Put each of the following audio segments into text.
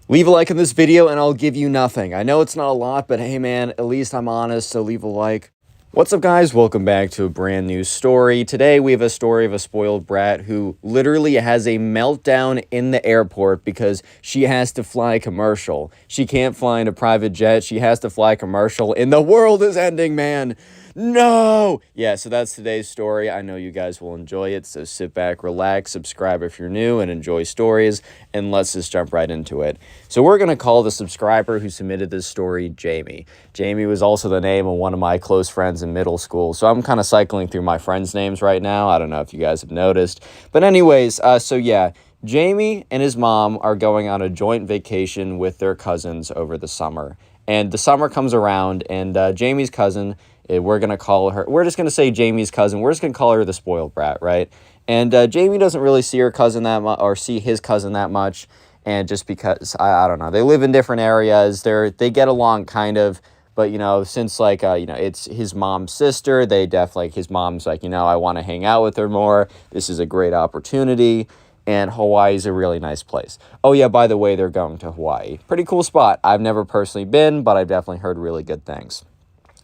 Leave a like on this video and I'll give you nothing. I know it's not a lot, but hey man, at least I'm honest, so leave a like. What's up guys, welcome back to a brand new story. Today we have a story of a spoiled brat who literally has a meltdown in the airport because she has to fly commercial. She can't fly in a private jet, she has to fly commercial and the world is ending, man. No! Yeah, so that's today's story. I know you guys will enjoy it, so sit back, relax, subscribe if you're new, and enjoy stories, and let's just jump right into it. So we're going to call the subscriber who submitted this story Jamie. Jamie was also the name of one of my close friends in middle school, so I'm kind of cycling through my friends' names right now. I don't know if you guys have noticed. But anyways, so yeah, Jamie and his mom are going on a joint vacation with their cousins over the summer. And the summer comes around, and Jamie's cousin, we're going to call her, we're just going to say Jamie's cousin. We're just going to call her the spoiled brat, right? And Jamie doesn't really see her cousin that much, or see his cousin that much. And just because, I don't know, they live in different areas. They get along kind of, but, you know, since, like, it's his mom's sister, his mom's like, I want to hang out with her more. This is a great opportunity. And Hawaii is a really nice place. Oh yeah, by the way, they're going to Hawaii. Pretty cool spot. I've never personally been, but I've definitely heard really good things.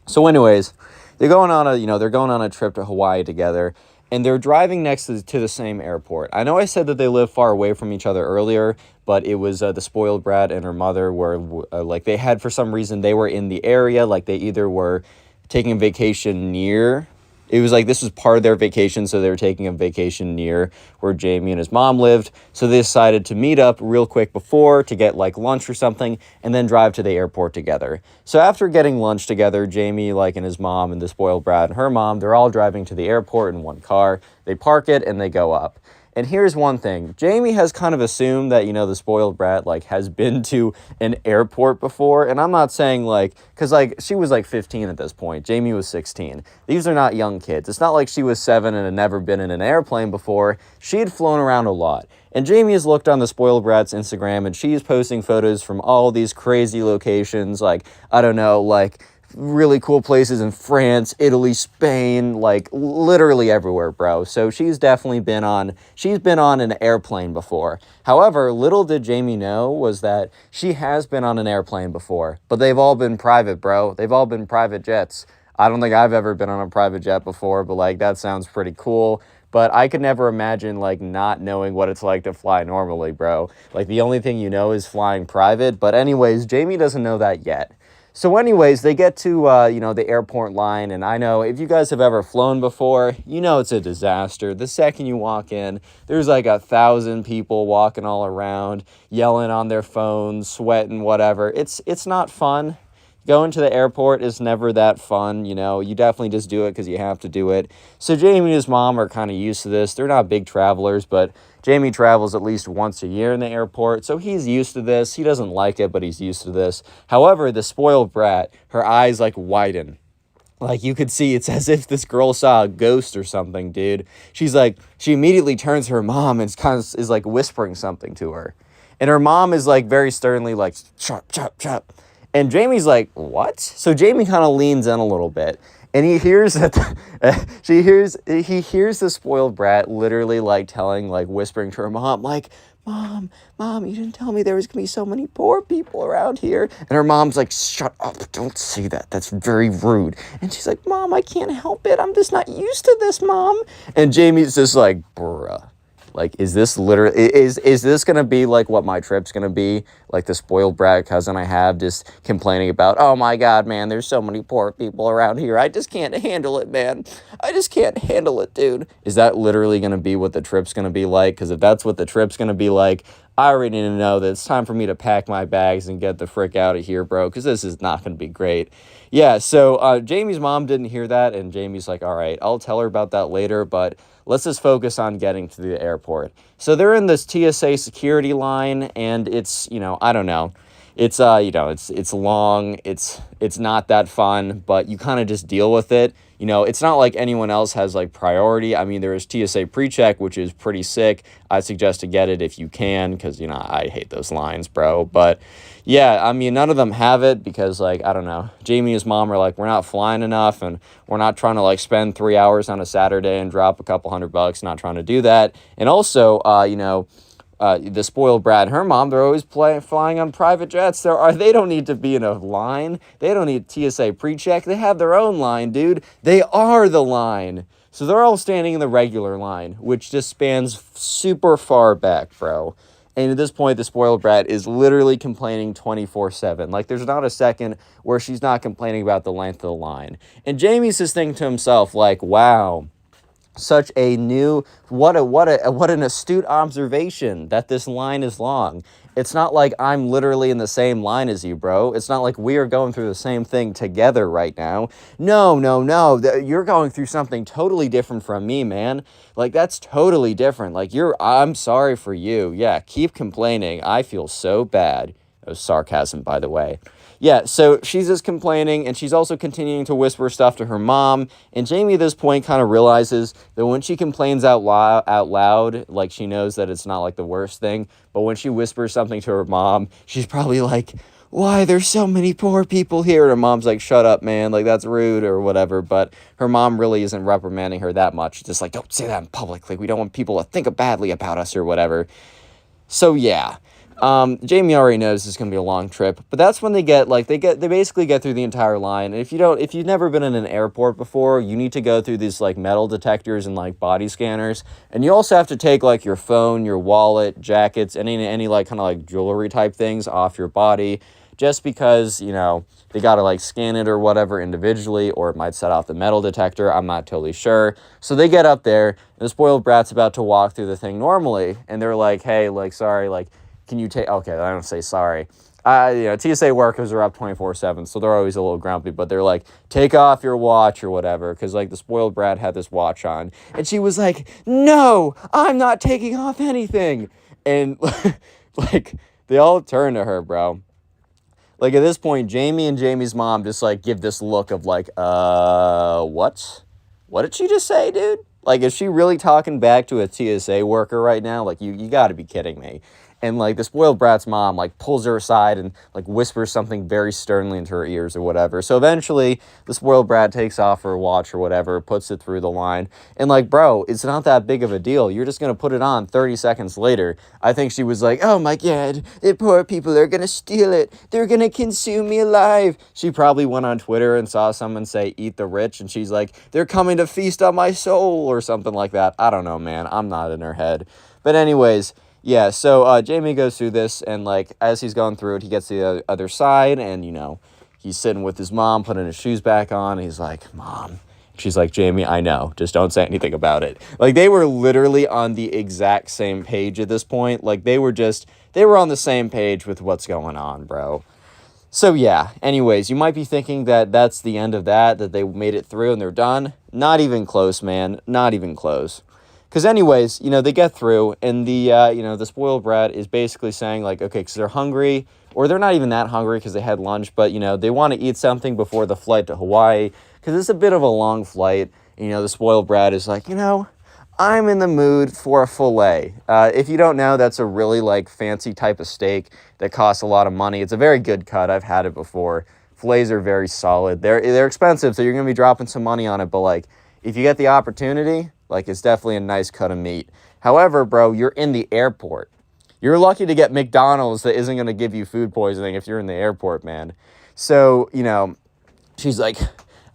So anyways, they're going on a trip to Hawaii together, and they're driving next to the same airport. I know I said that they live far away from each other earlier, but it was the spoiled brat and her mother were they had, for some reason, they were in the area, like they either were taking a vacation near. It was like this was part of their vacation, so they were taking a vacation near where Jamie and his mom lived. So they decided to meet up real quick before to get like lunch or something and then drive to the airport together. So after getting lunch together, Jamie and his mom and the spoiled brat and her mom, they're all driving to the airport in one car. They park it and they go up. And here's one thing. Jamie has kind of assumed that, the spoiled brat, has been to an airport before. And I'm not saying, because, she was, 15 at this point. Jamie was 16. These are not young kids. It's not like she was 7 and had never been in an airplane before. She had flown around a lot. And Jamie has looked on the spoiled brat's Instagram, and she's posting photos from all these crazy locations, really cool places in France, Italy, Spain, literally everywhere, bro. So she's been on an airplane before. However, little did Jamie know was that she has been on an airplane before, but they've all been private, bro. They've all been private jets. I don't think I've ever been on a private jet before, but that sounds pretty cool. But I could never imagine, not knowing what it's like to fly normally, bro. The only thing is flying private. But anyways, Jamie doesn't know that yet. So anyways, they get to, the airport line, and I know if you guys have ever flown before, it's a disaster. The second you walk in, there's 1,000 people walking all around, yelling on their phones, sweating, whatever. It's not fun. Going to the airport is never that fun, you definitely just do it because you have to do it. So Jamie and his mom are kind of used to this. They're not big travelers, but Jamie travels at least once a year in the airport, so he's used to this. He doesn't like it, but he's used to this. However, the spoiled brat, her eyes widen. You could see, it's as if this girl saw a ghost or something, dude. She immediately turns to her mom and is whispering something to her. And her mom is very sternly chop, chop, chop. And Jamie's what? So Jamie kind of leans in a little bit, and he hears that he hears the spoiled brat literally whispering to her mom, Mom, you didn't tell me there was gonna be so many poor people around here. And her mom's shut up, don't say that. That's very rude. And she's Mom, I can't help it. I'm just not used to this, Mom. And Jamie's just bruh. Is this literally, is this going to be what my trip's going to be? The spoiled brat cousin I have just complaining about, oh my God, man, there's so many poor people around here. I just can't handle it, man. I just can't handle it, dude. Is that literally going to be what the trip's going to be like? Because if that's what the trip's going to be like, I already need to know that it's time for me to pack my bags and get the frick out of here, bro, because this is not going to be great. Yeah, so Jamie's mom didn't hear that, and Jamie's all right, I'll tell her about that later, but let's just focus on getting to the airport. So they're in this TSA security line, and it's, I don't know. It's, it's long, it's not that fun, but you kind of just deal with it. It's not like anyone else has priority. I mean, there is TSA pre-check, which is pretty sick. I suggest to get it if you can, because, I hate those lines, bro. But yeah, I mean, none of them have it because, I don't know, Jamie and his mom are we're not flying enough, and we're not trying to spend 3 hours on a Saturday and drop a couple $100. Not trying to do that. And also, the spoiled brat and her mom, they're always flying on private jets. They don't need to be in a line. They don't need TSA pre-check. They have their own line, dude. They are the line. So they're all standing in the regular line, which just spans super far back, bro. And at this point, the spoiled brat is literally complaining 24/7. Like, there's not a second where she's not complaining about the length of the line. And Jamie's just thinking to himself, like, wow, such a new, what an astute observation that this line is long. It's not like I'm literally in the same line as you, bro. It's not like we are going through the same thing together right now. No. You're going through something totally different from me, man. Like, that's totally different. Like, I'm sorry for you. Yeah, keep complaining. I feel so bad. That was sarcasm, by the way. Yeah, so she's just complaining, and she's also continuing to whisper stuff to her mom. And Jamie at this point kind of realizes that when she complains out loud, like, she knows that it's not like the worst thing. But when she whispers something to her mom, she's probably like, why, there's so many poor people here. And her mom's like, shut up, man, like, that's rude or whatever. But her mom really isn't reprimanding her that much. Just like, don't say that in public. Like, we don't want people to think badly about us or whatever. So yeah. Jamie already knows it's gonna be a long trip, but that's when they basically get through the entire line. And if you've never been in an airport before, you need to go through these like metal detectors and like body scanners, and you also have to take like your phone, your wallet, jackets, any like kind of like jewelry type things off your body, just because, you know, they gotta like scan it or whatever individually, or it might set off the metal detector. I'm not totally sure. So they get up there, and the spoiled brat's about to walk through the thing normally, and they're like, hey, like, sorry, like, can you take, okay, I don't say sorry. TSA workers are up 24/7, so they're always a little grumpy, but they're like, take off your watch or whatever, because, like, the spoiled brat had this watch on, and she was like, no, I'm not taking off anything, and, like, they all turn to her, bro. Like, at this point, Jamie and Jamie's mom just, like, give this look of, like, what? What did she just say, dude? Like, is she really talking back to a TSA worker right now? Like, you gotta be kidding me. And, like, the spoiled brat's mom, like, pulls her aside and, like, whispers something very sternly into her ears or whatever. So eventually, the spoiled brat takes off her watch or whatever, puts it through the line. And, like, bro, it's not that big of a deal. You're just going to put it on 30 seconds later. I think she was like, oh, my God, the poor people are going to steal it. They're going to consume me alive. She probably went on Twitter and saw someone say, eat the rich. And she's like, they're coming to feast on my soul or something like that. I don't know, man. I'm not in her head. But anyways, yeah, so Jamie goes through this, and, like, as he's going through it, he gets to the other side, and, you know, he's sitting with his mom, putting his shoes back on, and he's like, Mom. She's like, Jamie, I know, just don't say anything about it. Like, they were literally on the exact same page at this point. Like, they were on the same page with what's going on, bro. So, yeah, anyways, you might be thinking that that's the end of that they made it through and they're done. Not even close, man. Not even close. Because anyways, you know, they get through, and the spoiled brat is basically saying, like, okay, because they're hungry, or they're not even that hungry because they had lunch, but, you know, they want to eat something before the flight to Hawaii, because it's a bit of a long flight. And, you know, the spoiled brat is like, you know, I'm in the mood for a filet. If you don't know, that's a really, like, fancy type of steak that costs a lot of money. It's a very good cut. I've had it before. Filets are very solid. They're expensive, so you're going to be dropping some money on it, but, like, if you get the opportunity, like, it's definitely a nice cut of meat. However, bro, you're in the airport. You're lucky to get McDonald's that isn't going to give you food poisoning if you're in the airport, man. So, you know, she's like,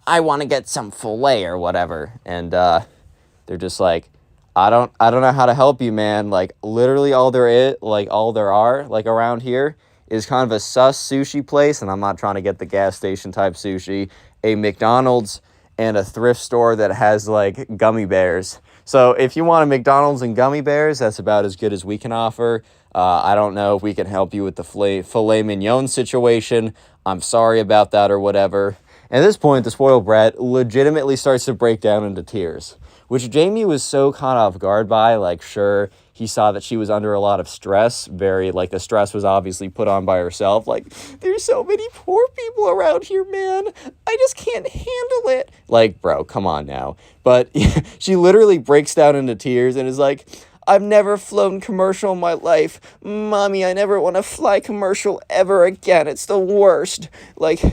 I want to get some filet or whatever. And they're just like, I don't know how to help you, man. Like, literally all there are around here is kind of a sus sushi place, and I'm not trying to get the gas station type sushi, a McDonald's, and a thrift store that has, like, gummy bears. So if you want a McDonald's and gummy bears, that's about as good as we can offer. I don't know if we can help you with the filet mignon situation. I'm sorry about that or whatever. At this point, the spoiled brat legitimately starts to break down into tears, which Jamie was so caught off guard by. Like, sure, he saw that she was under a lot of stress. The stress was obviously put on by herself. Like, there's so many poor people around here, man. I just can't handle it. Like, bro, come on now. But she literally breaks down into tears and is like, I've never flown commercial in my life. Mommy, I never want to fly commercial ever again. It's the worst. Like,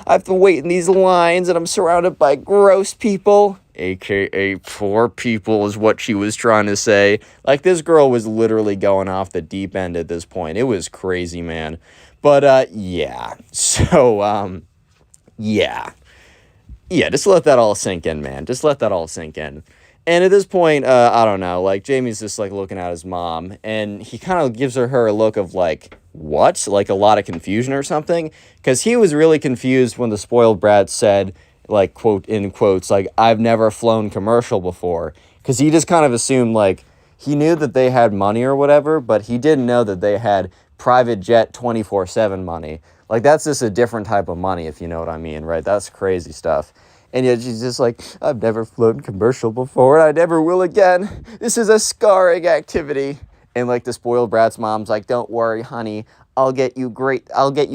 I have to wait in these lines and I'm surrounded by gross people. AKA poor people is what she was trying to say. Like, this girl was literally going off the deep end at this point. It was crazy, man. But, yeah. So, yeah. Yeah, just let that all sink in, man. Just let that all sink in. And at this point, I don't know, like, Jamie's just, like, looking at his mom, and he kind of gives her a look of, like, what? Like, a lot of confusion or something? Because he was really confused when the spoiled brat said, like, quote, in quotes, like, I've never flown commercial before. Because he just kind of assumed, like, he knew that they had money or whatever, but he didn't know that they had private jet 24/7 money. Like, that's just a different type of money, if you know what I mean, right? That's crazy stuff. And yet she's just like, I've never flown commercial before, and I never will again. This is a scarring activity. And, like, the spoiled brat's mom's like, don't worry, honey. I'll get you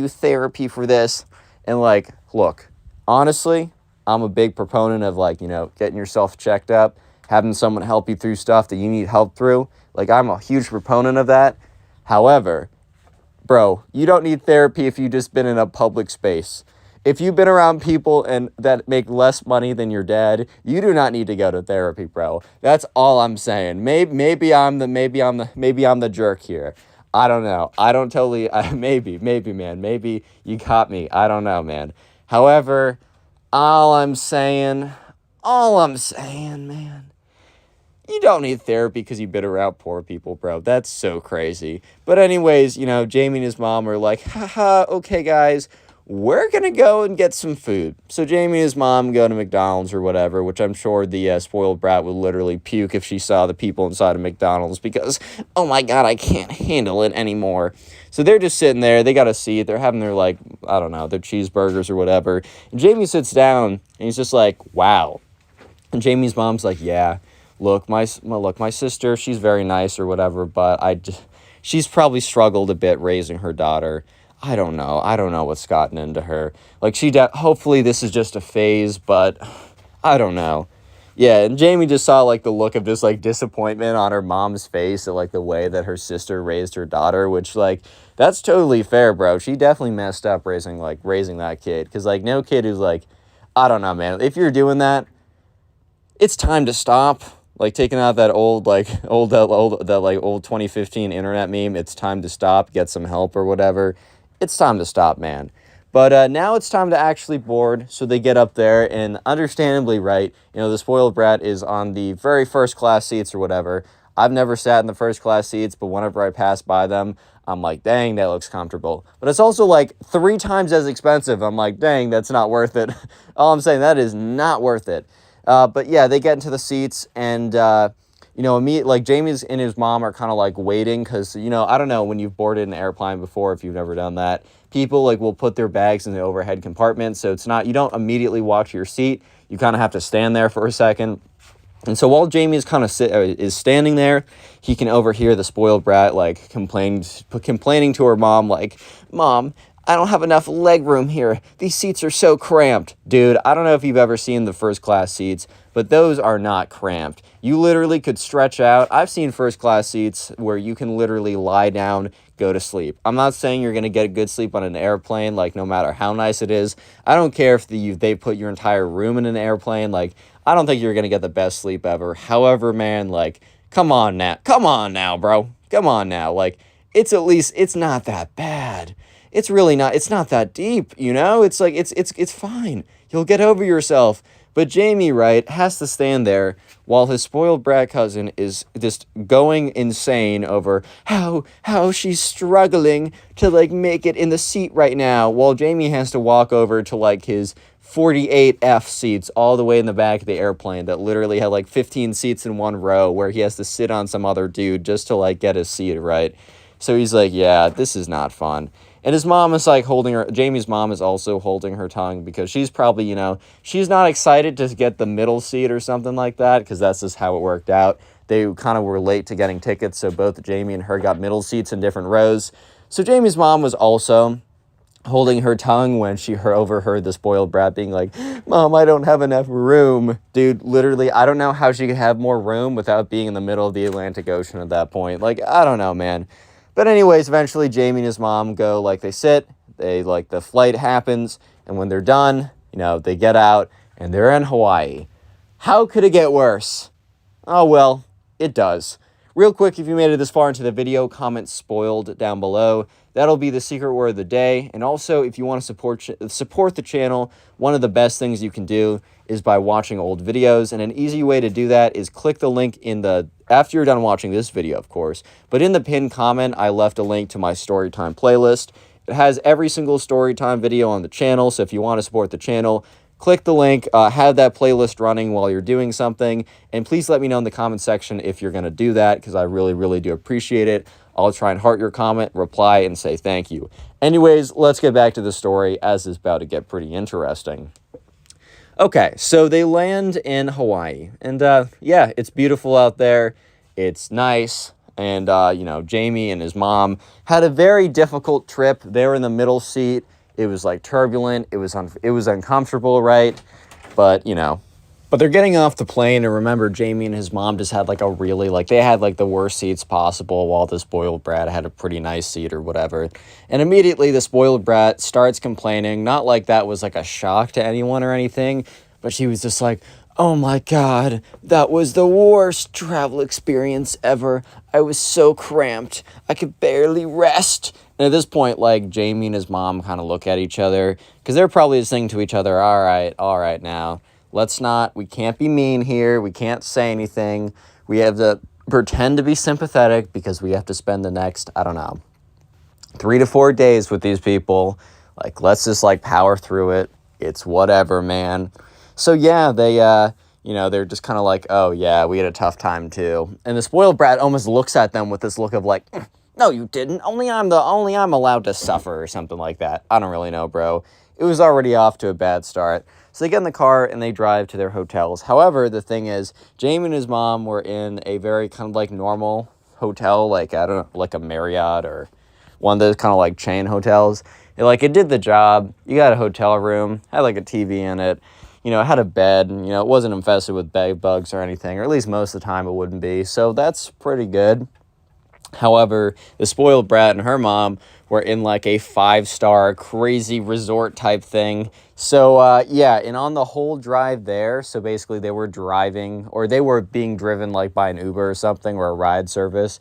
therapy for this. And, like, look, honestly, I'm a big proponent of, like, you know, getting yourself checked up, having someone help you through stuff that you need help through. Like, I'm a huge proponent of that. However, bro, you don't need therapy if you've just been in a public space. If you've been around people and that make less money than your dad, you do not need to go to therapy, bro. That's all I'm saying. Maybe I'm the jerk here. I don't know. I don't totally. Maybe, man. Maybe you caught me. I don't know, man. However, all I'm saying, man. You don't need therapy because you've been around poor people, bro. That's so crazy. But anyways, you know, Jamie and his mom are like, haha, okay, guys, we're going to go and get some food. So Jamie and his mom go to McDonald's or whatever, which I'm sure the spoiled brat would literally puke if she saw the people inside of McDonald's because, oh my God, I can't handle it anymore. So they're just sitting there. They got a seat. They're having their, like, I don't know, their cheeseburgers or whatever. And Jamie sits down and he's just like, wow. And Jamie's mom's like, yeah. Look, my sister, she's very nice or whatever, but she's probably struggled a bit raising her daughter. I don't know what's gotten into her. Like, hopefully this is just a phase, but I don't know. Yeah, and Jamie just saw, like, the look of just, like, disappointment on her mom's face at, like, the way that her sister raised her daughter, which, like, that's totally fair, bro. She definitely messed up raising that kid, because, like, no kid who's, like, I don't know, man. If you're doing that, it's time to stop. Like, taking out that old 2015 internet meme, it's time to stop, get some help or whatever. It's time to stop, man. But now it's time to actually board, so they get up there, and understandably, right, you know, the spoiled brat is on the very first class seats or whatever. I've never sat in the first class seats, but whenever I pass by them, I'm like, dang, that looks comfortable. But it's also, like, 3 times as expensive. I'm like, dang, that's not worth it. All I'm saying, that is not worth it. But yeah, they get into the seats, and, you know, like, Jamie's and his mom are kind of, like, waiting, because, you know, I don't know, when you've boarded an airplane before, if you've never done that, people, like, will put their bags in the overhead compartment, so it's not, you don't immediately walk to your seat, you kind of have to stand there for a second. And so while Jamie is kind of is standing there, he can overhear the spoiled brat, like, complaining to her mom, like, Mom, I don't have enough leg room here. These seats are so cramped. Dude, I don't know if you've ever seen the first class seats, but those are not cramped. You literally could stretch out. I've seen first class seats where you can literally lie down, go to sleep. I'm not saying you're going to get a good sleep on an airplane, like, no matter how nice it is. I don't care if they put your entire room in an airplane. Like, I don't think you're going to get the best sleep ever. However, man, like, come on now, bro. Come on now. Like, it's not that bad. It's really not, it's not that deep, you know? It's like, it's fine. You'll get over yourself. But Jamie, right, has to stand there while his spoiled brat cousin is just going insane over how she's struggling to, like, make it in the seat right now, while Jamie has to walk over to, like, his 48F seats all the way in the back of the airplane that literally had, like, 15 seats in one row, where he has to sit on some other dude just to, like, get his seat, right? So he's like, yeah, this is not fun. And his mom is, like, Jamie's mom is also holding her tongue, because she's probably, you know, she's not excited to get the middle seat or something like that, because that's just how it worked out. They kind of were late to getting tickets, so both Jamie and her got middle seats in different rows. So Jamie's mom was also holding her tongue when she overheard the spoiled brat being like, Mom, I don't have enough room. Dude, literally, I don't know how she could have more room without being in the middle of the Atlantic Ocean at that point. Like, I don't know, man. But anyways, eventually Jamie and his mom go, like, they sit, like, the flight happens, and when they're done, you know, they get out, and they're in Hawaii. How could it get worse? Oh, well, it does. Real quick, if you made it this far into the video, comment spoiled down below. That'll be the secret word of the day. And also, if you want to support the channel, one of the best things you can do is by watching old videos. And an easy way to do that is click the link in the, after you're done watching this video, of course. But in the pinned comment, I left a link to my storytime playlist. It has every single storytime video on the channel. So if you want to support the channel, click the link, have that playlist running while you're doing something, and please let me know in the comment section if you're going to do that, because I really, really do appreciate it. I'll try and heart your comment, reply, and say thank you. Anyways, let's get back to the story, as it's about to get pretty interesting. Okay, so they land in Hawaii, and yeah, it's beautiful out there. It's nice, and you know, Jamie and his mom had a very difficult trip. They were in the middle seat. It was like turbulent. It was uncomfortable, right? But, you know, but they're getting off the plane, and remember, Jamie and his mom just had like a really, like, they had like the worst seats possible, while the spoiled brat had a pretty nice seat or whatever. And immediately the spoiled brat starts complaining, not like that was like a shock to anyone or anything, but she was just like, oh my God, that was the worst travel experience ever. I was so cramped. I could barely rest. And at this point, like, Jamie and his mom kind of look at each other, because they're probably just thinking to each other, all right, now, we can't be mean here. We can't say anything. We have to pretend to be sympathetic, because we have to spend the next, I don't know, 3 to 4 days with these people. Like, let's just, like, power through it. It's whatever, man. So, yeah, they, you know, they're just kind of like, oh, yeah, we had a tough time, too. And the spoiled brat almost looks at them with this look of, like, no, you didn't. Only I'm allowed to suffer, or something like that. I don't really know, bro. It was already off to a bad start. So they get in the car and they drive to their hotels. However, the thing is, Jamie and his mom were in a very kind of like normal hotel, like, I don't know, like a Marriott or one of those kind of like chain hotels. It did the job. You got a hotel room, had like a TV in it, you know, it had a bed, and, you know, it wasn't infested with bed bugs or anything, or at least most of the time it wouldn't be. So that's pretty good. However, the spoiled brat and her mom were in like a 5-star crazy resort type thing. So, yeah, and on the whole drive there, so basically they were driving, or they were being driven like by an Uber or something, or a ride service,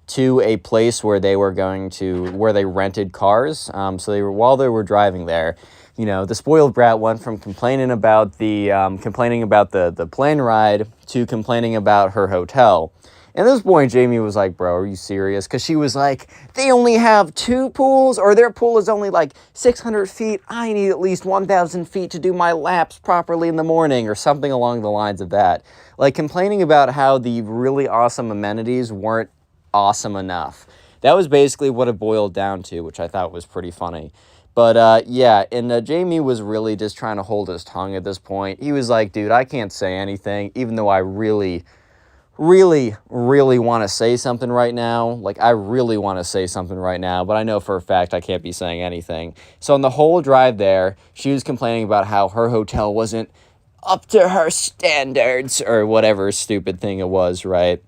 to a place where they were going to, where they rented cars. So they were, while they were driving there, you know, the spoiled brat went from complaining about the plane ride to complaining about her hotel. And at this point, Jamie was like, bro, are you serious? Because she was like, they only have 2 pools, or their pool is only like 600 feet. I need at least 1,000 feet to do my laps properly in the morning, or something along the lines of that. Like, complaining about how the really awesome amenities weren't awesome enough. That was basically what it boiled down to, which I thought was pretty funny. But, yeah, and Jamie was really just trying to hold his tongue at this point. He was like, dude, I can't say anything, even though I really want to say something right now. Like, I really want to say something right now, but I know for a fact I can't be saying anything. So on the whole drive there, she was complaining about how her hotel wasn't up to her standards, or whatever stupid thing it was, right?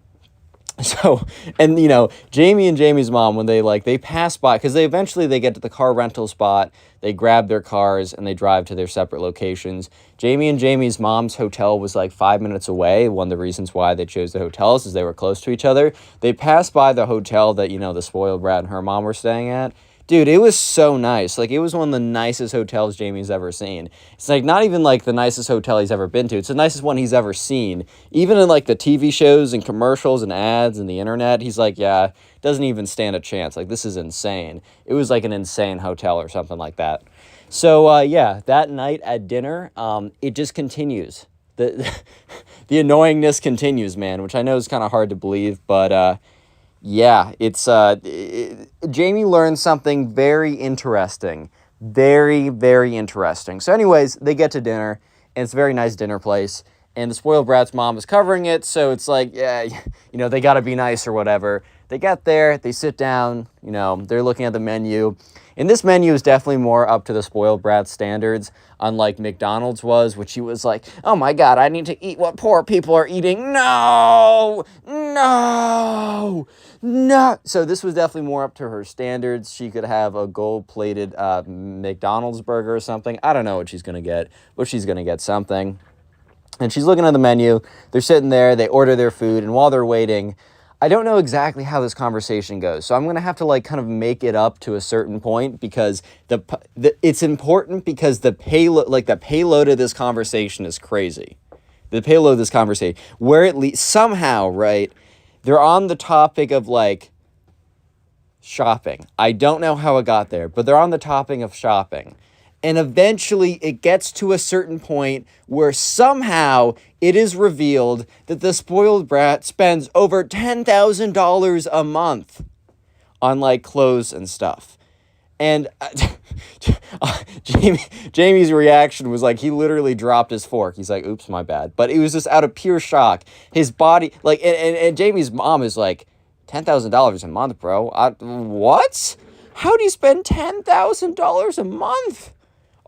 So, and, you know, Jamie and Jamie's mom, when they pass by, because they get to the car rental spot, they grab their cars, and they drive to their separate locations. Jamie and Jamie's mom's hotel was like 5 minutes away. One of the reasons why they chose the hotels is they were close to each other. They passed by the hotel that, you know, the spoiled brat and her mom were staying at. Dude, it was so nice. Like, it was one of the nicest hotels Jamie's ever seen. It's, like, not even, like, the nicest hotel he's ever been to. It's the nicest one he's ever seen. Even in, like, the TV shows and commercials and ads and the internet, he's like, yeah, doesn't even stand a chance. Like, this is insane. It was, like, an insane hotel or something like that. So, yeah, that night at dinner, it just continues. The annoyingness continues, man, which I know is kind of hard to believe, but, yeah, it's, Jamie learned something very interesting. Very, very interesting. So anyways, they get to dinner, and it's a very nice dinner place, and the spoiled brat's mom is covering it, so it's like, yeah, you know, they gotta be nice or whatever. They get there, they sit down, you know, they're looking at the menu, and this menu is definitely more up to the spoiled brat standards, unlike McDonald's was, which he was like, oh my God, I need to eat what poor people are eating. No! No! No! So this was definitely more up to her standards. She could have a gold-plated McDonald's burger or something. I don't know what she's going to get, but she's going to get something. And she's looking at the menu. They're sitting there. They order their food. And while they're waiting, I don't know exactly how this conversation goes. So I'm going to have to like kind of make it up to a certain point because it's important because the payload of this conversation is crazy. The payload of this conversation, where it leads somehow, right? They're on the topic of like shopping. I don't know how it got there, but they're on the topic of shopping. And eventually it gets to a certain point where somehow it is revealed that the spoiled brat spends over $10,000 a month on like clothes and stuff. And Jamie's reaction was like, he literally dropped his fork. He's like, oops, my bad. But it was just out of pure shock. His body, like, and Jamie's mom is like, $10,000 a month, bro. What? How do you spend $10,000 a month?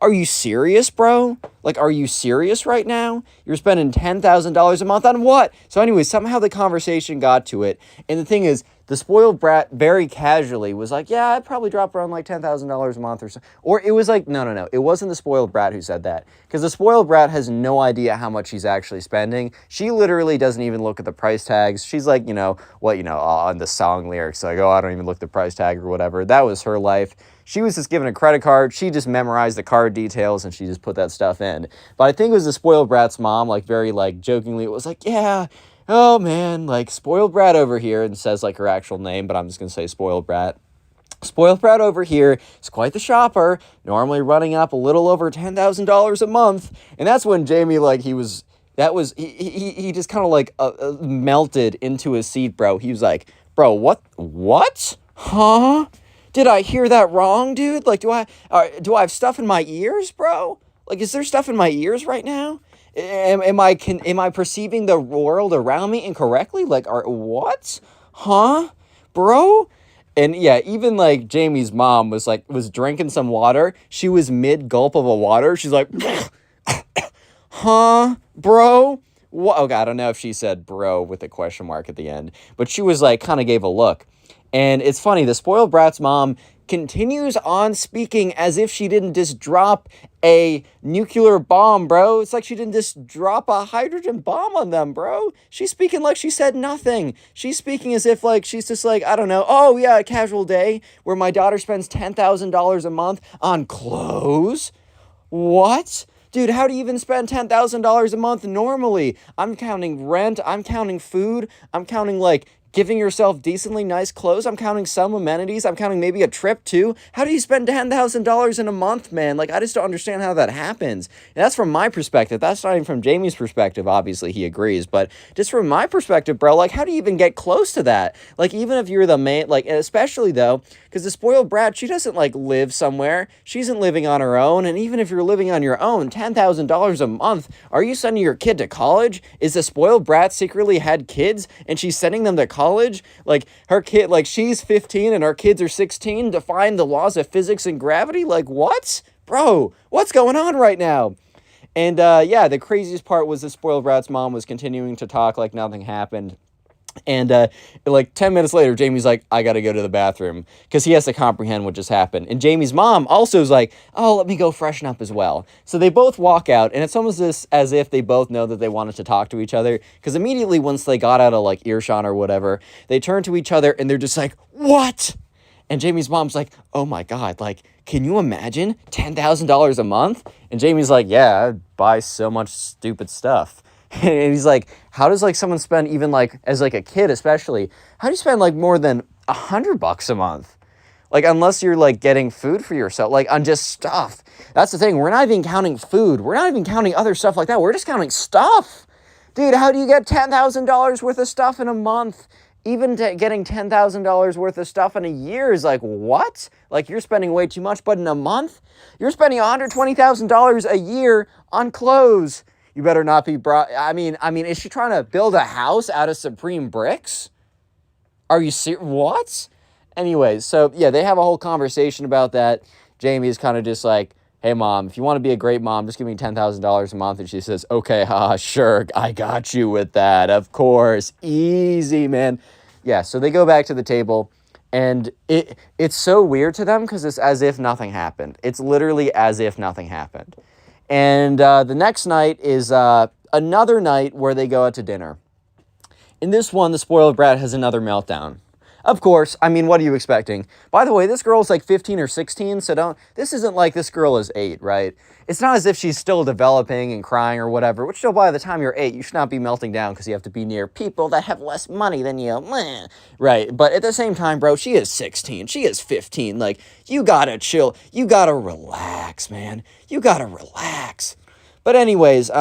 Are you serious, bro? Like, are you serious right now? You're spending $10,000 a month on what? So anyway, somehow the conversation got to it. And the thing is, the spoiled brat very casually was like, yeah, I'd probably drop around like $10,000 a month or so. Or it was like, no. It wasn't the spoiled brat who said that. Because the spoiled brat has no idea how much she's actually spending. She literally doesn't even look at the price tags. She's like, on the song lyrics, like, oh, I don't even look at the price tag or whatever. That was her life. She was just given a credit card. She just memorized the card details and she just put that stuff in. But I think it was the spoiled brat's mom, like very like jokingly, it was like, yeah, oh man, like spoiled brat over here, and says like her actual name, but I'm just going to say spoiled brat. Spoiled brat over here is quite the shopper, normally running up a little over $10,000 a month. And that's when Jamie, like he just kind of like melted into his seat, bro. He was like, bro, what? Huh? Did I hear that wrong, dude? Like, do I have stuff in my ears, bro? Like, is there stuff in my ears right now? Am I perceiving the world around me incorrectly? Like, what? Huh? Bro? And yeah, even like Jamie's mom was drinking some water. She was mid gulp of a water. She's like, huh? Bro? What? Okay, I don't know if she said bro with a question mark at the end, but she was like, kind of gave a look. And it's funny, the spoiled brat's mom continues on speaking as if she didn't just drop a nuclear bomb, bro. It's like she didn't just drop a hydrogen bomb on them, bro. She's speaking like she said nothing. She's speaking as if like she's just like, I don't know, oh yeah, a casual day where my daughter spends $10,000 a month on clothes. What? Dude, how do you even spend $10,000 a month normally? I'm counting rent, I'm counting food, I'm counting like giving yourself decently nice clothes. I'm counting some amenities. I'm counting maybe a trip too. How do you spend $10,000 in a month, man? Like, I just don't understand how that happens. And that's from my perspective. That's not even from Jamie's perspective. Obviously, he agrees. But just from my perspective, bro, like, how do you even get close to that? Like, even if you're the main, like, especially though, because the spoiled brat, she doesn't like live somewhere. She isn't living on her own. And even if you're living on your own, $10,000 a month, are you sending your kid to college? Is the spoiled brat secretly had kids and she's sending them to college? Like her kid, like she's 15 and our kids are 16, defying the laws of physics and gravity? Like what? Bro, what's going on right now? And yeah, the craziest part was the spoiled brat's mom was continuing to talk like nothing happened. And like 10 minutes later, Jamie's like, I gotta go to the bathroom because he has to comprehend what just happened. And Jamie's mom also is like, oh, let me go freshen up as well. So they both walk out, and it's almost as if they both know that they wanted to talk to each other, because immediately once they got out of like earshot or whatever, they turn to each other and they're just like, what? And Jamie's mom's like, oh my God, like, can you imagine $10,000 a month? And Jamie's like, yeah, I'd buy so much stupid stuff. And he's like, how does like someone spend, even like as like a kid especially, how do you spend like more than $100 a month? Like, unless you're like getting food for yourself, like on just stuff. That's the thing. We're not even counting food. We're not even counting other stuff like that. We're just counting stuff. Dude, how do you get $10,000 worth of stuff in a month? Even getting $10,000 worth of stuff in a year is like, what? Like, you're spending way too much, but in a month, you're spending $120,000 a year on clothes. You better not be I mean, is she trying to build a house out of Supreme bricks? Are you serious? What? Anyways, so yeah, they have a whole conversation about that. Jamie is kind of just like, hey mom, if you want to be a great mom, just give me $10,000 a month. And she says, okay, sure, I got you with that. Of course, easy, man. Yeah, so they go back to the table, and it's so weird to them because it's as if nothing happened. It's literally as if nothing happened. And the next night is another night where they go out to dinner. In this one, the spoiled brat has another meltdown. Of course, I mean, what are you expecting? By the way, this girl's like 15 or 16, so this isn't like this girl is 8, right? It's not as if she's still developing and crying or whatever, which still by the time you're 8, you should not be melting down because you have to be near people that have less money than you. Meh. Right, but at the same time, bro, she is 16, she is 15, like, you gotta chill, you gotta relax, man. You gotta relax. But anyways,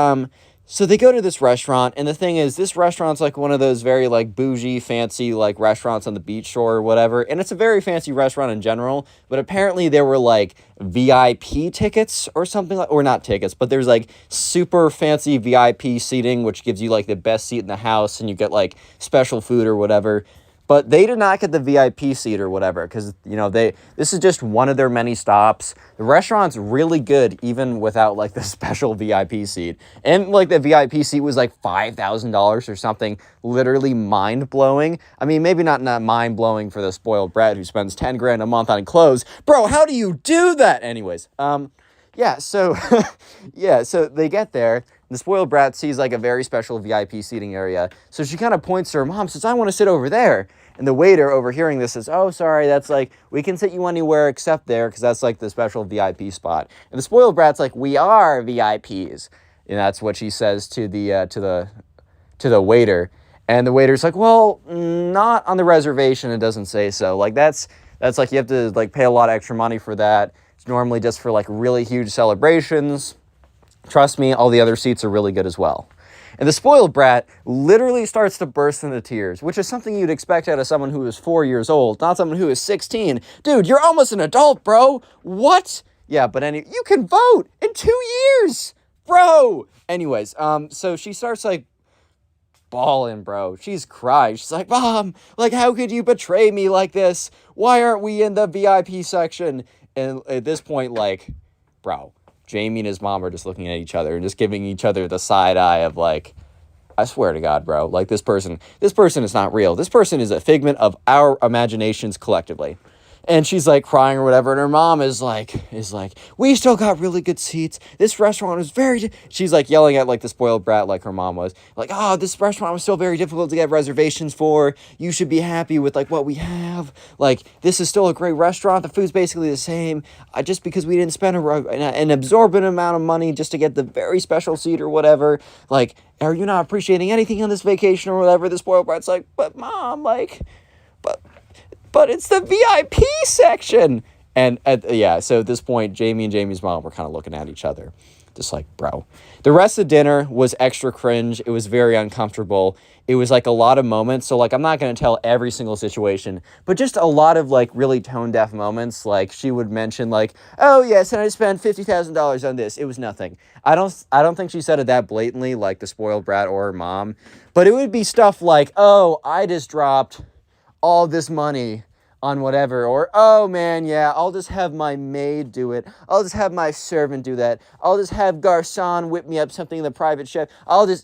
so they go to this restaurant, and the thing is, this restaurant's like one of those very, like, bougie, fancy, like, restaurants on the beach shore or whatever, and it's a very fancy restaurant in general, but apparently there were, like, VIP tickets or something, like, or not tickets, but there's, like, super fancy VIP seating, which gives you, like, the best seat in the house, and you get, like, special food or whatever. But they did not get the VIP seat or whatever because, you know, this is just one of their many stops. The restaurant's really good even without, like, the special VIP seat. And, like, the VIP seat was, like, $5,000 or something literally mind-blowing. I mean, maybe not mind-blowing for the spoiled brat who spends 10 grand a month on clothes. Bro, how do you do that? Anyways, yeah, so, yeah, so they get there. The spoiled brat sees, like, a very special VIP seating area. So she kind of points to her mom, says, I want to sit over there. And the waiter, overhearing this, says, oh, sorry, that's, like, we can sit you anywhere except there because that's, like, the special VIP spot. And the spoiled brat's like, we are VIPs. And that's what she says to the waiter. And the waiter's like, well, not on the reservation. It doesn't say so. Like, that's like, you have to, like, pay a lot of extra money for that. It's normally just for, like, really huge celebrations. Trust me, all the other seats are really good as well. And the spoiled brat literally starts to burst into tears, which is something you'd expect out of someone who is 4 years old, not someone who is 16. Dude, you're almost an adult, bro. What? Yeah, but you can vote in 2 years, bro. Anyways, so she starts, like, bawling, bro. She's crying. She's like, Mom, like, how could you betray me like this? Why aren't we in the VIP section? And at this point, like, bro, Jamie and his mom are just looking at each other and just giving each other the side eye of, like, I swear to God, bro, like, this person is not real. This person is a figment of our imaginations collectively. And she's, like, crying or whatever, and her mom is like, we still got really good seats. This restaurant was she's, like, yelling at, like, the spoiled brat like her mom was. Like, oh, this restaurant was still very difficult to get reservations for. You should be happy with, like, what we have. Like, this is still a great restaurant. The food's basically the same. Just because we didn't spend an absorbent amount of money just to get the very special seat or whatever. Like, are you not appreciating anything on this vacation or whatever? The spoiled brat's like, but Mom, like, but it's the VIP section. And so at this point, Jamie and Jamie's mom were kind of looking at each other. Just like, bro. The rest of dinner was extra cringe. It was very uncomfortable. It was, like, a lot of moments. So, like, I'm not going to tell every single situation, but just a lot of, like, really tone-deaf moments. Like, she would mention, like, oh, yes, and I spent $50,000 on this. It was nothing. I don't think she said it that blatantly, like the spoiled brat or her mom. But it would be stuff like, oh, I just dropped all this money on whatever, or, oh man, yeah, I'll just have my maid do it. I'll just have my servant do that. I'll just have Garcon whip me up something in the private chef.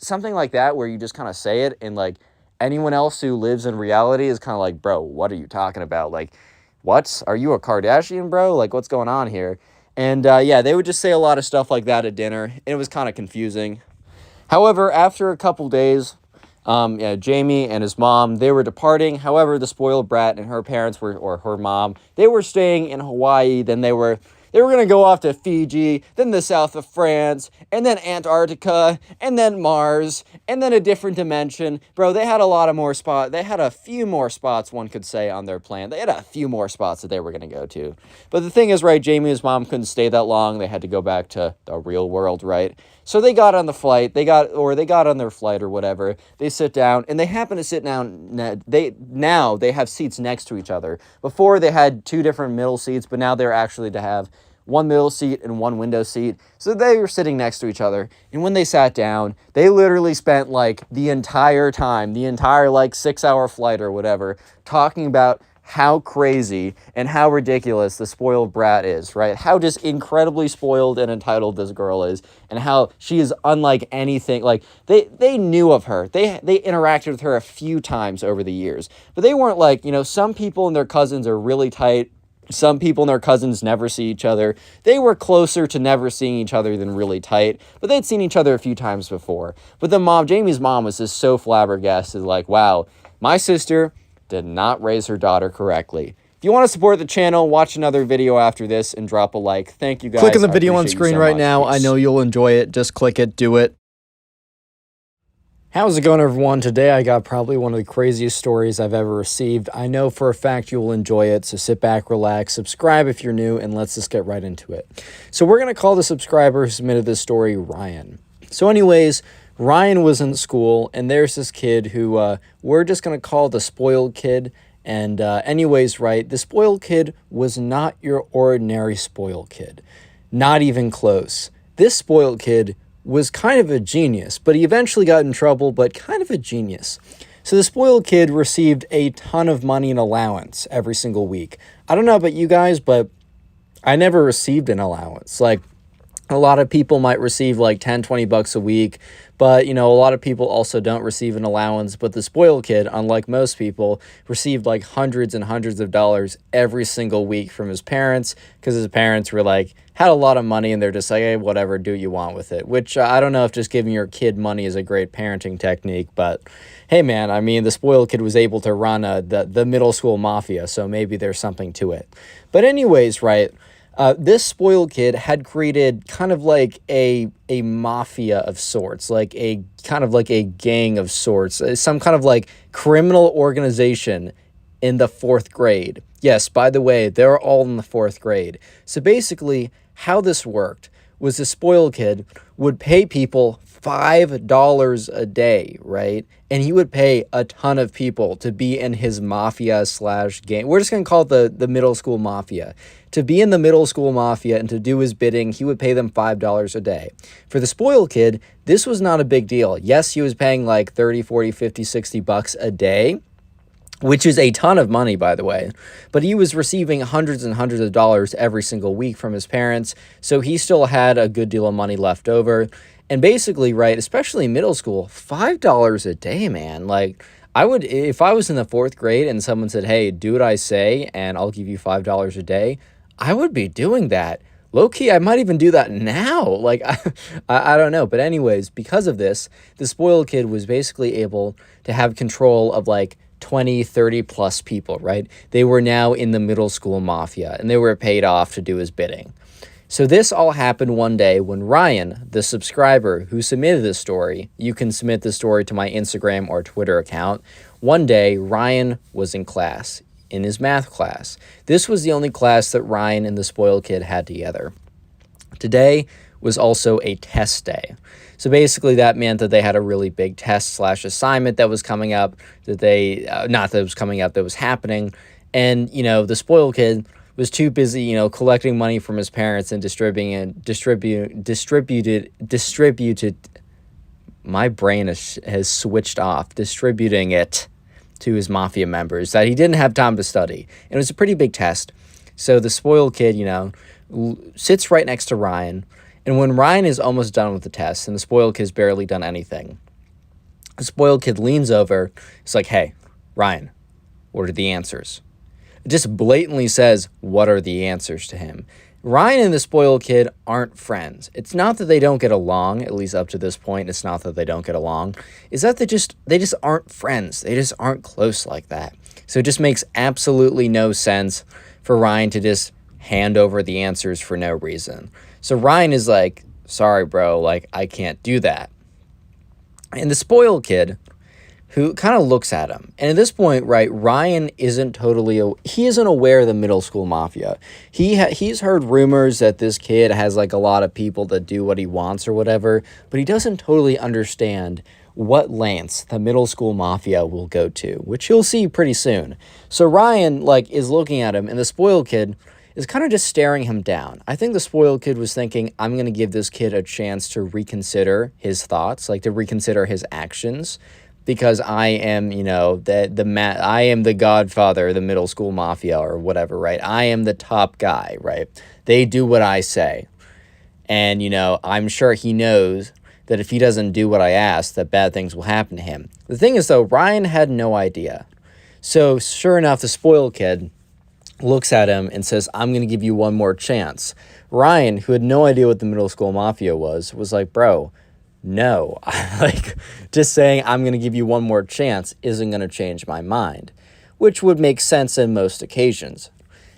Something like that where you just kind of say it, and, like, anyone else who lives in reality is kind of like, bro, what are you talking about? Like, what? Are you a Kardashian, bro? Like, what's going on here? And, yeah, they would just say a lot of stuff like that at dinner, and it was kind of confusing. However, after a couple days, Jamie and his mom, they were departing. However, the spoiled brat and her parents or her mom, they were staying in Hawaii. Then they were going to go off to Fiji, then the south of France, and then Antarctica, and then Mars, and then a different dimension. Bro, they had a lot of more spots. They had a few more spots, one could say, on their plan. They had a few more spots that they were going to go to. But the thing is, right, Jamie and his mom couldn't stay that long. They had to go back to the real world, right? So they got on the flight, they got on their flight or whatever. They sit down, and they happen to sit down. Now they have seats next to each other. Before they had 2 different middle seats, but now they're actually to have 1 middle seat and 1 window seat. So they were sitting next to each other. And when they sat down, they literally spent, like, the entire time, like, 6-hour flight or whatever, talking about how crazy and how ridiculous the spoiled brat is, right? How just incredibly spoiled and entitled this girl is, and how she is unlike anything. Like, they knew of her. They interacted with her a few times over the years, but they weren't like, you know, some people and their cousins are really tight, Some people and their cousins never see each other. They were closer to never seeing each other than really tight, but they'd seen each other a few times before. But Jamie's mom was just so flabbergasted, like, wow, my sister did not raise her daughter correctly. If you want to support the channel, watch another video after this and drop a like. Thank you guys. Click on the video on screen right now. I know you'll enjoy it. Just click it, do it. How's it going, everyone? Today I got probably one of the craziest stories I've ever received. I know for a fact you will enjoy it, so sit back, relax, subscribe if you're new, and let's just get right into it. So we're going to call the subscriber who submitted this story Ryan. So anyways, Ryan was in school, and there's this kid who we're just going to call the spoiled kid. And anyways, right, the spoiled kid was not your ordinary spoiled kid. Not even close. This spoiled kid was kind of a genius, but he eventually got in trouble, but kind of a genius. So the spoiled kid received a ton of money in allowance every single week. I don't know about you guys, but I never received an allowance. Like, a lot of people might receive like 10, 20 bucks a week, but, you know, a lot of people also don't receive an allowance. But the spoiled kid, unlike most people, received like hundreds and hundreds of dollars every single week from his parents, because his parents were like, had a lot of money, and they're just like, hey, whatever, do what you want with it. Which I don't know if just giving your kid money is a great parenting technique, but hey, man, I mean, the spoiled kid was able to run the middle school mafia, so maybe there's something to it. But anyways, right, this spoiled kid had created kind of like a mafia of sorts, like a kind of like a gang of sorts, some kind of like criminal organization in the 4th grade. Yes, by the way, they're all in the 4th grade. So basically, how this worked was the spoiled kid would pay people $5 a day, right? And he would pay a ton of people to be in his mafia slash gang. We're just going to call it the middle school mafia. To be in the middle school mafia and to do his bidding, he would pay them $5 a day. For the spoiled kid, this was not a big deal. Yes, he was paying like 30, 40, 50, 60 bucks a day, which is a ton of money, by the way. But he was receiving hundreds and hundreds of dollars every single week from his parents, so he still had a good deal of money left over. And basically, right, especially middle school, $5 a day, man. Like, I would, if I was in the 4th grade and someone said, hey, do what I say and I'll give you $5 a day, I would be doing that. Low-key, I might even do that now. Like, I don't know. But anyways, because of this, the spoiled kid was basically able to have control of like 20, 30 plus people, right? They were now in the middle school mafia, and they were paid off to do his bidding. So this all happened one day when Ryan, the subscriber who submitted this story, you can submit the story to my Instagram or Twitter account. One day, Ryan was in class, in his math class. This was the only class that Ryan and the spoiled kid had together. Today was also a test day. So basically that meant that they had a really big test slash assignment that was coming up, that they, not that it was coming up, that was happening. And, you know, the spoiled kid was too busy, you know, collecting money from his parents and distributed, my brain has switched off, distributing it to his mafia members, that he didn't have time to study. And it was a pretty big test. So the spoiled kid, you know, sits right next to Ryan. And when Ryan is almost done with the test and the spoiled kid's barely done anything, the spoiled kid leans over. It's like, hey, Ryan, what are the answers? It just blatantly says, what are the answers to him? Ryan and the spoiled kid aren't friends. It's not that they don't get along, at least up to this point. It's not that they don't get along. It's that they just aren't friends. They just aren't close like that. So it just makes absolutely no sense for Ryan to just hand over the answers for no reason. So Ryan is like, sorry, bro, like, I can't do that. And the spoiled kid, who kind of looks at him. And at this point, right, Ryan isn't he isn't aware of the middle school mafia. He's heard rumors that this kid has like a lot of people that do what he wants or whatever, but he doesn't totally understand what lengths the middle school mafia will go to, which you'll see pretty soon. So Ryan, like, is looking at him, and the spoiled kid is kind of just staring him down. I think the spoiled kid was thinking, I'm going to give this kid a chance to reconsider his thoughts, like to reconsider his actions, because I am, you know, I am the godfather of the middle school mafia or whatever, right? I am the top guy, right? They do what I say. And, you know, I'm sure he knows that if he doesn't do what I ask, that bad things will happen to him. The thing is, though, Ryan had no idea. So, sure enough, the spoiled kid looks at him and says, I'm going to give you one more chance. Ryan, who had no idea what the middle school mafia was like, bro, no. Like, just saying I'm going to give you one more chance isn't going to change my mind, which would make sense in most occasions.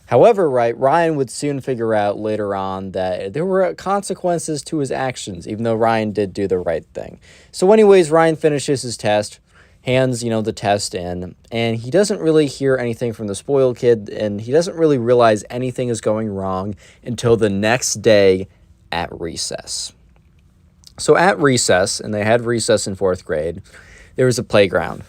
However, right, Ryan would soon figure out later on that there were consequences to his actions, even though Ryan did do the right thing. So anyways, Ryan finishes his test, hands, the test in, and he doesn't really hear anything from the spoiled kid, and he doesn't really realize anything is going wrong until the next day at recess. So at recess, and they had recess in 4th grade, there was a playground.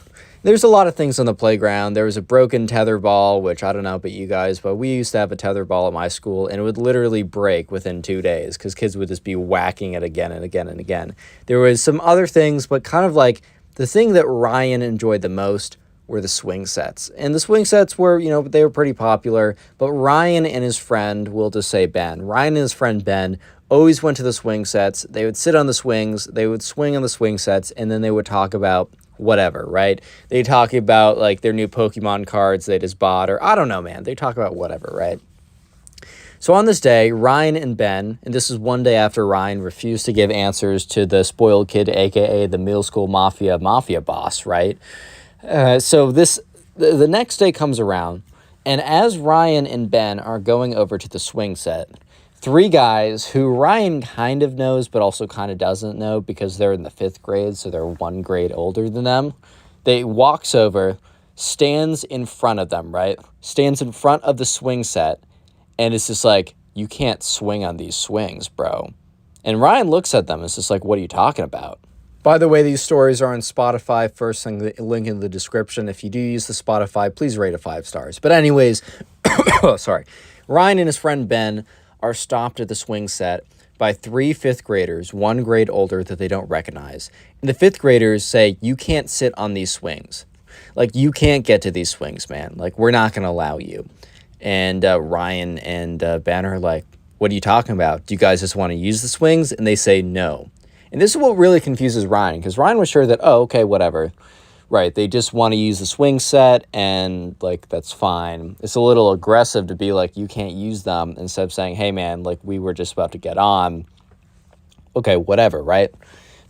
There's a lot of things on the playground. There was a broken tether ball, which I don't know about you guys, but we used to have a tether ball at my school, and it would literally break within 2 days because kids would just be whacking it again and again and again. There was some other things, but kind of like the thing that Ryan enjoyed the most were the swing sets. And the swing sets were, they were pretty popular, but Ryan and his friend, we'll just say Ben, Ryan and his friend Ben always went to the swing sets. They would sit on the swings, they would swing on the swing sets, and then they would talk about whatever, right? They talk about like their new Pokemon cards they just bought, or I don't know, man. They talk about whatever, right? So on this day, Ryan and Ben, and this is one day after Ryan refused to give answers to the spoiled kid, aka the middle school mafia boss, right? So the next day comes around, and as Ryan and Ben are going over to the swing set, 3 guys who Ryan kind of knows, but also kind of doesn't know because they're in the 5th grade, so they're 1 grade older than them. They walks over, stands in front of them, right? Stands in front of the swing set, and it's just like, you can't swing on these swings, bro. And Ryan looks at them and is just like, what are you talking about? By the way, these stories are on Spotify. First thing, the link in the description. If you do use the Spotify, please rate it 5 stars. But anyways, sorry. Ryan and his friend Ben are stopped at the swing set by 3 5th graders, 1 grade older that they don't recognize. And the 5th graders say, you can't sit on these swings. Like, you can't get to these swings, man. Like, we're not going to allow you. And Ryan and Ben are like, what are you talking about? Do you guys just want to use the swings? And they say no. And this is what really confuses Ryan, because Ryan was sure that, oh, okay, whatever. Right, they just want to use the swing set, and, like, that's fine. It's a little aggressive to be like, you can't use them, instead of saying, hey, man, like, we were just about to get on. Okay, whatever, right?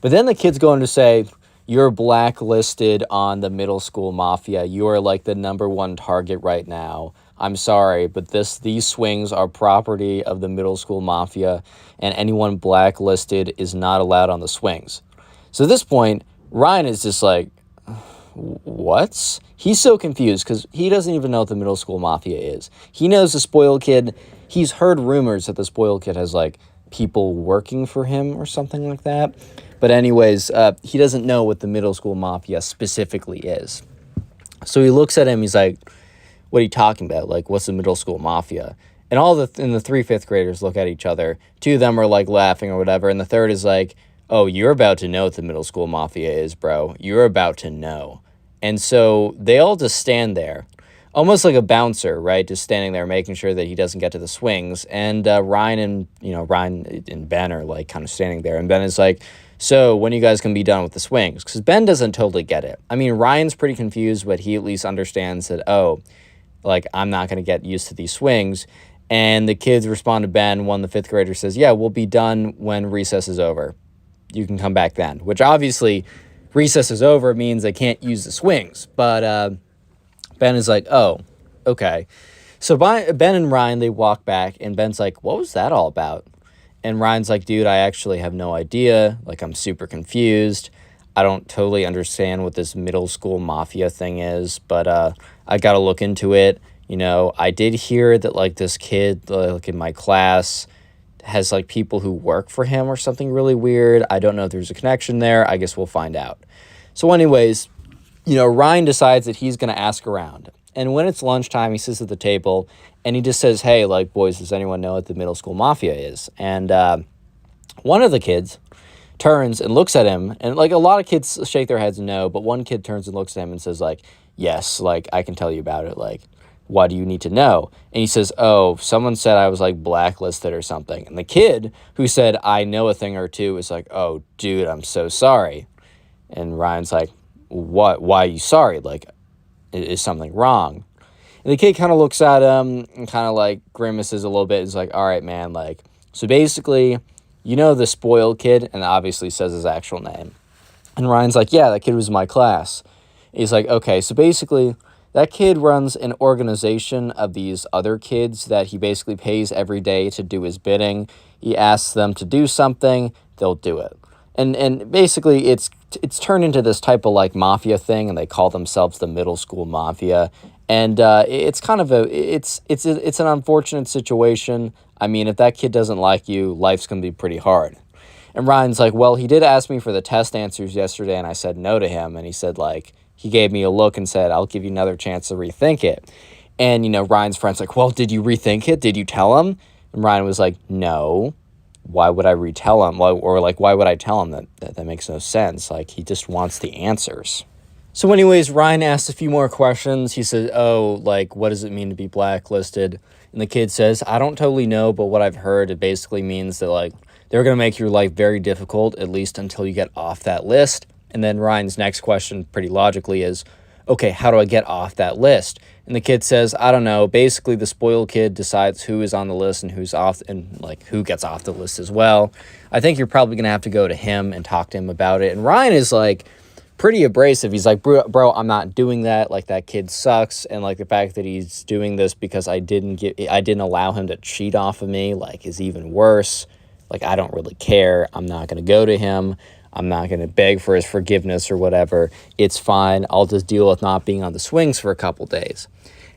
But then the kid's going to say, you're blacklisted on the middle school mafia. You are, like, the #1 target right now. I'm sorry, but these swings are property of the middle school mafia, and anyone blacklisted is not allowed on the swings. So at this point, Ryan is just like, what? He's so confused because he doesn't even know what the middle school mafia is. He knows the spoiled kid. He's heard rumors that the spoiled kid has like people working for him or something like that. But anyways, he doesn't know what the middle school mafia specifically is. So he looks at him. He's like, what are you talking about? Like, what's the middle school mafia? And the 3 5th graders look at each other. 2 of them are like laughing or whatever. And the third is like, oh, you're about to know what the middle school mafia is, bro. You're about to know. And so they all just stand there, almost like a bouncer, right? Just standing there, making sure that he doesn't get to the swings. And Ryan and Ben are like kind of standing there. And Ben is like, so when are you guys going to be done with the swings? Because Ben doesn't totally get it. I mean, Ryan's pretty confused, but he at least understands that, oh, like, I'm not going to get used to these swings. And the kids respond to Ben. One of the 5th graders says, yeah, we'll be done when recess is over. You can come back then, which obviously recess is over means they can't use the swings. But Ben is like, oh, okay. So Ben and Ryan, they walk back, and Ben's like, what was that all about? And Ryan's like, dude, I actually have no idea. Like, I'm super confused. I don't totally understand what this middle school mafia thing is, but I got to look into it. I did hear that, like, this kid, like, in my class has, like, people who work for him or something really weird. I don't know if there's a connection there. I guess we'll find out. So anyways, Ryan decides that he's going to ask around. And when it's lunchtime, he sits at the table, and he just says, hey, like, boys, does anyone know what the middle school mafia is? And one of the kids turns and looks at him, and, like, a lot of kids shake their heads no, but one kid turns and looks at him and says, like, yes, like, I can tell you about it, like, why do you need to know? And he says, oh, someone said I was, like, blacklisted or something. And the kid who said, I know a thing or two, is like, oh, dude, I'm so sorry. And Ryan's like, what? Why are you sorry? Like, is something wrong? And the kid kind of looks at him and kind of like grimaces a little bit. He's like, all right, man, like, so basically, you know the spoiled kid, and obviously says his actual name. And Ryan's like, yeah, that kid was in my class. He's like, okay, so basically, that kid runs an organization of these other kids that he basically pays every day to do his bidding. He asks them to do something, they'll do it. And basically, it's turned into this type of like mafia thing, and they call themselves the middle school mafia. And it's kind of it's an unfortunate situation. I mean, if that kid doesn't like you, life's gonna be pretty hard. And Ryan's like, well, he did ask me for the test answers yesterday, and I said no to him. And he said, like, he gave me a look and said, I'll give you another chance to rethink it. And, you know, Ryan's friend's like, well, did you rethink it? Did you tell him? And Ryan was like, no. Why would I retell him? Or, like, why would I tell him that? That makes no sense. Like, he just wants the answers. So anyways, Ryan asked a few more questions. He said, oh, like, what does it mean to be blacklisted? And the kid says, I don't totally know, but what I've heard, it basically means that, like, they're going to make your life very difficult, at least until you get off that list. And then Ryan's next question, pretty logically, is, okay, how do I get off that list? And the kid says, I don't know. Basically, the spoiled kid decides who is on the list and who's off, and like who gets off the list as well. I think you're probably going to have to go to him and talk to him about it. And Ryan is like pretty abrasive. He's like, bro, I'm not doing that. Like, that kid sucks. And like the fact that he's doing this because I didn't allow him to cheat off of me, like, is even worse. Like, I don't really care. I'm not going to go to him. I'm not going to beg for his forgiveness or whatever. It's fine. I'll just deal with not being on the swings for a couple days.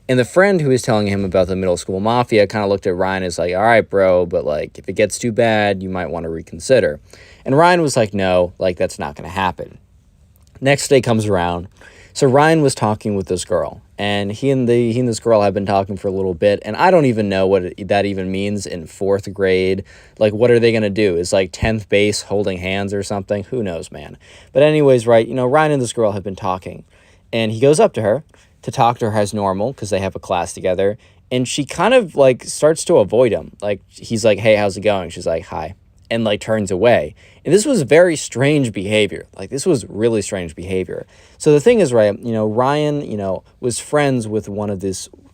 And the friend who was telling him about the middle school mafia kind of looked at Ryan as like, all right, bro, but like, if it gets too bad, you might want to reconsider. And Ryan was like, no, like, that's not going to happen. Next day comes around. So Ryan was talking with this girl, and he and this girl have been talking for a little bit, and I don't even know what that even means in 4th grade. Like, what are they going to do? Is like 10th base holding hands or something? Who knows, man. But anyways, right, you know, Ryan and this girl have been talking, and he goes up to her to talk to her as normal because they have a class together, and she kind of like starts to avoid him. Like, he's like, hey, how's it going? She's like, hi. And like turns away. And this was very strange behavior. Like, this was really strange behavior. So the thing is, right, you know, Ryan, you know, was friends with Ryan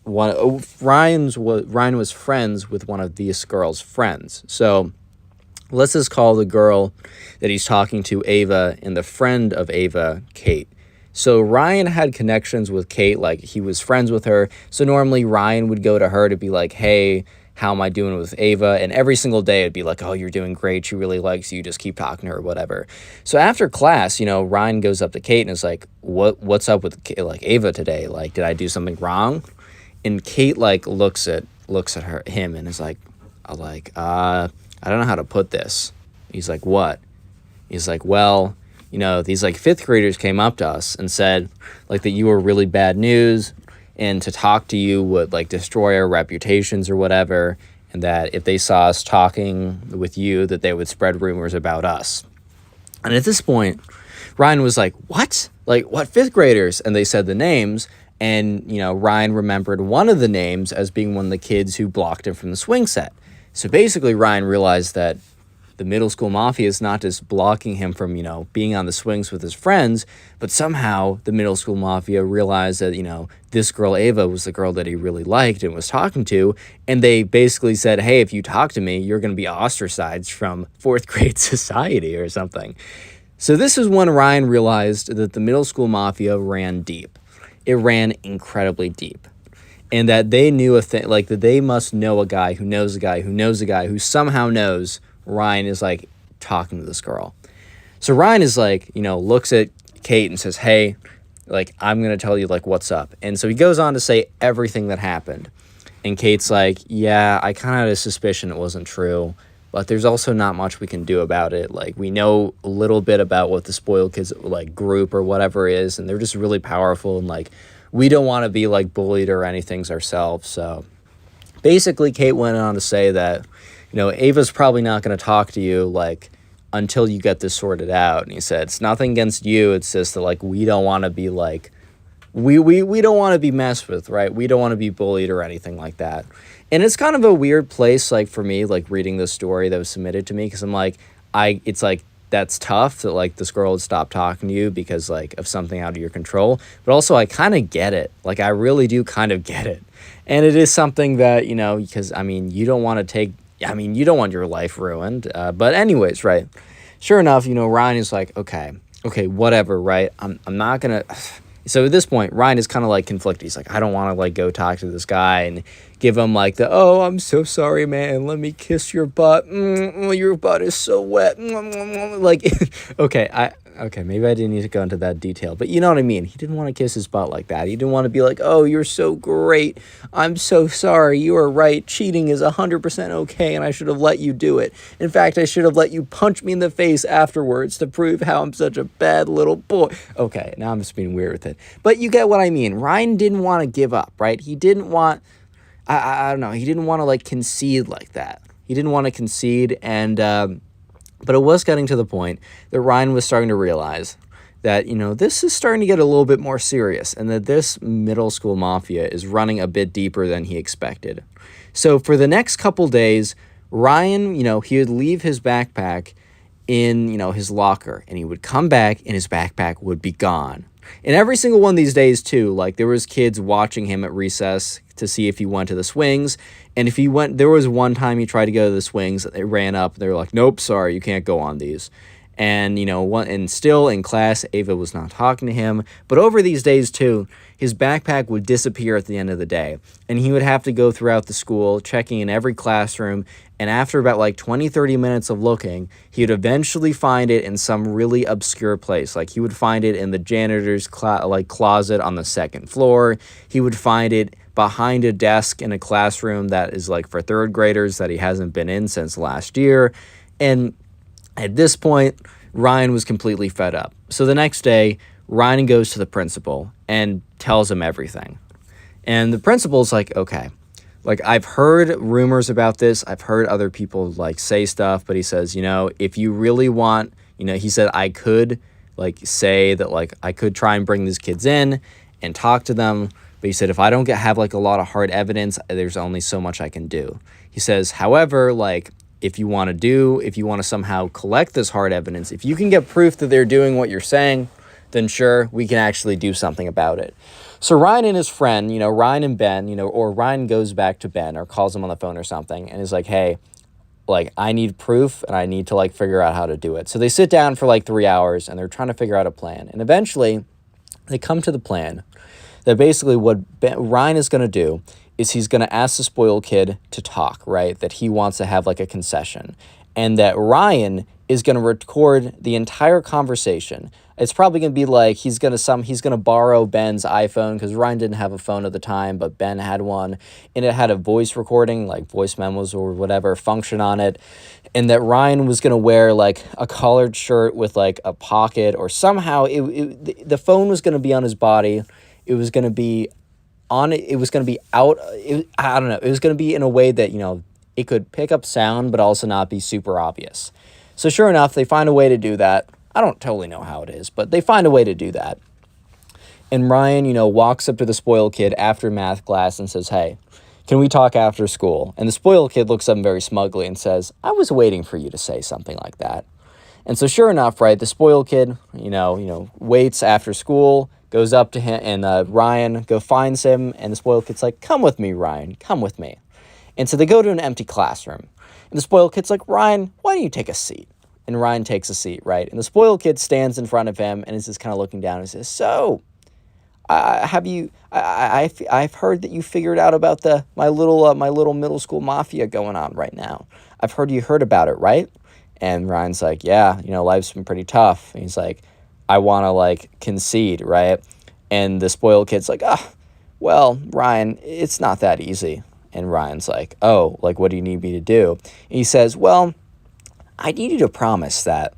was friends with one of these girl's friends. So let's just call the girl that he's talking to Ava, and the friend of Ava, Kate. So Ryan had connections with Kate, like he was friends with her. So normally Ryan would go to her to be like, hey, how am I doing with Ava? And every single day it'd be like, oh, you're doing great. She really likes you. Just keep talking to her, whatever. So after class, you know, Ryan goes up to Kate and is like, what's up with like Ava today? Like, did I do something wrong? And Kate like looks at him and is like, I don't know how to put this. He's like, what? He's like, well, you know, these like 5th graders came up to us and said like that you were really bad news, and to talk to you would like destroy our reputations or whatever, and that if they saw us talking with you, that they would spread rumors about us. And at this point, Ryan was like, what? Like, what 5th graders? And they said the names, and, you know, Ryan remembered one of the names as being one of the kids who blocked him from the swing set. So basically, Ryan realized that the middle school mafia is not just blocking him from, you know, being on the swings with his friends, but somehow the middle school mafia realized that, you know, this girl Ava was the girl that he really liked and was talking to, and they basically said, hey, if you talk to me, you're going to be ostracized from 4th grade society or something. So this is when Ryan realized that the middle school mafia ran deep. It ran incredibly deep. And that they knew a thing, like that they must know a guy who knows a guy who knows a guy who somehow knows Ryan is like talking to this girl. So Ryan is like, you know, looks at Kate and says, hey, like, I'm going to tell you like what's up. And so he goes on to say everything that happened. And Kate's like, yeah, I kind of had a suspicion it wasn't true, but there's also not much we can do about it. Like, we know a little bit about what the spoiled kids like group or whatever is, and they're just really powerful, and like, we don't want to be like bullied or anything ourselves. So basically Kate went on to say that, you know, Ava's probably not going to talk to you, like, until you get this sorted out. And he said, it's nothing against you. It's just that, like, we don't want to be, like, we don't want to be messed with, right? We don't want to be bullied or anything like that. And it's kind of a weird place, like, for me, like, reading this story that was submitted to me, because I'm like, it's like, that's tough that like this girl would stop talking to you because like of something out of your control. But also I kind of get it. Like I really do kind of get it. And it is something that, because I mean, you don't want to you don't want your life ruined. But anyways, right. Sure enough, Ryan is like, okay, whatever, right? I'm not gonna. So at this point, Ryan is kind of like conflicted. He's like, I don't want to like go talk to this guy and give him like oh, I'm so sorry, man. Let me kiss your butt. Your butt is so wet. Like, okay, maybe I didn't need to go into that detail, but you know what I mean. He didn't want to kiss his butt like that. He didn't want to be like, oh, you're so great. I'm so sorry. You are right. Cheating is 100% okay, and I should have let you do it. In fact, I should have let you punch me in the face afterwards to prove how I'm such a bad little boy. Okay, now I'm just being weird with it. But you get what I mean. Ryan didn't want to give up, right? He didn't want, I don't know, he didn't want to like concede like that. He didn't want to concede, and but it was getting to the point that Ryan was starting to realize that, this is starting to get a little bit more serious and that this middle school mafia is running a bit deeper than he expected. So for the next couple days, Ryan, he would leave his backpack in, his locker, and he would come back and his backpack would be gone. And every single one of these days too, like there was kids watching him at recess to see if he went to the swings. And if he went, there was one time he tried to go to the swings, they ran up, they were like, nope, sorry, you can't go on these. And, and still in class, Ava was not talking to him. But over these days too, his backpack would disappear at the end of the day. And he would have to go throughout the school, checking in every classroom. And after about like 20, 30 minutes of looking, he would eventually find it in some really obscure place. Like he would find it in the janitor's closet on the second floor. He would find it behind a desk in a classroom that is like for third graders that he hasn't been in since last year. And at this point, Ryan was completely fed up. So the next day, Ryan goes to the principal and tells him everything. And the principal's like, okay, like I've heard rumors about this. I've heard other people like say stuff, but he says, if you really want, he said I could like say that like I could try and bring these kids in and talk to them. But he said, if I don't have like a lot of hard evidence, there's only so much I can do. He says, however, like if you want to somehow collect this hard evidence, if you can get proof that they're doing what you're saying, then sure, we can actually do something about it. So Ryan and his friend, Ryan and Ben, or Ryan goes back to Ben or calls him on the phone or something and is like, hey, like I need proof and I need to like figure out how to do it. So they sit down for like 3 hours and they're trying to figure out a plan. And eventually they come to the plan that basically what Ryan is going to do is he's going to ask the spoiled kid to talk, right? That he wants to have like a concession. And that Ryan is going to record the entire conversation. It's probably going to be like he's going to borrow Ben's iPhone because Ryan didn't have a phone at the time, but Ben had one. And it had a voice recording, like voice memos or whatever function on it. And that Ryan was going to wear like a collared shirt with like a pocket or somehow the phone was going to be on his body. It was going to be on it. It was going to be out. I don't know. It was going to be in a way that, it could pick up sound, but also not be super obvious. So sure enough, they find a way to do that. I don't totally know how it is, but they find a way to do that. And Ryan, walks up to the spoiled kid after math class and says, hey, can we talk after school? And the spoiled kid looks at him very smugly and says, I was waiting for you to say something like that. And so sure enough, right, the spoiled kid, waits after school, goes up to him, and Ryan finds him, and the spoiled kid's like, come with me, Ryan, come with me. And so they go to an empty classroom. And the spoiled kid's like, Ryan, why don't you take a seat? And Ryan takes a seat, right? And the spoiled kid stands in front of him and is just kind of looking down and says, so, I've heard that you figured out about my little middle school mafia going on right now. I've heard you heard about it, right? And Ryan's like, yeah, life's been pretty tough. And he's like, I want to like concede, right? And the spoiled kid's like, well, Ryan, it's not that easy. And Ryan's like, oh, like, what do you need me to do? And he says, well, I need you to promise that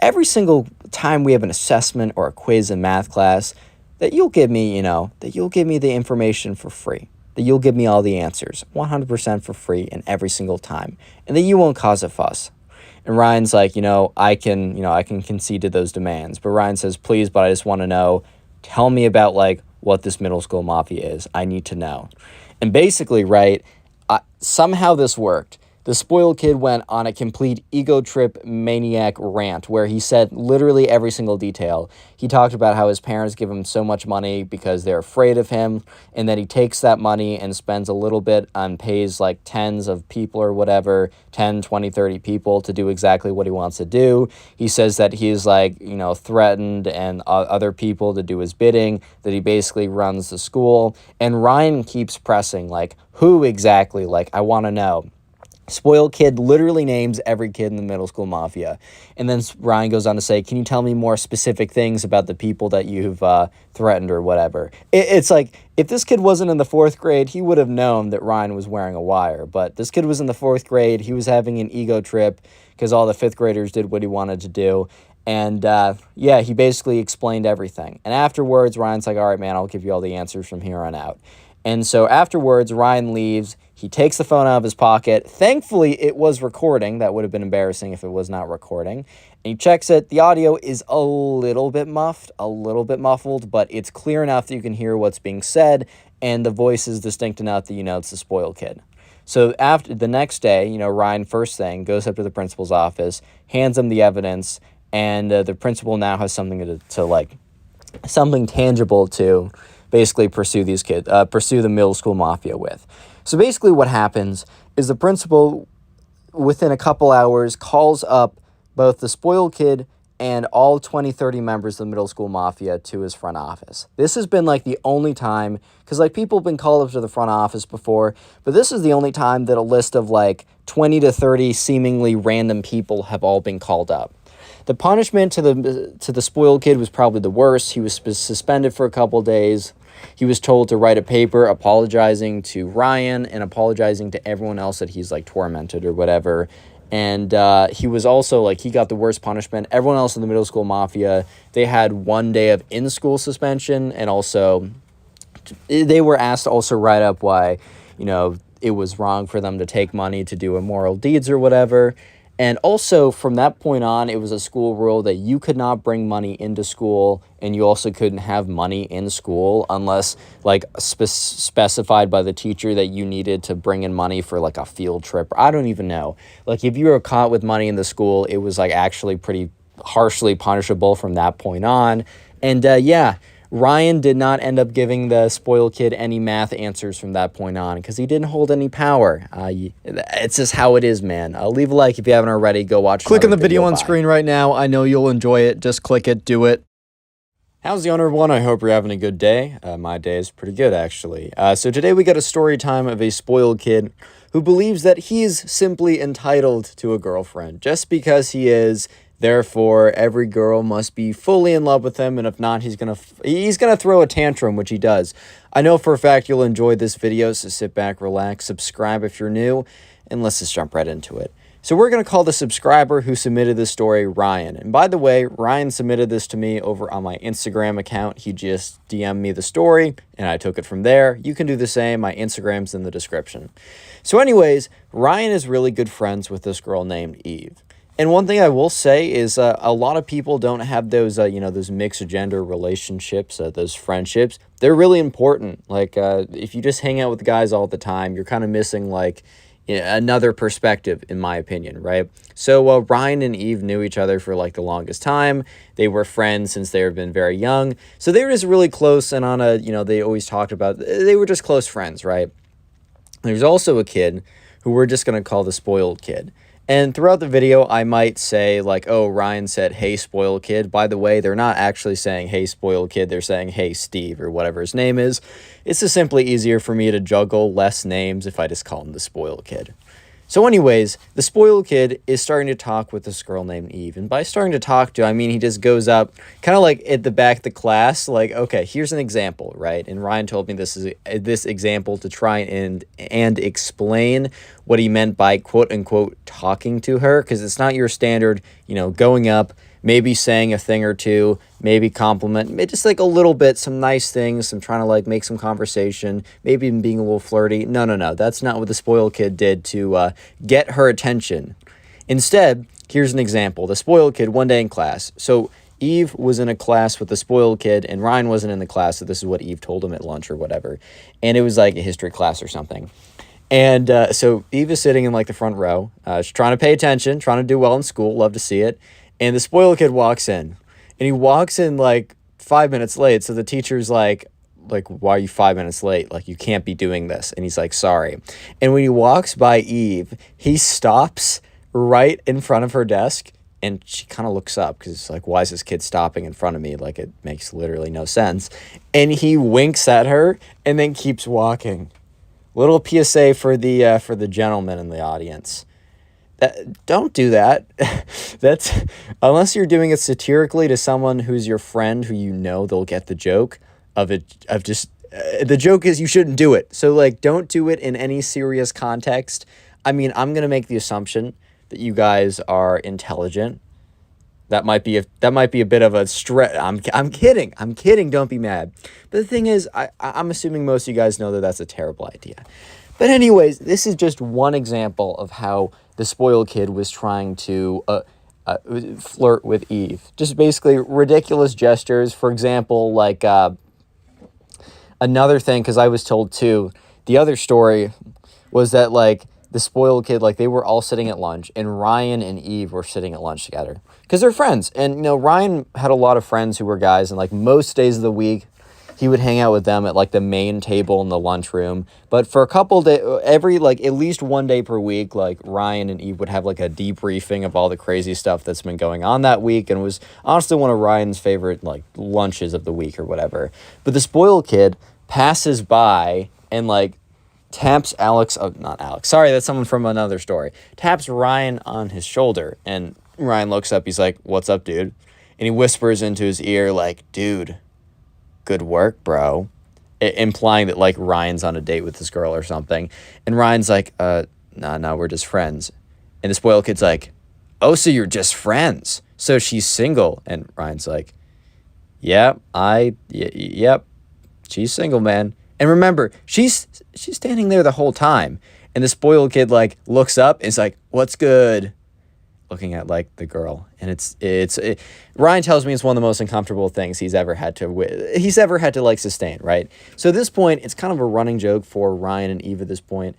every single time we have an assessment or a quiz in math class, that you'll give me, that you'll give me the information for free, that you'll give me all the answers 100% for free and every single time, and that you won't cause a fuss. And Ryan's like, I can concede to those demands. But Ryan says, please, but I just want to know, tell me about like what this middle school mafia is. I need to know. And basically, right, somehow this worked. The spoiled kid went on a complete ego trip maniac rant where he said literally every single detail. He talked about how his parents give him so much money because they're afraid of him, and that he takes that money and spends a little bit on pays like tens of people or whatever, 10, 20, 30 people to do exactly what he wants to do. He says that he's like, threatened and other people to do his bidding, that he basically runs the school. And Ryan keeps pressing, like, who exactly? Like, I want to know. Spoiled kid literally names every kid in the middle school mafia. And then Ryan goes on to say, can you tell me more specific things about the people that you've threatened or whatever? It's like, if this kid wasn't in the 4th grade, he would have known that Ryan was wearing a wire. But this kid was in the 4th grade. He was having an ego trip because all the 5th graders did what he wanted to do. And he basically explained everything. And afterwards, Ryan's like, all right, man, I'll give you all the answers from here on out. And so afterwards, Ryan leaves. He takes the phone out of his pocket. Thankfully, it was recording. That would have been embarrassing if it was not recording. And he checks it. The audio is a little bit muffled, but it's clear enough that you can hear what's being said, and the voice is distinct enough that you know it's the spoiled kid. So after the next day, Ryan first thing goes up to the principal's office, hands him the evidence, and the principal now has something something tangible to basically pursue the middle school mafia with. So basically what happens is the principal, within a couple hours, calls up both the spoiled kid and all 20, 30 members of the middle school mafia to his front office. This has been like the only time, because like people have been called up to the front office before, but this is the only time that a list of like 20 to 30 seemingly random people have all been called up. The punishment to the spoiled kid was probably the worst. He was suspended for a couple days. He was told to write a paper apologizing to Ryan and apologizing to everyone else that he's like tormented or whatever. And he was also he got the worst punishment. Everyone else in the middle school mafia, they had 1 day of in-school suspension, and also they were asked to also write up why, it was wrong for them to take money to do immoral deeds or whatever. And also, from that point on, it was a school rule that you could not bring money into school, and you also couldn't have money in school unless, specified by the teacher that you needed to bring in money for, a field trip. I don't even know. If you were caught with money in the school, it was, actually pretty harshly punishable from that point on. And, Ryan did not end up giving the spoiled kid any math answers from that point on because he didn't hold any power. It's just how it is, man. Leave a like if you haven't already. Go watch. Click on the video on screen right now. I know you'll enjoy it. Just click it. Do it. How's the owner of one? I hope you're having a good day. My day is pretty good, actually. So today we got a story time of a spoiled kid who believes that he's simply entitled to a girlfriend just because he is. Therefore, every girl must be fully in love with him, and if not, he's gonna throw a tantrum, which he does. I know for a fact you'll enjoy this video, so sit back, relax, subscribe if you're new, and let's just jump right into it. So we're gonna call the subscriber who submitted this story Ryan. And by the way, Ryan submitted this to me over on my Instagram account. He just DM'd me the story, and I took it from there. You can do the same. My Instagram's in the description. So anyways, Ryan is really good friends with this girl named Eve. And one thing I will say is a lot of people don't have those, those mixed gender relationships, those friendships. They're really important. If you just hang out with guys all the time, you're kind of missing, another perspective, in my opinion, right? So Ryan and Eve knew each other for, the longest time. They were friends since they had been very young. So they were just really close, and on a, they always talked about, they were just close friends, right? There's also a kid who we're just going to call the spoiled kid. And throughout the video, I might say, oh, Ryan said, hey, spoiled kid. By the way, they're not actually saying, hey, spoiled kid. They're saying, hey, Steve, or whatever his name is. It's just simply easier for me to juggle less names if I just call him the spoiled kid. So anyways, the spoiled kid is starting to talk with this girl named Eve. And by starting to talk to, I mean he just goes up kind of at the back of the class, okay, here's an example, right? And Ryan told me this example to try and explain what he meant by quote-unquote talking to her, because it's not your standard, going up, maybe saying a thing or two, maybe compliment, maybe just a little bit, some nice things, I'm trying to make some conversation, maybe even being a little flirty. No. That's not what the spoiled kid did to get her attention. Instead, here's an example. The spoiled kid, one day in class. So Eve was in a class with the spoiled kid, and Ryan wasn't in the class, so this is what Eve told him at lunch or whatever. And it was a history class or something. And so Eve is sitting in like the front row. She's trying to pay attention, trying to do well in school. Love to see it. And the spoiled kid walks in, and he walks in like 5 minutes late. So the teacher's like, why are you 5 minutes late? Like, you can't be doing this. And he's like, sorry. And when he walks by Eve, he stops right in front of her desk. And she kind of looks up because it's like, why is this kid stopping in front of me? Like, it makes literally no sense. And he winks at her and then keeps walking. Little PSA for the gentleman in the audience. Don't do that. That's unless you're doing it satirically to someone who's your friend who you know they'll get the joke of it, of just the joke is you shouldn't do it. So like, don't do it in any serious context. I mean, I'm going to make the assumption that you guys are intelligent. That might be a bit of a stretch. I'm kidding. Don't be mad. But the thing is, I'm assuming most of you guys know that that's a terrible idea. But anyways, this is just one example of how the spoiled kid was trying to flirt with Eve. Just basically ridiculous gestures. For example, like another thing, because I was told too, the other story was that like the spoiled kid, like they were all sitting at lunch and Ryan and Eve were sitting at lunch together because they're friends. And, you know, Ryan had a lot of friends who were guys, and like most days of the week, he would hang out with them at like the main table in the lunchroom. But for a couple days, at least one day per week, like Ryan and Eve would have like a debriefing of all the crazy stuff that's been going on that week. And it was honestly one of Ryan's favorite like lunches of the week or whatever. But the spoiled kid passes by and like taps not Alex, sorry, that's someone from another story, taps Ryan on his shoulder, and Ryan looks up, he's like, what's up, dude? And he whispers into his ear like, dude, good work, bro, implying that like Ryan's on a date with this girl or something. And Ryan's like, no, we're just friends. And the spoiled kid's like, oh, so you're just friends, so she's single? And Ryan's like, yep, she's single, man. And remember, she's standing there the whole time. And the spoiled kid like looks up and is like, what's good? Looking at like the girl. And Ryan tells me it's one of the most uncomfortable things he's ever had to like sustain, right? So at this point, it's kind of a running joke for Ryan and Eve at this point.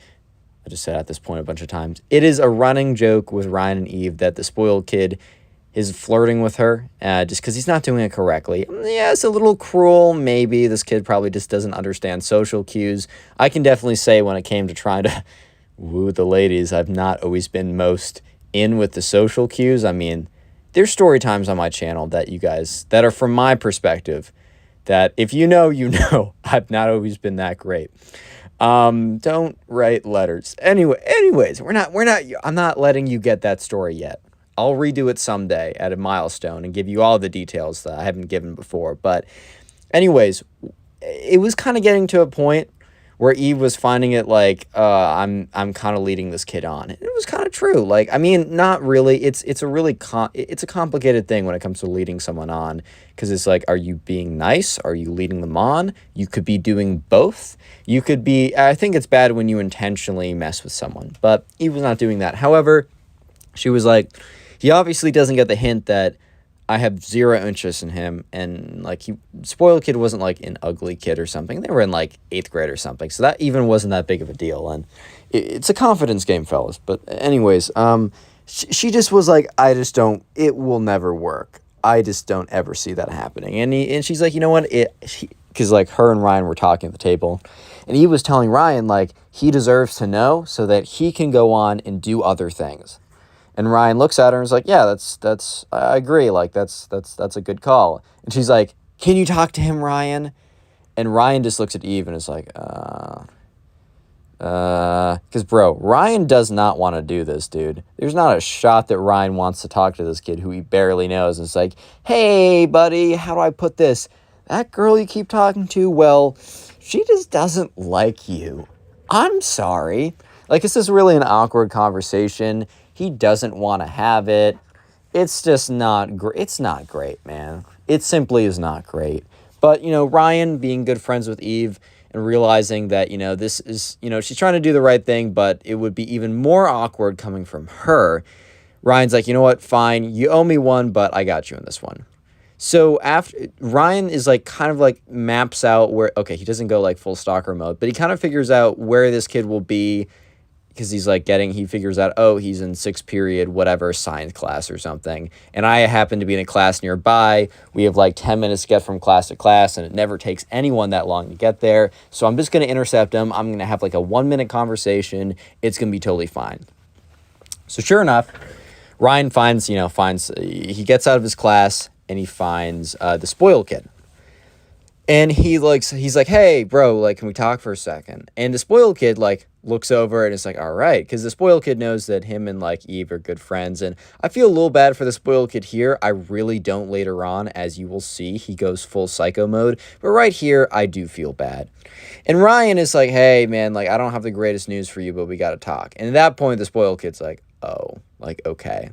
I just said at this point a bunch of times. It is a running joke with Ryan and Eve that the spoiled kid is flirting with her just because he's not doing it correctly. Yeah, it's a little cruel, maybe. This kid probably just doesn't understand social cues. I can definitely say when it came to trying to woo the ladies, I've not always been most in with the social cues. I mean, there's story times on my channel that you guys, that are from my perspective, that if you know, you know, I've not always been that great. Don't write letters. Anyways, I'm not letting you get that story yet. I'll redo it someday at a milestone and give you all the details that I haven't given before. But anyways, it was kind of getting to a point where Eve was finding it like, I'm kind of leading this kid on. And it was kind of true. Like, I mean, not really. It's a complicated thing when it comes to leading someone on, because it's like, are you being nice? Are you leading them on? You could be doing both. I think it's bad when you intentionally mess with someone, but Eve was not doing that. However, she was like, he obviously doesn't get the hint that I have zero interest in him. And like, spoiled kid wasn't like an ugly kid or something. They were in like 8th grade or something. So that even wasn't that big of a deal. And it's a confidence game, fellas. But anyways, she just was like, it will never work. I just don't ever see that happening. And she's like, you know what? Because like her and Ryan were talking at the table, and he was telling Ryan like he deserves to know so that he can go on and do other things. And Ryan looks at her and is like, yeah, that's I agree. Like, that's a good call. And she's like, can you talk to him, Ryan? And Ryan just looks at Eve and is like, because bro, Ryan does not want to do this, dude. There's not a shot that Ryan wants to talk to this kid who he barely knows. And it's like, hey, buddy, how do I put this? That girl you keep talking to, well, she just doesn't like you. I'm sorry. Like, this is really an awkward conversation. He doesn't want to have it. It's just not great. It's not great, man. It simply is not great. But, you know, Ryan being good friends with Eve and realizing that, you know, this is, you know, she's trying to do the right thing, but it would be even more awkward coming from her. Ryan's like, you know what? Fine. You owe me one, but I got you in this one. So after Ryan is like kind of like maps out where, okay, he doesn't go like full stalker mode, but he kind of figures out where this kid will be because he's like he figures out, oh, he's in sixth period, whatever, science class or something. And I happen to be in a class nearby. We have like 10 minutes to get from class to class, and it never takes anyone that long to get there. So I'm just going to intercept him. I'm going to have like a 1-minute conversation. It's going to be totally fine. So sure enough, Ryan he gets out of his class and he finds the spoiled kid. And he's like, hey, bro, like, can we talk for a second? And the spoiled kid, like, looks over and is like, all right. Because the spoiled kid knows that him and, like, Eve are good friends. And I feel a little bad for the spoiled kid here. I really don't later on, as you will see. He goes full psycho mode. But right here, I do feel bad. And Ryan is like, hey, man, like, I don't have the greatest news for you, but we got to talk. And at that point, the spoiled kid's like, oh, like, okay.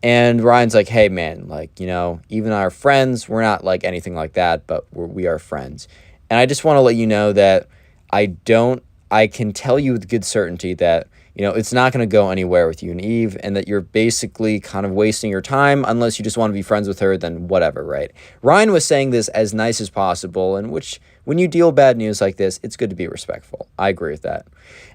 And Ryan's like, hey, man, like, even our friends, we're not like anything like that, but we are friends. And I just want to let you know that I can tell you with good certainty that, it's not going to go anywhere with you and Eve, and that you're basically kind of wasting your time unless you just want to be friends with her, then whatever, right? Ryan was saying this as nice as possible, and which, when you deal bad news like this, it's good to be respectful. I agree with that.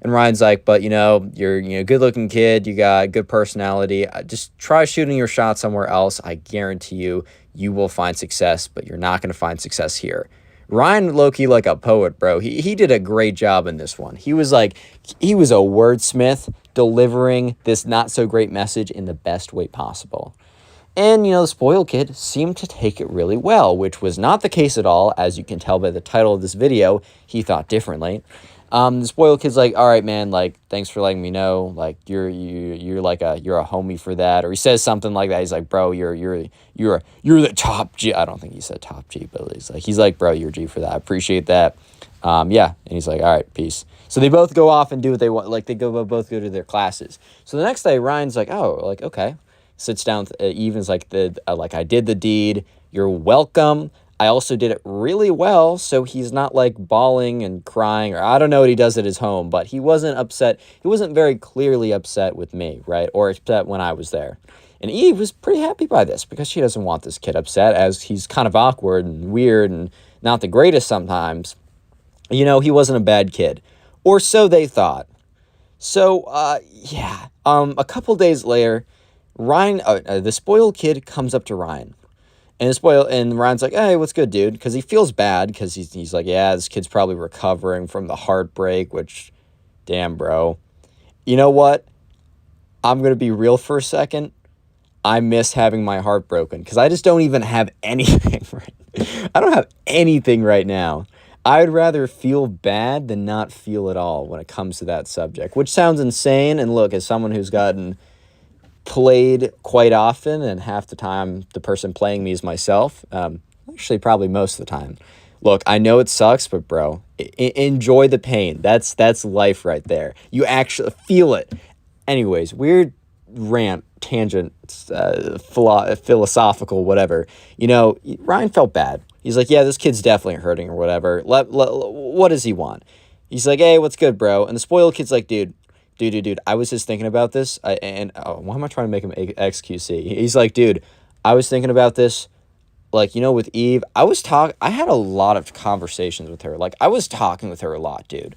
And Ryan's like, but, you're a good-looking kid, you got good personality, just try shooting your shot somewhere else. I guarantee you will find success, but you're not going to find success here. Ryan low-key like a poet, bro. He did a great job in this one. He was a wordsmith delivering this not-so-great message in the best way possible. And, the spoiled kid seemed to take it really well, which was not the case at all. As you can tell by the title of this video, he thought differently. The spoiled kid's like, all right, man, like, thanks for letting me know. Like, you're a homie for that. Or he says something like that. He's like, bro, you're the top G. I don't think he said top G, but he's like, bro, you're G for that. I appreciate that. Yeah. And he's like, all right, peace. So they both go off and do what they want. Like, both go to their classes. So the next day, Ryan's like, oh, like, okay. Sits down with Eve and is like, I did the deed. You're welcome. I also did it really well, so he's not like bawling and crying, or I don't know what he does at his home, but he wasn't upset. He wasn't very clearly upset with me, right? Or upset when I was there. And Eve was pretty happy by this because she doesn't want this kid upset, as he's kind of awkward and weird and not the greatest sometimes. He wasn't a bad kid, or so they thought. So, a couple days later, Ryan, the spoiled kid comes up to Ryan. And Ryan's like, hey, what's good, dude? Because he feels bad because he's like, yeah, this kid's probably recovering from the heartbreak, which, damn, bro. You know what? I'm going to be real for a second. I miss having my heart broken because I just don't even have anything. I don't have anything right now. I would rather feel bad than not feel at all when it comes to that subject, which sounds insane. And look, as someone who's gotten played quite often, and half the time the person playing me is myself, actually probably most of the time. Look, I know it sucks, but bro, enjoy the pain. That's life right there. You actually feel it. Anyways, weird rant, tangent, philosophical, whatever. Ryan felt bad. He's like, yeah, this kid's definitely hurting or whatever. What does he want? He's like, hey, what's good, bro? And the spoiled kid's like, dude, I was just thinking about this, why am I trying to make him XQC? He's like, dude, I was thinking about this, like, with Eve, I had a lot of conversations with her, like, I was talking with her a lot, dude.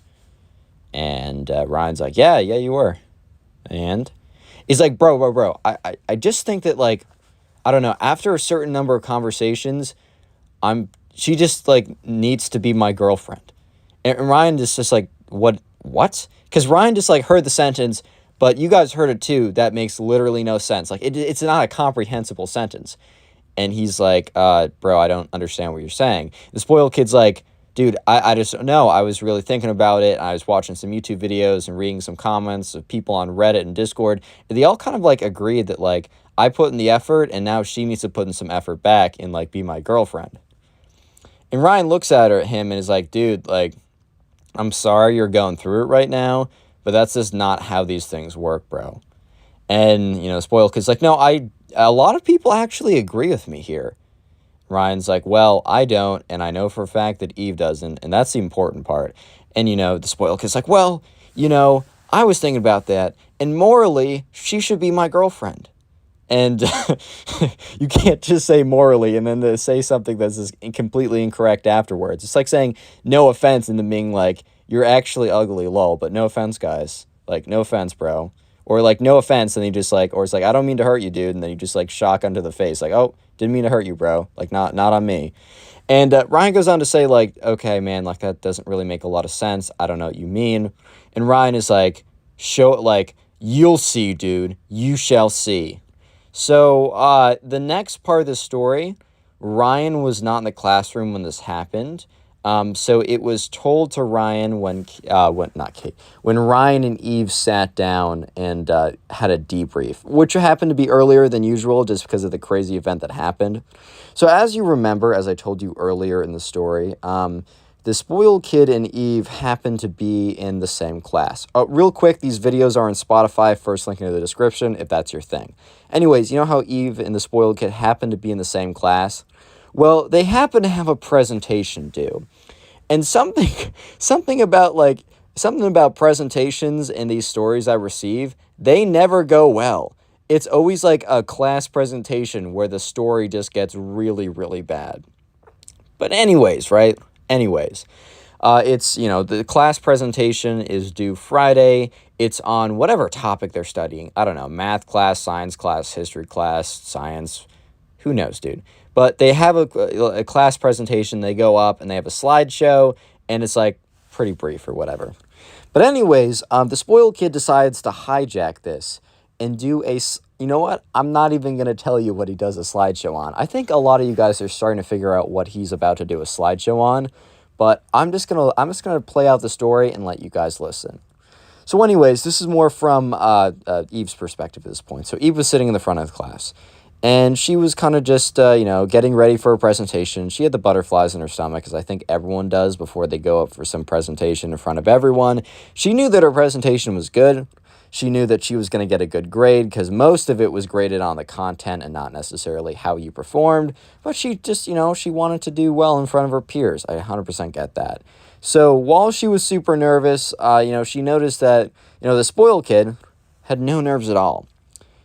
And Ryan's like, yeah, you were. And he's like, bro, I just think that, like, I don't know, after a certain number of conversations, she just, like, needs to be my girlfriend. And Ryan is just like, what? Because Ryan just, like, heard the sentence, but you guys heard it too. That makes literally no sense. Like, it's not a comprehensible sentence. And he's like, bro, I don't understand what you're saying. The spoiled kid's like, dude, I just don't know. I was really thinking about it. I was watching some YouTube videos and reading some comments of people on Reddit and Discord. And they all kind of, like, agreed that, like, I put in the effort, and now she needs to put in some effort back and, like, be my girlfriend. And Ryan looks at him and is like, dude, like, I'm sorry you're going through it right now, but that's just not how these things work, bro. And, spoiled kid's like, no, a lot of people actually agree with me here. Ryan's like, well, I don't, and I know for a fact that Eve doesn't, and that's the important part. And, the spoiled kid's like, well, I was thinking about that, and morally, she should be my girlfriend. And you can't just say morally and then say something that's just completely incorrect afterwards. It's like saying no offense and then being like, you're actually ugly, lol, but no offense, guys. Like, no offense, bro. Or, like, no offense, and he just, like, or it's like, I don't mean to hurt you, dude, and then you just, like, shock onto the face. Like, oh, didn't mean to hurt you, bro. Like, not on me. And Ryan goes on to say, like, okay, man, like, that doesn't really make a lot of sense. I don't know what you mean. And Ryan is like, you'll see, dude. You shall see. So the next part of the story, Ryan was not in the classroom when this happened. So it was told to Ryan when Ryan and Eve sat down and had a debrief, which happened to be earlier than usual just because of the crazy event that happened. So as you remember, as I told you earlier in the story, the spoiled kid and Eve happened to be in the same class. Real quick, these videos are on Spotify, first link in the description if that's your thing. Anyways, you know how Eve and the spoiled kid happened to be in the same class? Well, they happen to have a presentation due. And something about presentations in these stories I receive, they never go well. It's always like a class presentation where the story just gets really, really bad. But anyways, right? It's, the class presentation is due Friday. It's on whatever topic they're studying. I don't know, math class, science class, history class, science, who knows, dude. But they have a class presentation. They go up and they have a slideshow, and it's like pretty brief or whatever. But anyways, the spoiled kid decides to hijack this and do you know what? I'm not even going to tell you what he does a slideshow on. I think a lot of you guys are starting to figure out what he's about to do a slideshow on, but I'm just going to play out the story and let you guys listen. So anyways, this is more from Eve's perspective at this point. So Eve was sitting in the front of the class, and she was kind of just, getting ready for a presentation. She had the butterflies in her stomach, as I think everyone does before they go up for some presentation in front of everyone. She knew that her presentation was good. She knew that she was going to get a good grade because most of it was graded on the content and not necessarily how you performed. But she just, she wanted to do well in front of her peers. I 100% get that. So while she was super nervous, she noticed that, the spoiled kid had no nerves at all.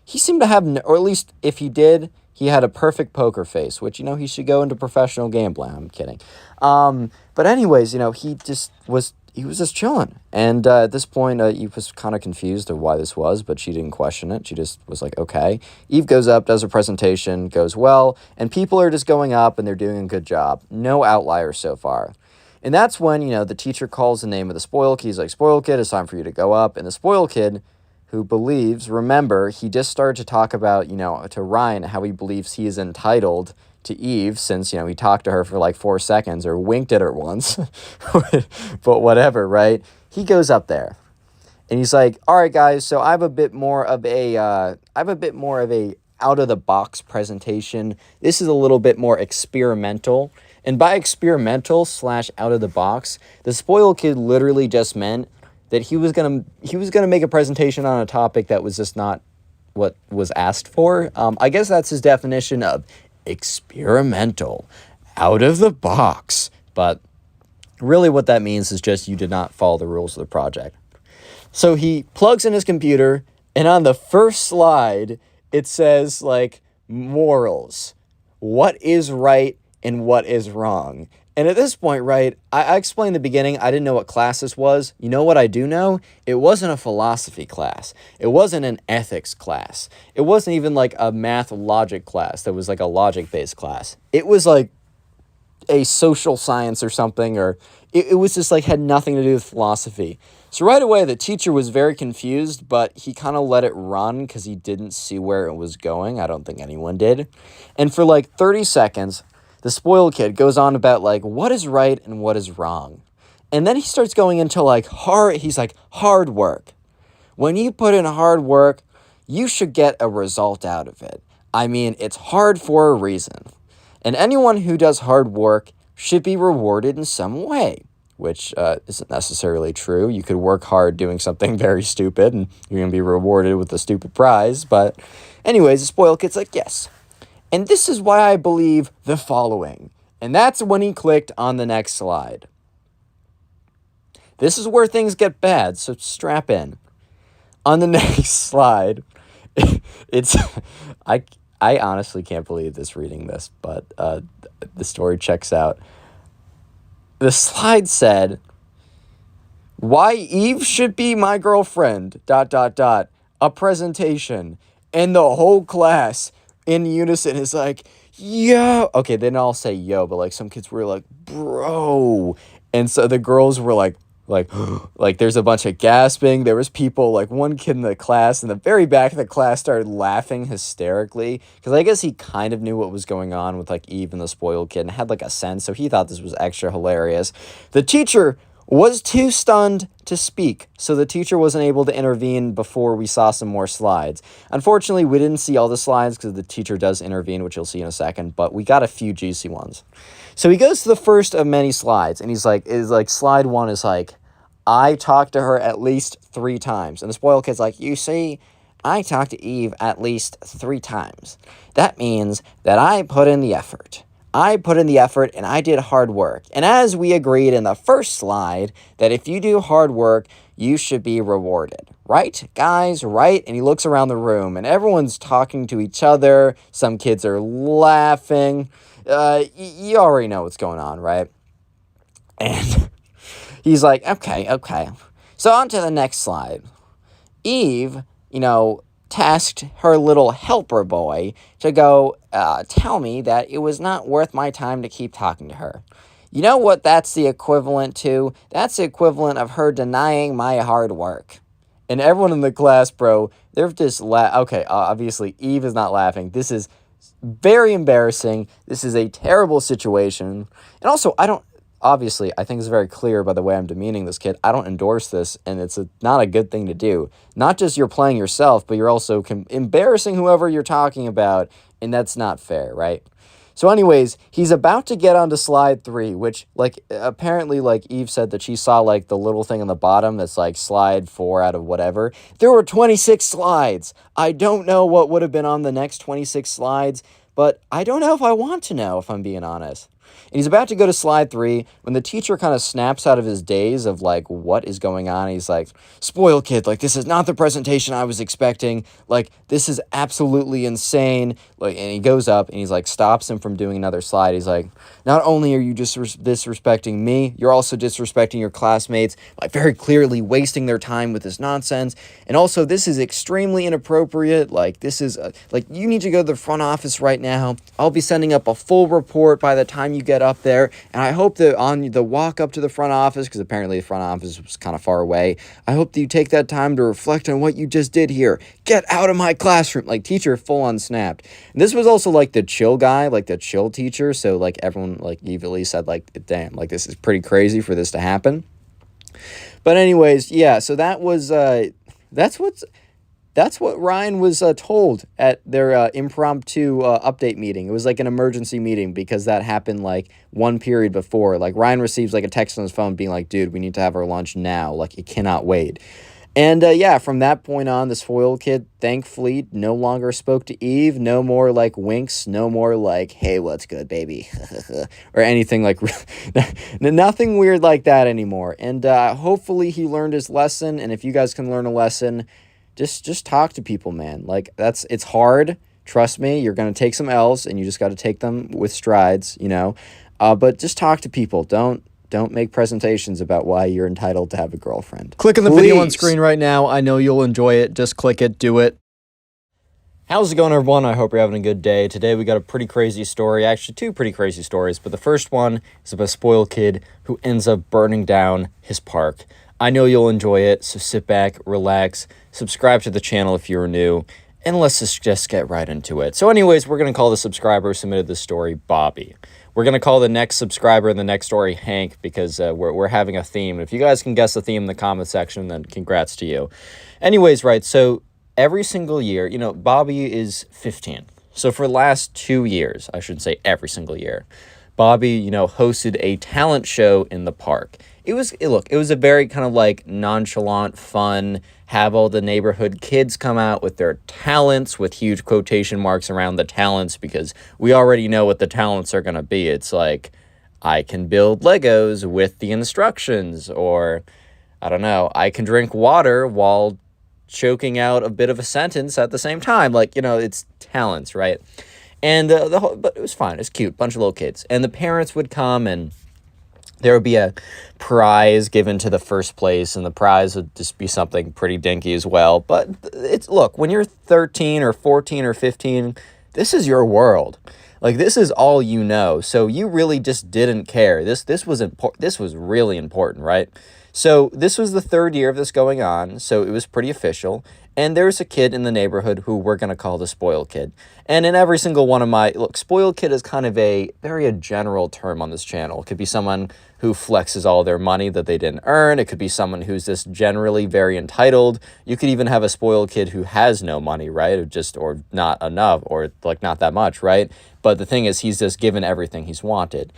He seemed to have, or at least if he did, he had a perfect poker face, which, he should go into professional gambling. I'm kidding. But anyways, he was just chilling. And at this point, Eve was kind of confused of why this was, but she didn't question it. She just was like, okay. Eve goes up, does a presentation, goes well, and people are just going up and they're doing a good job. No outliers so far. And that's when, the teacher calls the name of the spoiled kid. He's like, spoiled kid, it's time for you to go up. And the spoiled kid, who believes, remember, he just started to talk about, to Ryan, how he believes he is entitled to Eve since, he talked to her for like 4 seconds or winked at her once, but whatever, right? He goes up there and he's like, all right, guys, so I have a bit more of a out of the box presentation. This is a little bit more experimental. And by experimental / out of the box, the spoiled kid literally just meant that he was gonna make a presentation on a topic that was just not what was asked for. I guess that's his definition of experimental, out of the box. But really what that means is just you did not follow the rules of the project. So he plugs in his computer, and on the first slide, it says, like, morals. What is right and what is wrong? And at this point, right, I explained in the beginning, I didn't know what class this was. You know what I do know? It wasn't a philosophy class. It wasn't an ethics class. It wasn't even like a math logic class that was like a logic-based class. It was like a social science or something, or it was just like had nothing to do with philosophy. So right away, the teacher was very confused, but he kind of let it run because he didn't see where it was going. I don't think anyone did. And for like 30 seconds, the spoiled kid goes on about like what is right and what is wrong. And then he starts going into like hard work. When you put in hard work, you should get a result out of it. I mean, it's hard for a reason. And anyone who does hard work should be rewarded in some way, which isn't necessarily true. You could work hard doing something very stupid and you're going to be rewarded with a stupid prize. But anyways, the spoiled kid's like, yes. And this is why I believe the following. And that's when he clicked on the next slide. This is where things get bad, so strap in. On the next slide, it's... I honestly can't believe this reading this, but the story checks out. The slide said, Why Eve should be my girlfriend, ... a presentation. And the whole class in unison is like, yo. Okay, they didn't all say yo, but like some kids were like, bro. And so the girls were like, like there's a bunch of gasping. There was people, like one kid in the class in the very back of the class started laughing hysterically because I guess he kind of knew what was going on with like Eve and the spoiled kid and had like a sense, so he thought this was extra hilarious. The teacher was too stunned to speak, so the teacher wasn't able to intervene before we saw some more slides. Unfortunately, we didn't see all the slides because the teacher does intervene, which you'll see in a second, but we got a few juicy ones. So he goes to the first of many slides, and he's like, slide one is like, I talked to her at least 3 times. And the spoiled kid's like, you see, I talked to Eve at least 3 times. That means that I put in the effort. I put in the effort and I did hard work. And as we agreed in the first slide, that if you do hard work, you should be rewarded. Right, guys? Right? And he looks around the room and everyone's talking to each other. Some kids are laughing. You already know what's going on, right? And he's like, okay. So on to the next slide. Eve, tasked her little helper boy to go tell me that it was not worth my time to keep talking to her. You know what that's the equivalent to? That's the equivalent of her denying my hard work. And everyone in the class, bro, they're just okay, obviously Eve is not laughing. This is very embarrassing. This is a terrible situation. And also, obviously, I think it's very clear by the way I'm demeaning this kid. I don't endorse this, and it's not a good thing to do. Not just you're playing yourself, but you're also embarrassing whoever you're talking about, and that's not fair, right? So anyways, he's about to get onto slide 3, which, apparently, Eve said that she saw, the little thing on the bottom that's, slide 4 out of whatever. There were 26 slides. I don't know what would have been on the next 26 slides, but I don't know if I want to know, if I'm being honest. And he's about to go to slide 3 when the teacher kind of snaps out of his daze of what is going on. He's like, spoiled kid, this is not the presentation I was expecting. This is absolutely insane. And he goes up and he's stops him from doing another slide. He's like, not only are you just disrespecting me, you're also disrespecting your classmates by very clearly wasting their time with this nonsense. And also, this is extremely inappropriate. This is you need to go to the front office right now. I'll be sending up a full report by the time you get up there, and I hope that on the walk up to the front office, because apparently the front office was kind of far away, I hope that you take that time to reflect on what you just did here. Get out of my classroom. Teacher full on snapped. And this was also the chill guy, the chill teacher, so everyone evilly said damn, this is pretty crazy for this to happen. But anyways, yeah, so that was that's what Ryan was told at their impromptu update meeting. It was an emergency meeting because that happened one period before. Ryan receives a text on his phone being dude, we need to have our lunch now. It cannot wait. And yeah, from that point on, this foil kid, thankfully, no longer spoke to Eve. No more winks. No more hey, what's good, baby? Or anything nothing weird like that anymore. And hopefully he learned his lesson. And if you guys can learn a lesson, just talk to people, man. It's hard. Trust me, you're going to take some L's and you just got to take them with strides, but just talk to people. Don't make presentations about why you're entitled to have a girlfriend. Click on the video on screen right now. I know you'll enjoy it. Just click it. Do it. How's it going, everyone? I hope you're having a good day. Today we got a pretty crazy story. Actually, 2 pretty crazy stories, but the first one is about a spoiled kid who ends up burning down his park. I know you'll enjoy it, so sit back, relax, subscribe to the channel if you're new, and let's just get right into it. So anyways, we're going to call the subscriber who submitted this story Bobby. We're going to call the next subscriber in the next story Hank because we're having a theme. If you guys can guess the theme in the comment section, then congrats to you. Anyways, right, so every single year, Bobby is 15. So for the last 2 years, I shouldn't say every single year, Bobby, hosted a talent show in the park. It was a very kind of nonchalant, fun, have all the neighborhood kids come out with their talents, with huge quotation marks around the talents, because we already know what the talents are going to be. It's I can build Legos with the instructions, or, I don't know, I can drink water while choking out a bit of a sentence at the same time. It's talents, right? And but it was fun. It's cute. Bunch of little kids. And the parents would come and there would be a prize given to the first place, and the prize would just be something pretty dinky as well. But look, when you're 13 or 14 or 15, this is your world. Like, this is all you know. So you really just didn't care. This was important. This was really important, right? So this was the third year of this going on, so it was pretty official. And there was a kid in the neighborhood who we're going to call the spoiled kid. And in every single one of my... Look, spoiled kid is kind of a general term on this channel. It could be someone who flexes all their money that they didn't earn. It could be someone who's just generally very entitled. You could even have a spoiled kid who has no money, right? Or not enough, or like not that much, right? But the thing is, he's just given everything he's wanted.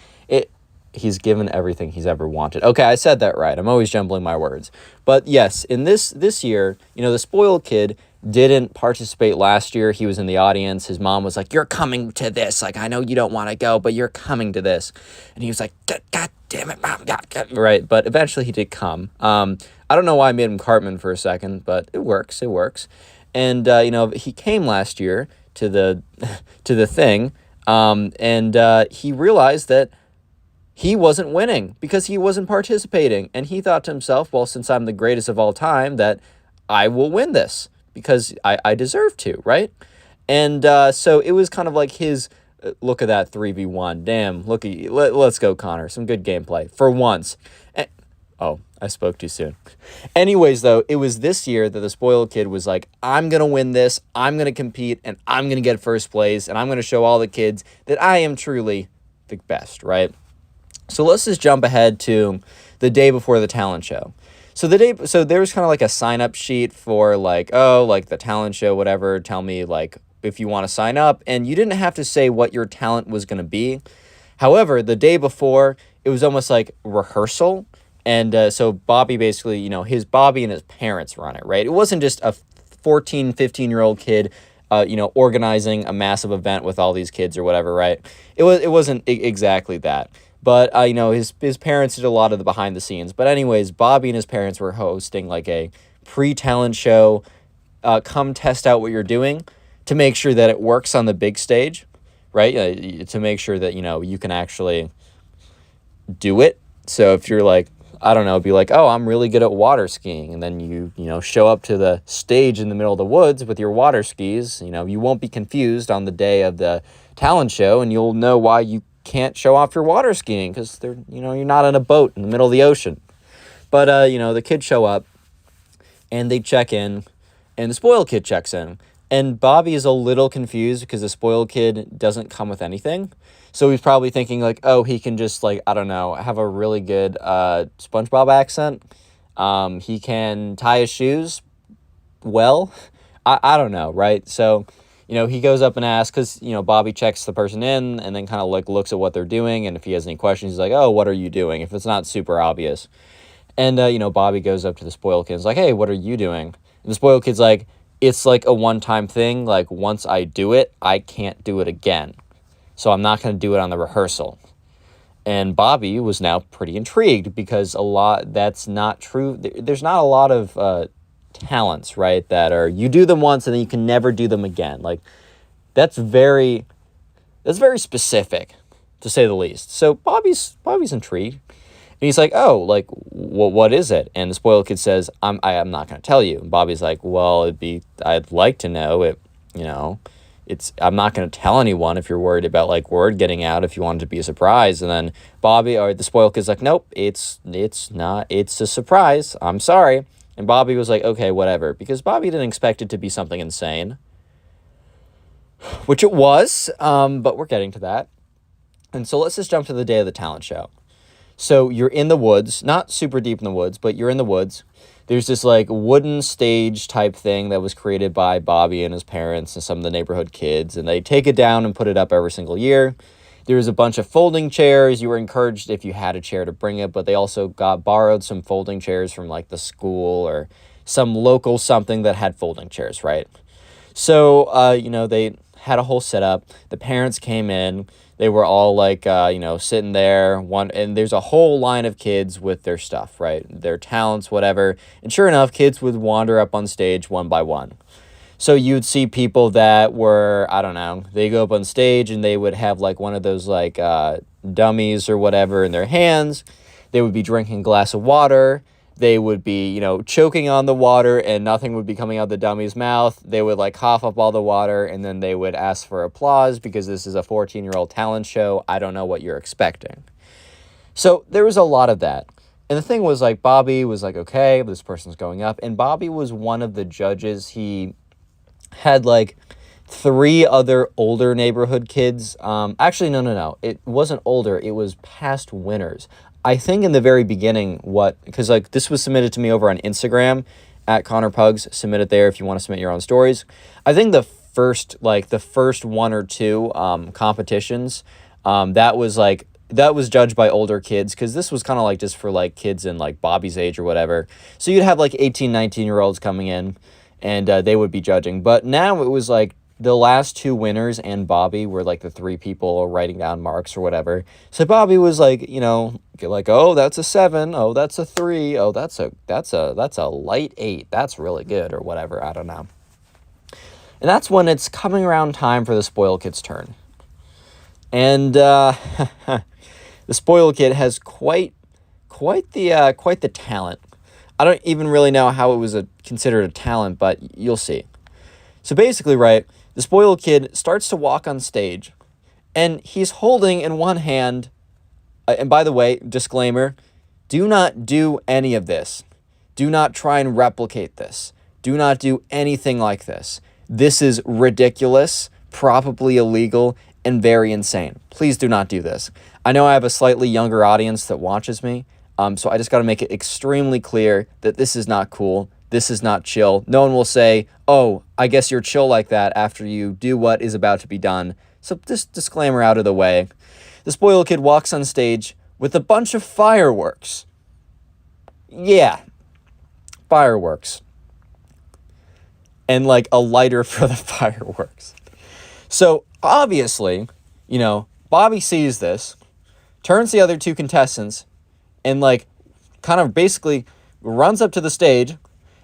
He's given everything he's ever wanted. Okay, I said that right. I'm always jumbling my words. But yes, in this year, the spoiled kid didn't participate last year. He was in the audience. His mom was like, "You're coming to this. Like, I know you don't want to go, but you're coming to this." And he was like, God damn it, Mom. God. Right, but eventually he did come. I don't know why I made him Cartman for a second, but it works. And, he came last year to the thing, and he realized that he wasn't winning because he wasn't participating. And he thought to himself, well, since I'm the greatest of all time, that I will win this because I deserve to, right? And so it was kind of like his, look at that 3v1. Damn, look at you. Let's go, Connor. Some good gameplay for once. Oh, I spoke too soon. Anyways, though, it was this year that the spoiled kid was like, I'm going to win this, I'm going to compete, and I'm going to get first place, and I'm going to show all the kids that I am truly the best, right? So let's just jump ahead to the day before the talent show. So there was kind of like a sign-up sheet for like, oh, like the talent show, whatever. Tell me like if you want to sign up. And you didn't have to say what your talent was going to be. However, the day before, it was almost like rehearsal. And so Bobby basically, Bobby and his parents run it, right? It wasn't just a 14, 15-year-old kid, organizing a massive event with all these kids or whatever, right? It wasn't exactly that. But, his parents did a lot of the behind the scenes. But anyways, Bobby and his parents were hosting like a pre-talent show, come test out what you're doing to make sure that it works on the big stage, right? To make sure that, you can actually do it. So if you're like, I don't know, be like, oh, I'm really good at water skiing. And then you show up to the stage in the middle of the woods with your water skis. You won't be confused on the day of the talent show, and you'll know why you can't show off your water skiing because you're not on a boat in the middle of the ocean. But the kids show up and they check in, and the spoiled kid checks in, and Bobby is a little confused because the spoiled kid doesn't come with anything. So he's probably thinking like, oh, he can just like, I don't know, have a really good SpongeBob accent. He can tie his shoes well. I don't know, right? So he goes up and asks because, Bobby checks the person in and then kind of like looks at what they're doing. And if he has any questions, he's like, oh, what are you doing? If it's not super obvious. And, Bobby goes up to the spoiled kid and is like, hey, what are you doing? And the spoiled kid's like, it's like a one-time thing. Like once I do it, I can't do it again. So I'm not going to do it on the rehearsal. And Bobby was now pretty intrigued because that's not true. There's not a lot of talents, right, that are you do them once and then you can never do them again. Like that's very specific, to say the least. So Bobby's intrigued. And he's like, oh, like what is it? And the spoiled kid says, I'm not going to tell you. And Bobby's like, well, I'd like to know it, I'm not going to tell anyone if you're worried about like word getting out, if you want it to be a surprise. And then the spoiled kid's like, nope, it's not, it's a surprise. I'm sorry. And Bobby was like, okay, whatever. Because Bobby didn't expect it to be something insane, which it was, but we're getting to that. And so let's just jump to the day of the talent show. So you're in the woods, not super deep in the woods, but you're in the woods. There's this like wooden stage type thing that was created by Bobby and his parents and some of the neighborhood kids. And they take it down and put it up every single year. There was a bunch of folding chairs. You were encouraged if you had a chair to bring it, but they also borrowed some folding chairs from like the school or some local something that had folding chairs, right? So, they had a whole setup. The parents came in. They were all like, sitting there. And there's a whole line of kids with their stuff, right? Their talents, whatever. And sure enough, kids would wander up on stage one by one. So you'd see people that were, I don't know, they go up on stage and they would have like one of those like dummies or whatever in their hands. They would be drinking a glass of water. They would be, choking on the water and nothing would be coming out the dummy's mouth. They would like cough up all the water and then they would ask for applause because this is a 14-year-old talent show. I don't know what you're expecting. So there was a lot of that. And the thing was, like, Bobby was like, okay, this person's going up. And Bobby was one of the judges. He had like 3 other older neighborhood kids. Actually, no. It wasn't older. It was past winners. I think in the very beginning, because like this was submitted to me over on Instagram at Connor Pugs. Submit it there if you want to submit your own stories. I think the first 1 or 2 competitions, that was judged by older kids, because this was kind of like just for like kids in like Bobby's age or whatever. So you'd have like 18, 19-year-olds coming in and they would be judging. But now it was like the last 2 winners and Bobby were like the 3 people writing down marks or whatever. So Bobby was like, like, oh, that's a 7. Oh, that's a 3. Oh, that's a light 8. That's really good or whatever. I don't know. And that's when it's coming around time for the spoiled kid's turn. And the spoiled kid has quite the talent. I don't even really know how it was considered a talent, but you'll see. So basically, right, the spoiled kid starts to walk on stage, and he's holding in one hand, and by the way, disclaimer, do not do any of this. Do not try and replicate this. Do not do anything like this. This is ridiculous, probably illegal, and very insane. Please do not do this. I know I have a slightly younger audience that watches me, so I just got to make it extremely clear that this is not cool. This is not chill. No one will say, oh, I guess you're chill like that after you do what is about to be done. So this disclaimer out of the way. The spoiled kid walks on stage with a bunch of fireworks. Yeah, fireworks. And like a lighter for the fireworks. So obviously, Bobby sees this, turns the other 2 contestants, and like kind of basically runs up to the stage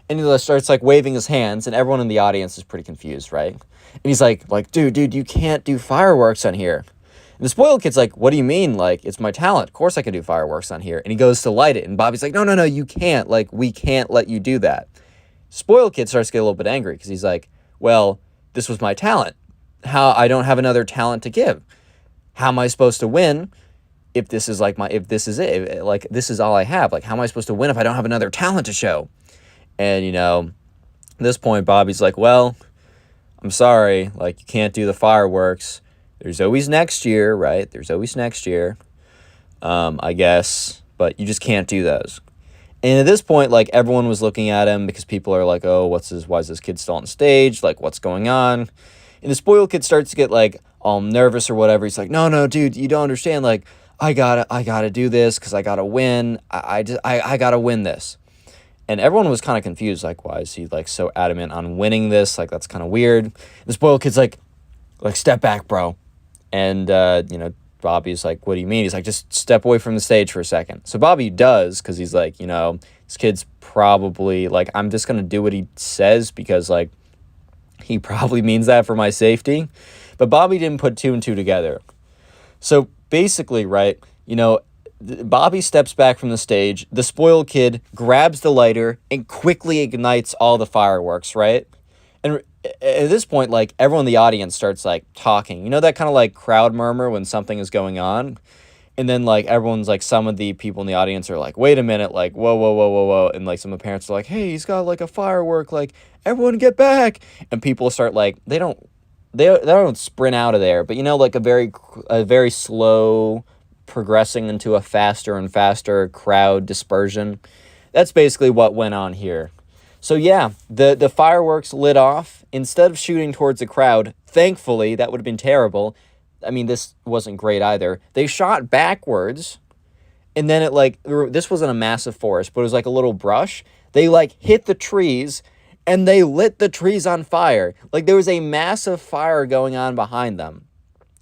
and he starts like waving his hands, and everyone in the audience is pretty confused, right? And he's like, dude, you can't do fireworks on here. And the spoiled kid's like, what do you mean? Like, it's my talent. Of course I can do fireworks on here. And he goes to light it, and Bobby's like, no, you can't. Like, we can't let you do that. Spoiled kid starts to get a little bit angry because he's like, well, this was my talent. How I don't have another talent to give. How am I supposed to win if this is it? This is all I have. Like, how am I supposed to win if I don't have another talent to show? And, at this point, Bobby's like, well, I'm sorry. Like, you can't do the fireworks. There's always next year, right? There's always next year, I guess. But you just can't do those. And at this point, like, everyone was looking at him because people are like, oh, why is this kid still on stage? Like, what's going on? And the spoiled kid starts to get, like, all nervous or whatever. He's like, no, dude, you don't understand. Like, I gotta do this because I gotta win. I gotta win this. And everyone was kind of confused. Like, why is he, like, so adamant on winning this? Like, that's kind of weird. The spoiled kid's like, step back, bro. And, Bobby's like, what do you mean? He's like, just step away from the stage for a second. So Bobby does, because he's like, this kid's probably, like, I'm just going to do what he says because, like, he probably means that for my safety. But Bobby didn't put 2 and 2 together. So basically, right, Bobby steps back from the stage. The spoiled kid grabs the lighter and quickly ignites all the fireworks, right? And at this point, like, everyone in the audience starts, like, talking. That kind of, like, crowd murmur when something is going on? And then, like, everyone's, like, some of the people in the audience are like, wait a minute, like, whoa. And, like, some of the parents are like, hey, he's got, like, a firework, like, everyone get back. And people start, like, they don't sprint out of there, but, like, a very slow progressing into a faster and faster crowd dispersion. That's basically what went on here. So yeah, the fireworks lit off. Instead of shooting towards the crowd, thankfully, that would have been terrible. I mean, this wasn't great either. They shot backwards, and then this wasn't a massive forest, but it was like a little brush. They, like, hit the trees, and they lit the trees on fire. Like, there was a massive fire going on behind them.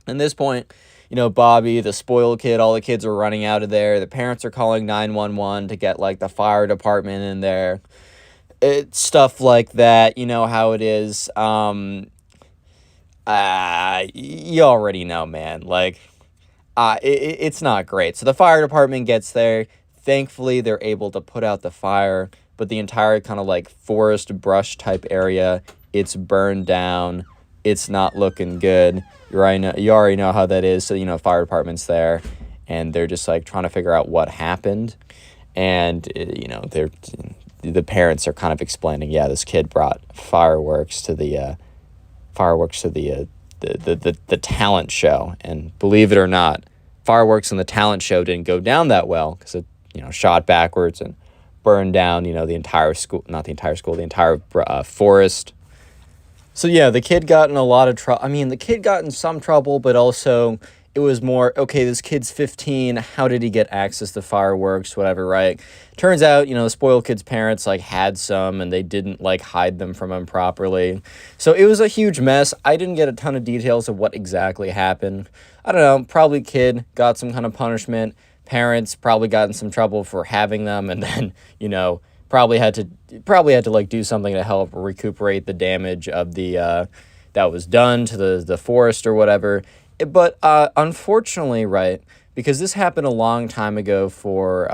At this point, Bobby, the spoiled kid, all the kids are running out of there. The parents are calling 911 to get, like, the fire department in there. It's stuff like that. You know how it is. You already know, man. Like, it's not great. So the fire department gets there. Thankfully, they're able to put out the fire, but the entire kind of like forest brush type area, it's burned down. It's not looking good. You already know how that is. So, fire department's there, and they're just like trying to figure out what happened. And, the parents are kind of explaining, yeah, this kid brought fireworks to the talent show. And believe it or not, fireworks in the talent show didn't go down that well because it, shot backwards and burned down, the entire school, not the entire school, the entire forest. So yeah, the kid got in a lot of trouble. I mean, the kid got in some trouble, but also it was more, okay, this kid's 15. How did he get access to fireworks, whatever, right? Turns out, the spoiled kid's parents, had some, and they didn't, hide them from him properly. So it was a huge mess. I didn't get a ton of details of what exactly happened. I don't know, probably kid got some kind of punishment. Parents probably got in some trouble for having them, and then, probably had to do something to help recuperate the damage of the that was done to the forest or whatever. But unfortunately, right, because this happened a long time ago for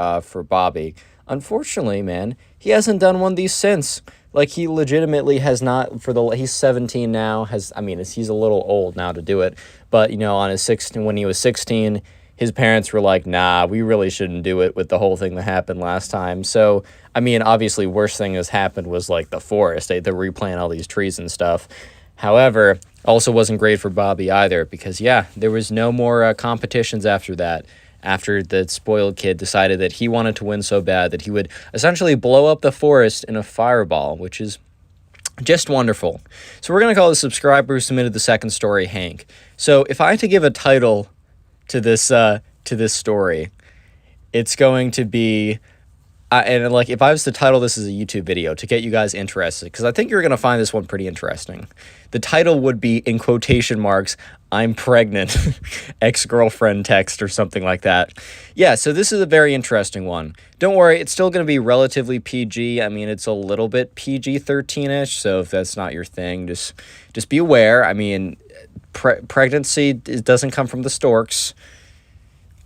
Bobby. Unfortunately, man, he hasn't done one of these since. He legitimately has not. He's 17 now. He's a little old now to do it. But on his 16, when he was 16. His parents were like, nah, we really shouldn't do it with the whole thing that happened last time. So, obviously, worst thing that's happened was, the forest. They had to replant all these trees and stuff. However, also wasn't great for Bobby either because, yeah, there was no more competitions after that. After the spoiled kid decided that he wanted to win so bad that he would essentially blow up the forest in a fireball, which is just wonderful. So we're going to call the subscriber who submitted the second story Hank. So if I had to give a title to this story, it's going to be if I was to title this as a YouTube video to get you guys interested, because I think you're going to find this one pretty interesting. The title would be, in quotation marks, "I'm pregnant," ex-girlfriend text or something like that. Yeah, so this is a very interesting one. Don't worry, it's still going to be relatively PG. It's a little bit PG-13-ish, so if that's not your thing, just be aware. Pregnancy doesn't come from the storks.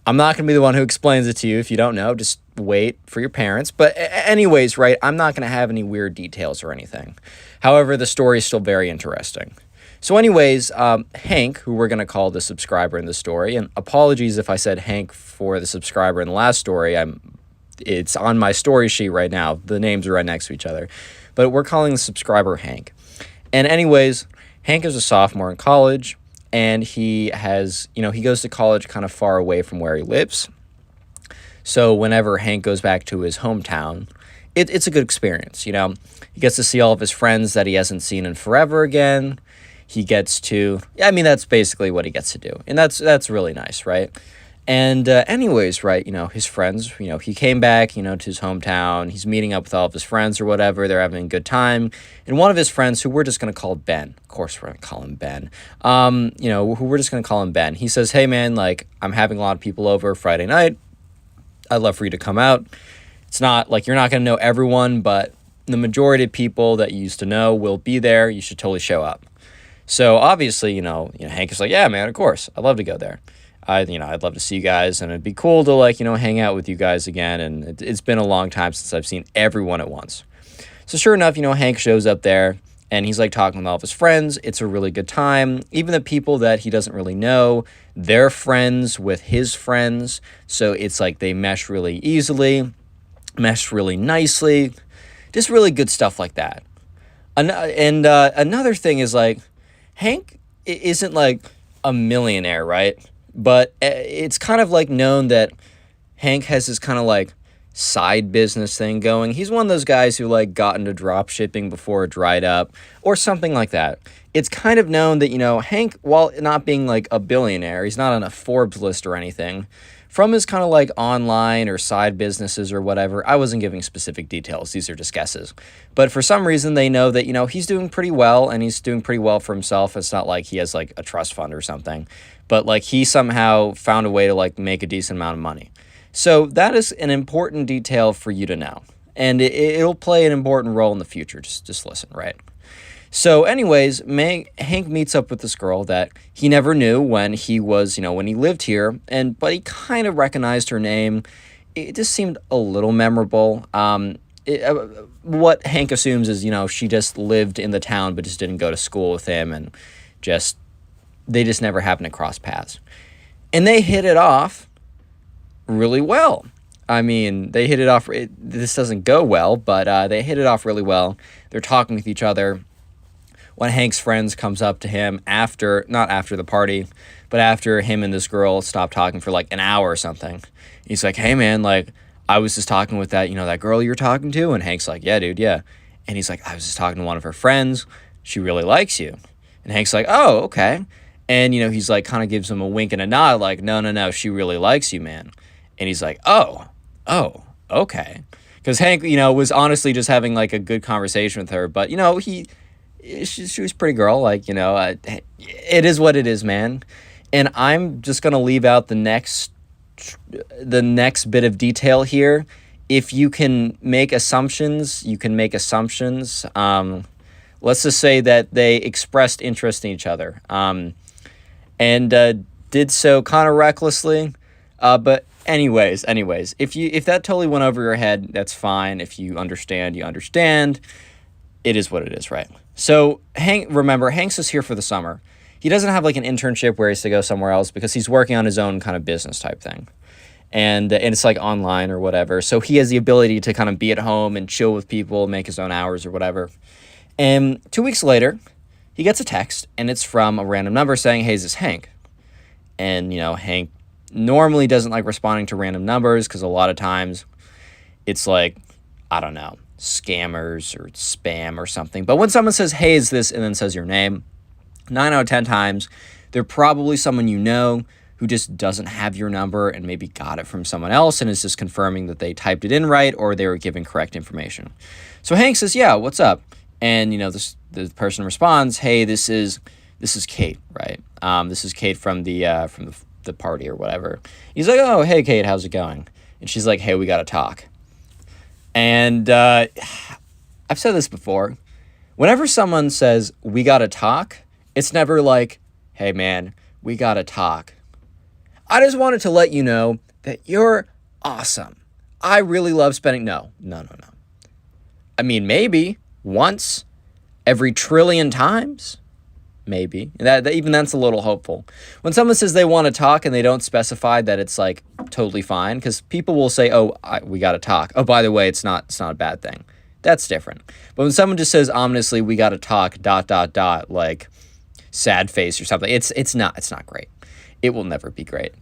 I'm not going to be the one who explains it to you if you don't know. Just wait for your parents. But anyways, right, I'm not going to have any weird details or anything. However, the story is still very interesting. So anyways, Hank, who we're going to call the subscriber in the story, and apologies if I said Hank for the subscriber in the last story. It's on my story sheet right now. The names are right next to each other. But we're calling the subscriber Hank. And anyways, Hank is a sophomore in college. And he has, he goes to college kind of far away from where he lives. So whenever Hank goes back to his hometown, it's a good experience, He gets to see all of his friends that he hasn't seen in forever again. He gets to, that's basically what he gets to do. And that's really nice, right? And anyways, right, his friends, he came back, to his hometown. He's meeting up with all of his friends or whatever. They're having a good time. And one of his friends, who we're just going to call Ben, of course we're going to call him Ben, who we're just going to call him Ben. He says, hey, man, I'm having a lot of people over Friday night. I'd love for you to come out. It's not you're not going to know everyone, but the majority of people that you used to know will be there. You should totally show up. So obviously, Hank is like, yeah, man, of course. I'd love to go there. I'd love to see you guys, and it'd be cool to, hang out with you guys again, and it's been a long time since I've seen everyone at once. So sure enough, Hank shows up there, and he's, talking with all of his friends. It's a really good time. Even the people that he doesn't really know, they're friends with his friends, so it's they mesh really easily, mesh really nicely, just really good stuff like that. And another thing is, Hank isn't, a millionaire, right? But it's kind of known that Hank has this kind of side business thing going. He's one of those guys who got into drop shipping before it dried up or something like that. It's kind of known that, Hank, while not being a billionaire, he's not on a Forbes list or anything. From his kind of online or side businesses or whatever, I wasn't giving specific details. These are just guesses. But for some reason, they know that, he's doing pretty well, and he's doing pretty well for himself. It's not like he has a trust fund or something. But he somehow found a way to make a decent amount of money. So that is an important detail for you to know. And it'll play an important role in the future. Just listen, right? So anyways, Hank meets up with this girl that he never knew when he was, when he lived here, but he kind of recognized her name. it just seemed a little memorable. What Hank assumes is, she just lived in the town but just didn't go to school with him, and they just never happened to cross paths. And they hit it off really well. I mean, they hit it off. This doesn't go well, but they hit it off really well. They're talking with each other. When Hank's friends comes up to him not after the party, but after him and this girl stopped talking for like an hour or something, he's like, hey man, like, I was just talking with that girl you're talking to. And Hank's like, yeah, dude, yeah. And he's like, I was just talking to one of her friends. She really likes you. And Hank's like, oh, okay. And, he's like, kind of gives him a wink and a nod, like, no, she really likes you, man. And he's like, oh, okay. Because Hank, was honestly just having like a good conversation with her. But, she was a pretty girl. Like, it is what it is, man. And I'm just going to leave out the next bit of detail here. If you can make assumptions, you can make assumptions. Let's just say that they expressed interest in each other, and did so kind of recklessly. But anyways, if that totally went over your head, that's fine. If you understand, you understand. It is what it is, right? So Hank's is here for the summer. He doesn't have like an internship where he has to go somewhere else because he's working on his own kind of business type thing. And it's like online or whatever. So he has the ability to kind of be at home and chill with people, make his own hours or whatever. And 2 weeks later, he gets a text, and it's from a random number saying, hey, is this Hank? And, Hank normally doesn't like responding to random numbers because a lot of times it's like, I don't know, scammers or spam or something. But when someone says, hey, is this, and then says your name, 9 out of 10 times, they're probably someone who just doesn't have your number and maybe got it from someone else and is just confirming that they typed it in right or they were giving correct information. So Hank says, yeah, what's up? And, the person responds, hey, this is Kate, right? This is Kate from the party or whatever. He's like, oh, hey, Kate, how's it going? And she's like, hey, we got to talk. And I've said this before. Whenever someone says, we got to talk, it's never like, hey, man, we got to talk. I just wanted to let you know that you're awesome. I really love spending... No. I mean, maybe once every trillion times. Maybe. Even that's a little hopeful. When someone says they want to talk and they don't specify that it's like totally fine, because people will say, we got to talk. Oh, by the way, it's not a bad thing. That's different. But when someone just says ominously, we got to talk, ... like sad face or something, it's not great. It will never be great.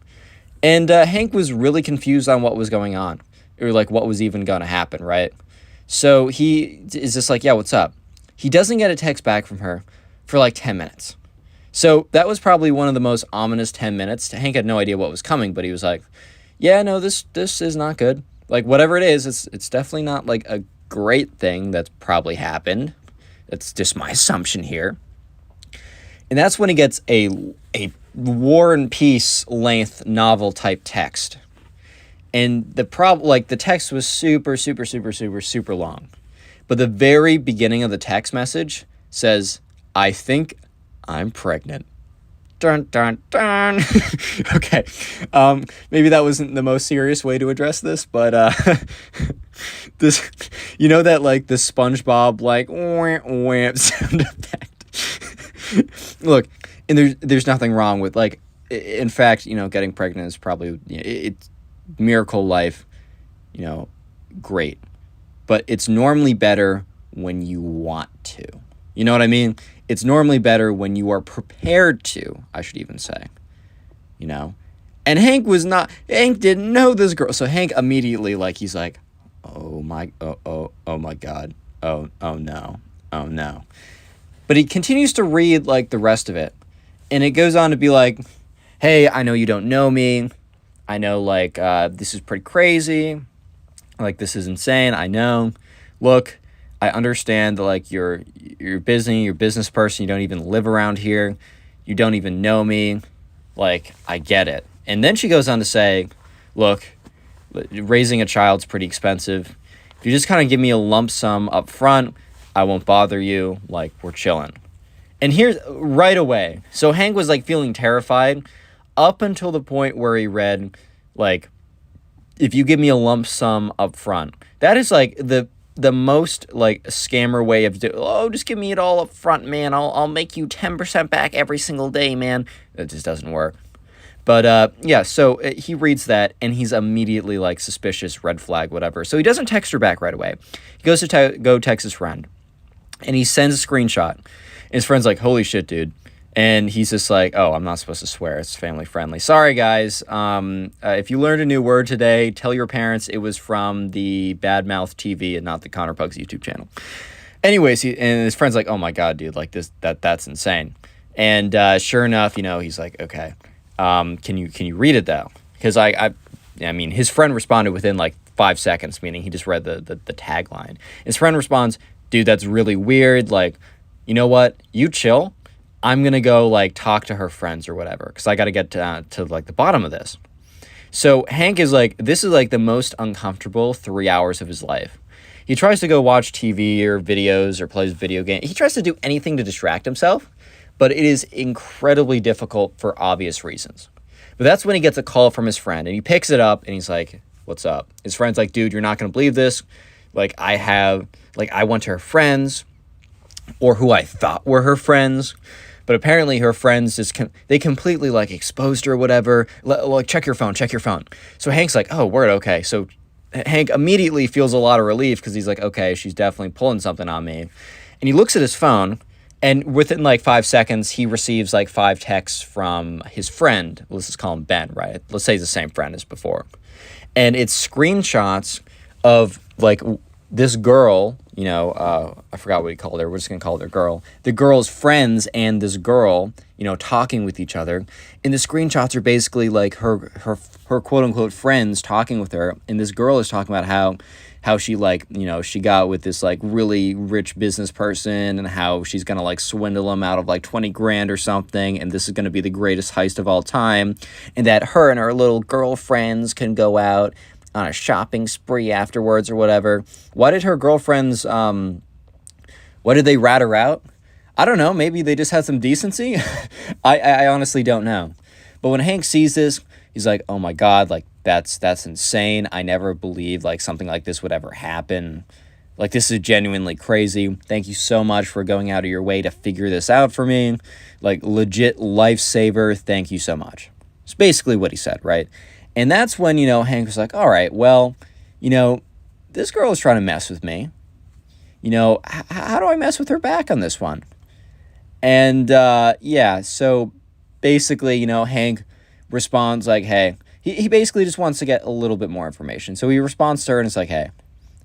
And Hank was really confused on what was going on, or like what was even going to happen, right? So he is just like, yeah, what's up? He doesn't get a text back from her for like 10 minutes. So that was probably one of the most ominous 10 minutes. Hank had no idea what was coming, but he was like, yeah, no, this is not good. Like, whatever it is, it's definitely not like a great thing that's probably happened. That's just my assumption here. And that's when he gets a War and Peace length novel type text. And the text was super, super, super, super, super long. But the very beginning of the text message says, I think I'm pregnant. Dun, dun, dun. Okay. Maybe that wasn't the most serious way to address this, but this, that like the SpongeBob like wham sound effect. Look, and there's nothing wrong with like, in fact, getting pregnant is probably it's miracle life, great, but it's normally better when you want to. You know what I mean? It's normally better when you are prepared to, I should even say, And Hank didn't know this girl. So Hank immediately, he's like, oh my God. Oh no. But he continues to read, the rest of it. And it goes on to be like, hey, I know you don't know me. I know, this is pretty crazy. This is insane. I know. Look, I understand that, you're busy, you're a business person, you don't even live around here, you don't even know me, I get it. And then she goes on to say, look, raising a child's pretty expensive. If you just kind of give me a lump sum up front, I won't bother you, we're chilling. And here's, right away, so Hank was, feeling terrified up until the point where he read, if you give me a lump sum up front. That is like the most like scammer way of just give me it all up front, man. I'll make you 10% back every single day, man. That just doesn't work. But yeah, so he reads that and he's immediately like suspicious, red flag, whatever. So he doesn't text her back right away. He goes to go text his friend and he sends a screenshot. And his friend's like, holy shit, dude. And he's just like, oh, I'm not supposed to swear. It's family friendly. Sorry, guys. If you learned a new word today, tell your parents it was from the Badmouth TV and not the Connor Pugs YouTube channel. Anyways, and his friend's like, oh my God, dude, like that's insane. And sure enough, he's like, okay, can you read it though? Because I mean, his friend responded within like 5 seconds, meaning he just read the tagline. His friend responds, dude, that's really weird. Like, you know what? You chill. I'm going to go like talk to her friends or whatever, because I got to get to like the bottom of this. So Hank is like, this is like the most uncomfortable 3 hours of his life. He tries to go watch TV or videos or plays video games. He tries to do anything to distract himself, but it is incredibly difficult for obvious reasons. But that's when he gets a call from his friend and he picks it up and he's like, what's up? His friend's like, dude, you're not going to believe this. Like I went to her friends, or who I thought were her friends. But apparently her friends they completely like exposed her or whatever. Like, check your phone. So Hank's like, oh, word, okay. So Hank immediately feels a lot of relief because he's like, okay, she's definitely pulling something on me. And he looks at his phone, and within like 5 seconds, he receives like 5 texts from his friend. Let's just call him Ben, right? Let's say he's the same friend as before. And it's screenshots of like this girl, I forgot what he called her. We're just going to call her girl. The girl's friends and this girl, talking with each other. And the screenshots are basically like her quote unquote friends talking with her. And this girl is talking about how she like, she got with this like really rich business person and how she's going to like swindle him out of like 20 grand or something. And this is going to be the greatest heist of all time. And that her and her little girlfriends can go out on a shopping spree afterwards or whatever. Why did her girlfriends, why did they rat her out? I don't know. Maybe they just had some decency. I honestly don't know. But when Hank sees this, he's like, oh my God, like that's insane. I never believed like something like this would ever happen. Like, this is genuinely crazy. Thank you so much for going out of your way to figure this out for me. Like, legit lifesaver. Thank you so much. It's basically what he said, right? And that's when, Hank was like, all right, well, this girl is trying to mess with me. How do I mess with her back on this one? And, yeah, so basically, Hank responds like, hey, he basically just wants to get a little bit more information. So he responds to her and it's like, hey,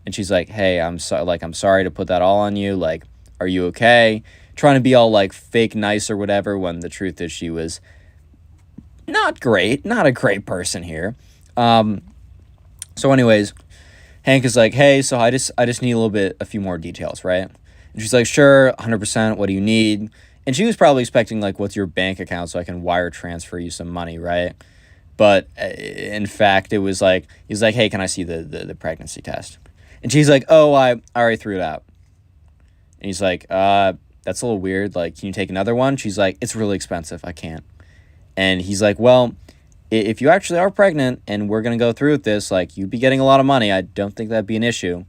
and she's like, hey, I'm sorry to put that all on you. Like, are you okay? Trying to be all like fake nice or whatever, when the truth is she was not a great person here. So anyways, Hank is like, hey, so I just need a few more details, right? And she's like, sure, 100%, what do you need? And she was probably expecting, like, what's your bank account so I can wire transfer you some money, right? But in fact, it was like, he's like, hey, can I see the pregnancy test? And she's like, oh, I already threw it out. And he's like, that's a little weird. Like, can you take another one? She's like, it's really expensive. I can't. And he's like, well, if you actually are pregnant and we're going to go through with this, like, you'd be getting a lot of money. I don't think that'd be an issue.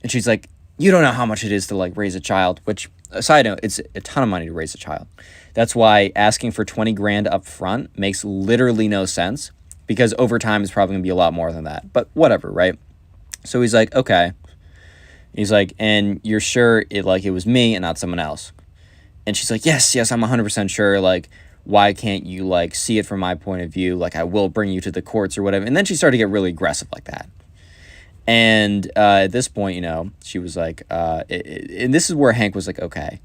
And she's like, you don't know how much it is to, like, raise a child, which, side note, it's a ton of money to raise a child. That's why asking for 20 grand up front makes literally no sense, because over time it's probably going to be a lot more than that. But whatever, right? So he's like, okay. He's like, and you're sure it was me and not someone else? And she's like, yes, I'm 100% sure. Like, why can't you, like, see it from my point of view? Like, I will bring you to the courts or whatever. And then she started to get really aggressive like that. And at this point, she was like, and this is where Hank was like, okay,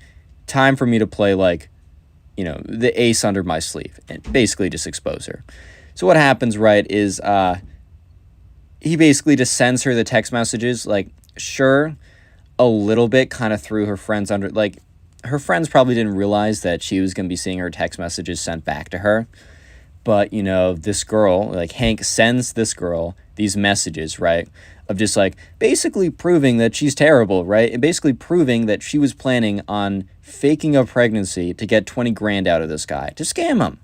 time for me to play, like, the ace under my sleeve and basically just expose her. So what happens, right, is he basically just sends her the text messages, like, sure, a little bit kind of threw her friends under, like, her friends probably didn't realize that she was going to be seeing her text messages sent back to her. But, this girl, like, Hank sends this girl these messages, right, of just, like, basically proving that she's terrible, right, and basically proving that she was planning on faking a pregnancy to get 20 grand out of this guy, to scam him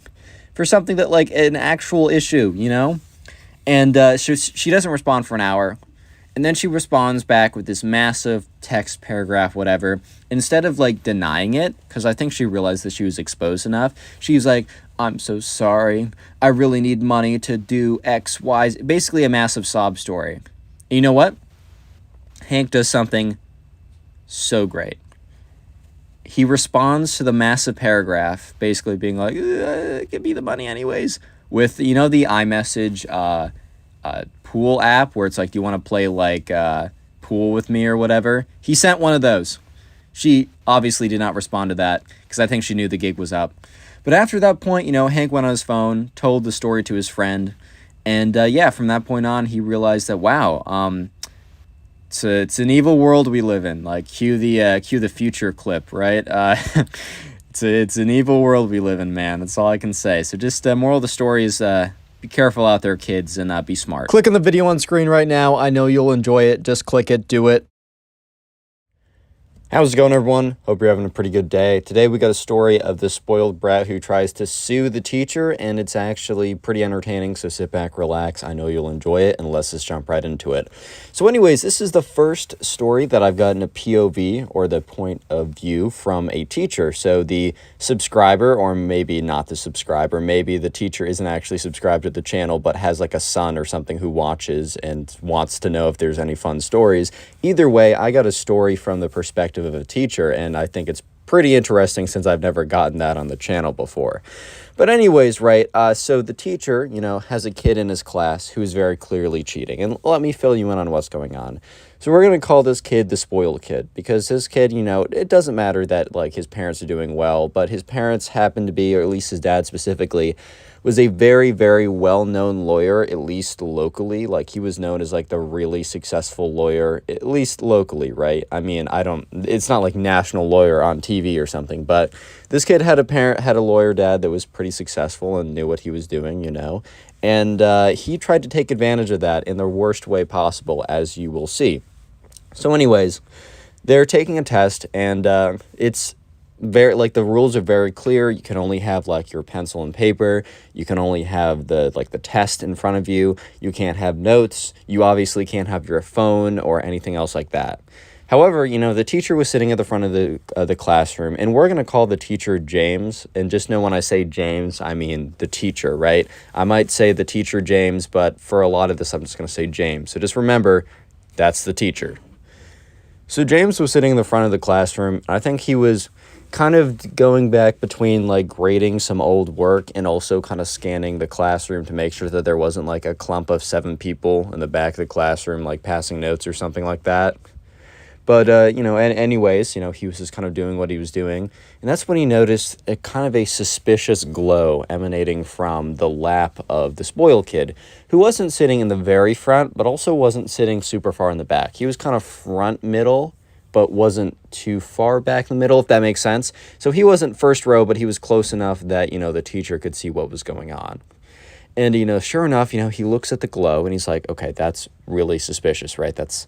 for something that, like, an actual issue, And she doesn't respond for an hour. And then she responds back with this massive text paragraph, whatever. Instead of like denying it, because I think she realized that she was exposed enough, she's like, I'm so sorry. I really need money to do X, Y. Basically a massive sob story. And you know what? Hank does something so great. He responds to the massive paragraph, basically being like, give me the money anyways, with, the iMessage pool app where it's like, do you want to play like pool with me or whatever? He sent one of those. She obviously did not respond to that because I think she knew the gig was up. But after that point, Hank went on his phone, told the story to his friend. And from that point on, he realized that, wow, it's an evil world we live in. Like, cue the future clip, right? It's an evil world we live in, man. That's all I can say. So just moral of the story is be careful out there, kids, and be smart. Click on the video on screen right now. I know you'll enjoy it. Just click it. Do it. How's it going, everyone? Hope you're having a pretty good day. Today we got a story of the spoiled brat who tries to sue the teacher, and it's actually pretty entertaining, so sit back, relax. I know you'll enjoy it, and let's just jump right into it. So anyways, this is the first story that I've gotten a POV, or the point of view, from a teacher. So the subscriber, or maybe not the subscriber, maybe the teacher isn't actually subscribed to the channel, but has like a son or something who watches and wants to know if there's any fun stories. Either way, I got a story from the perspective of a teacher, and I think it's pretty interesting since I've never gotten that on the channel before. But anyways, right, so the teacher, has a kid in his class who's very clearly cheating, and let me fill you in on what's going on. So we're going to call this kid the spoiled kid, because this kid, it doesn't matter that, like, his parents are doing well, but his parents happen to be, or at least his dad specifically, was a very, very well-known lawyer, at least locally. Like, he was known as, like, the really successful lawyer, at least locally, right? I mean, it's not like national lawyer on TV or something, but this kid had a lawyer dad that was pretty successful and knew what he was doing, and he tried to take advantage of that in the worst way possible, as you will see. So anyways, they're taking a test, and it's very, like, the rules are very clear. You can only have, like, your pencil and paper. You can only have the test in front of you. You can't have notes. You obviously can't have your phone or anything else like that. However, the teacher was sitting at the front of the classroom, and we're going to call the teacher James. And just know when I say James, I mean the teacher, right? I might say the teacher James, but for a lot of this, I'm just going to say James. So just remember, that's the teacher. So James was sitting in the front of the classroom. I think he was kind of going back between, like, grading some old work and also kind of scanning the classroom to make sure that there wasn't, like, a clump of 7 people in the back of the classroom, like, passing notes or something like that. But, anyways, he was just kind of doing what he was doing. And that's when he noticed a kind of a suspicious glow emanating from the lap of the spoiled kid, who wasn't sitting in the very front, but also wasn't sitting super far in the back. He was kind of front middle, but wasn't too far back in the middle, if that makes sense. So he wasn't first row, but he was close enough that, the teacher could see what was going on. And, sure enough, he looks at the glow, and he's like, okay, that's really suspicious, right? That's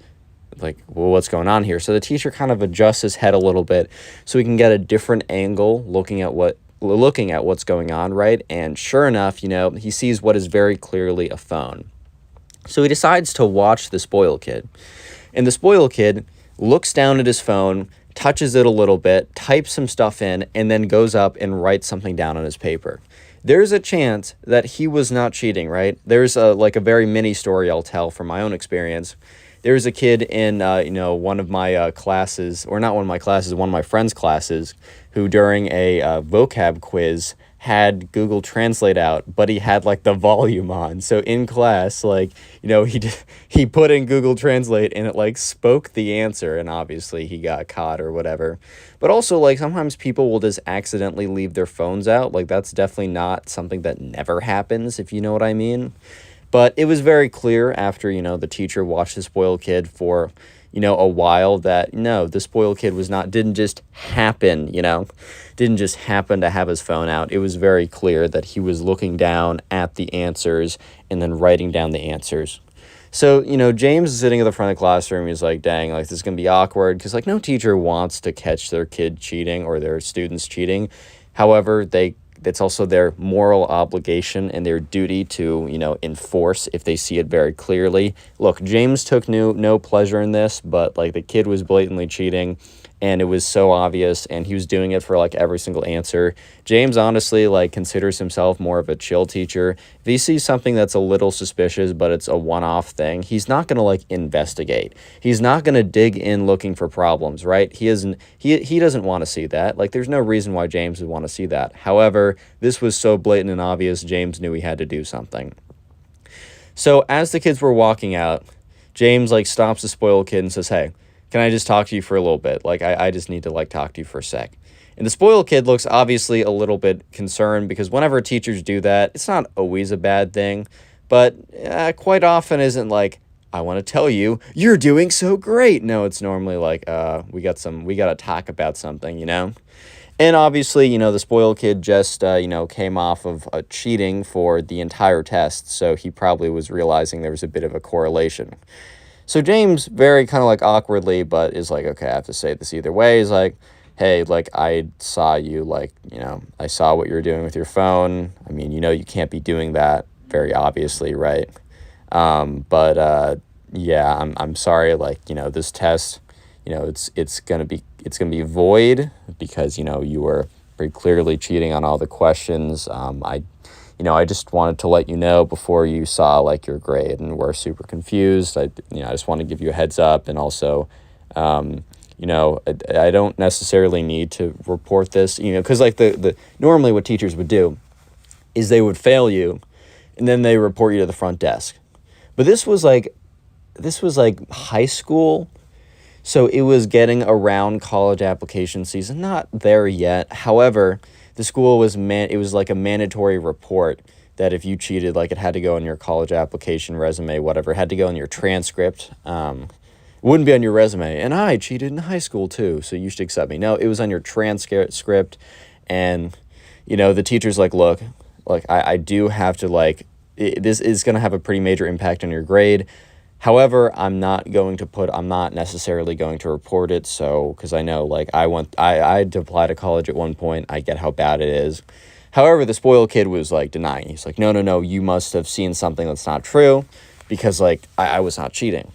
like, well, what's going on here? So the teacher kind of adjusts his head a little bit so he can get a different angle looking at what's going on, right? And sure enough, he sees what is very clearly a phone. So he decides to watch the spoiled kid. And the spoiled kid looks down at his phone, touches it a little bit, types some stuff in, and then goes up and writes something down on his paper. There's a chance that he was not cheating, right? There's a very mini story I'll tell from my own experience. There's a kid in, one of my classes, or not one of my classes, one of my friend's classes, who during a vocab quiz had Google Translate out, but he had, like, the volume on. So in class, like, he put in Google Translate and it, like, spoke the answer, and obviously he got caught or whatever. But also, like, sometimes people will just accidentally leave their phones out. Like, that's definitely not something that never happens, if you know what I mean. But it was very clear after, the teacher watched the spoiled kid for, a while that, no, the spoiled kid didn't just happen to have his phone out. It was very clear that he was looking down at the answers and then writing down the answers. So, James is sitting at the front of the classroom. He's like, dang, like, this is going to be awkward because, like, no teacher wants to catch their kid cheating or their students cheating. However, they it's also their moral obligation and their duty to, enforce if they see it very clearly. Look, James took no pleasure in this, but like the kid was blatantly cheating and it was so obvious, and he was doing it for like every single answer. James honestly like considers himself more of a chill teacher. If he sees something that's a little suspicious but it's a one-off thing, he's not going to like investigate. He's not going to dig in looking for problems, right? He doesn't want to see that. Like there's no reason why James would want to see that. However, this was so blatant and obvious, James knew he had to do something. So as the kids were walking out, James like stops the spoiled kid and says, "Hey, can I just talk to you for a little bit? Like, I just need to, like, talk to you for a sec." And the spoiled kid looks obviously a little bit concerned, because whenever teachers do that, it's not always a bad thing, but quite often isn't like, "I want to tell you, you're doing so great." No, it's normally like, we got to talk about something, And obviously, the spoiled kid just, came off of cheating for the entire test, so he probably was realizing there was a bit of a correlation. So James, very kind of like awkwardly, but is like, "Okay, I have to say this either way." He's like, "Hey, like, I saw you, like, I saw what you were doing with your phone. I mean, you can't be doing that very obviously, right? But yeah, I'm sorry, like, this test, it's gonna be void because, you were pretty clearly cheating on all the questions. I just wanted to let you know before you saw like your grade, and we're super confused. I just want to give you a heads up, and also, I don't necessarily need to report this, because like the normally what teachers would do is they would fail you, and then they report you to the front desk. But this was like high school, so it was getting around college application season, not there yet. However, the school it was like a mandatory report that if you cheated, like it had to go on your college application, resume, whatever. It had to go on your transcript. It wouldn't be on your resume. "And I cheated in high school too, so you should accept me." No, it was on your transcript. And, the teacher's like, "Look, I do have to this is going to have a pretty major impact on your grade. However, I'm not necessarily going to report it, so, because I know, like, I had to apply to college at one point. I get how bad it is." However, the spoiled kid was, like, denying. He's like, no, you must have seen something that's not true, because, like, I was not cheating.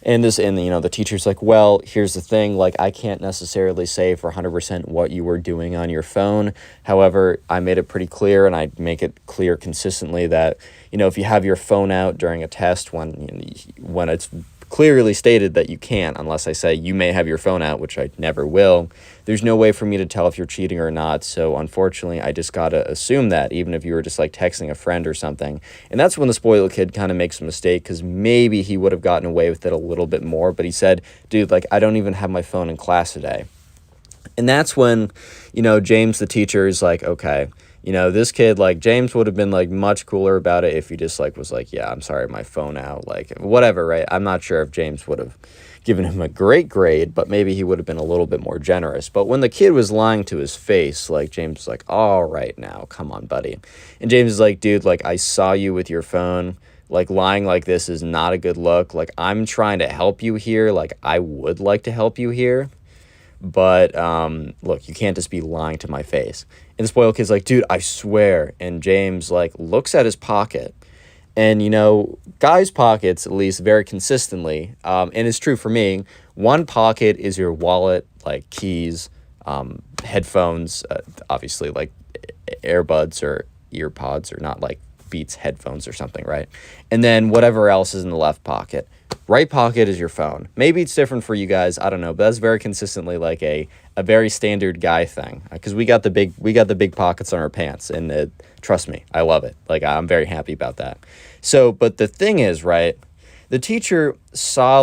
And the teacher's like, "Well, here's the thing, like, I can't necessarily say for 100% what you were doing on your phone. However, I made it pretty clear, and I make it clear consistently that, if you have your phone out during a test when it's clearly stated that you can't, unless I say you may have your phone out, which I never will, there's no way for me to tell if you're cheating or not. So unfortunately, I just gotta assume that, even if you were just like texting a friend or something." And that's when the spoiled kid kind of makes a mistake, because maybe he would have gotten away with it a little bit more. But he said, "Dude, like, I don't even have my phone in class today." And that's when, James, the teacher, is like, "Okay, this kid, like, James would have been, like, much cooler about it if he just, like, was like, 'Yeah, I'm sorry, my phone out,' like, whatever," right? I'm not sure if James would have given him a great grade, but maybe he would have been a little bit more generous. But when the kid was lying to his face, like, James was like, "All right now, come on, buddy." And James is like, "Dude, like, I saw you with your phone. Like, lying like this is not a good look. Like, I'm trying to help you here. Like, I would like to help you here. But, look, you can't just be lying to my face." And the spoiled kid's like, "Dude, I swear." And James, like, looks at his pocket. And, guys' pockets, at least very consistently, and it's true for me, one pocket is your wallet, like keys, headphones, obviously, like earbuds or ear pods, or not like Beats headphones or something, right? And then whatever else is in the left pocket. Right pocket is your phone. Maybe it's different for you guys, I don't know, but that's very consistently like a very standard guy thing, because we got the big pockets on our pants, and trust me, I love it. Like, I'm very happy about that. So, but the thing is, right, the teacher saw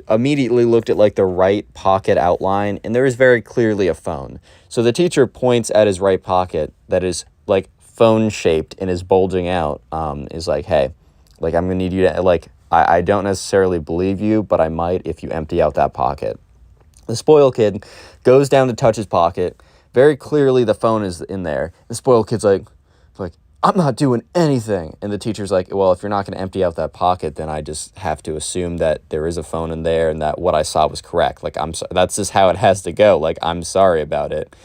immediately looked at like the right pocket outline, and there is very clearly a phone. So the teacher points at his right pocket that is like phone shaped and is bulging out, is like, "Hey, like, I'm gonna need you to, like, I don't necessarily believe you, but I might if you empty out that pocket." The spoiled kid goes down to touch his pocket. Very clearly the phone is in there. The spoiled kid's like, "I'm not doing anything." And the teacher's like, "Well, if you're not going to empty out that pocket, then I just have to assume that there is a phone in there and that what I saw was correct. Like, that's just how it has to go. Like, I'm sorry about it."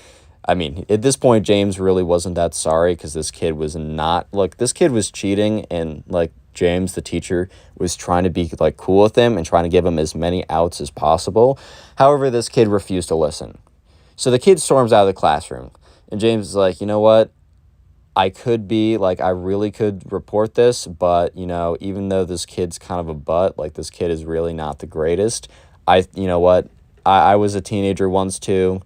I mean, at this point, James really wasn't that sorry because this kid was not, like, this kid was cheating, and, like, James, the teacher, was trying to be, like, cool with him and trying to give him as many outs as possible. However, this kid refused to listen. So the kid storms out of the classroom, and James is like, you know what? I really could report this, but, even though this kid's kind of a butt, like, this kid is really not the greatest, you know what? I was a teenager once too,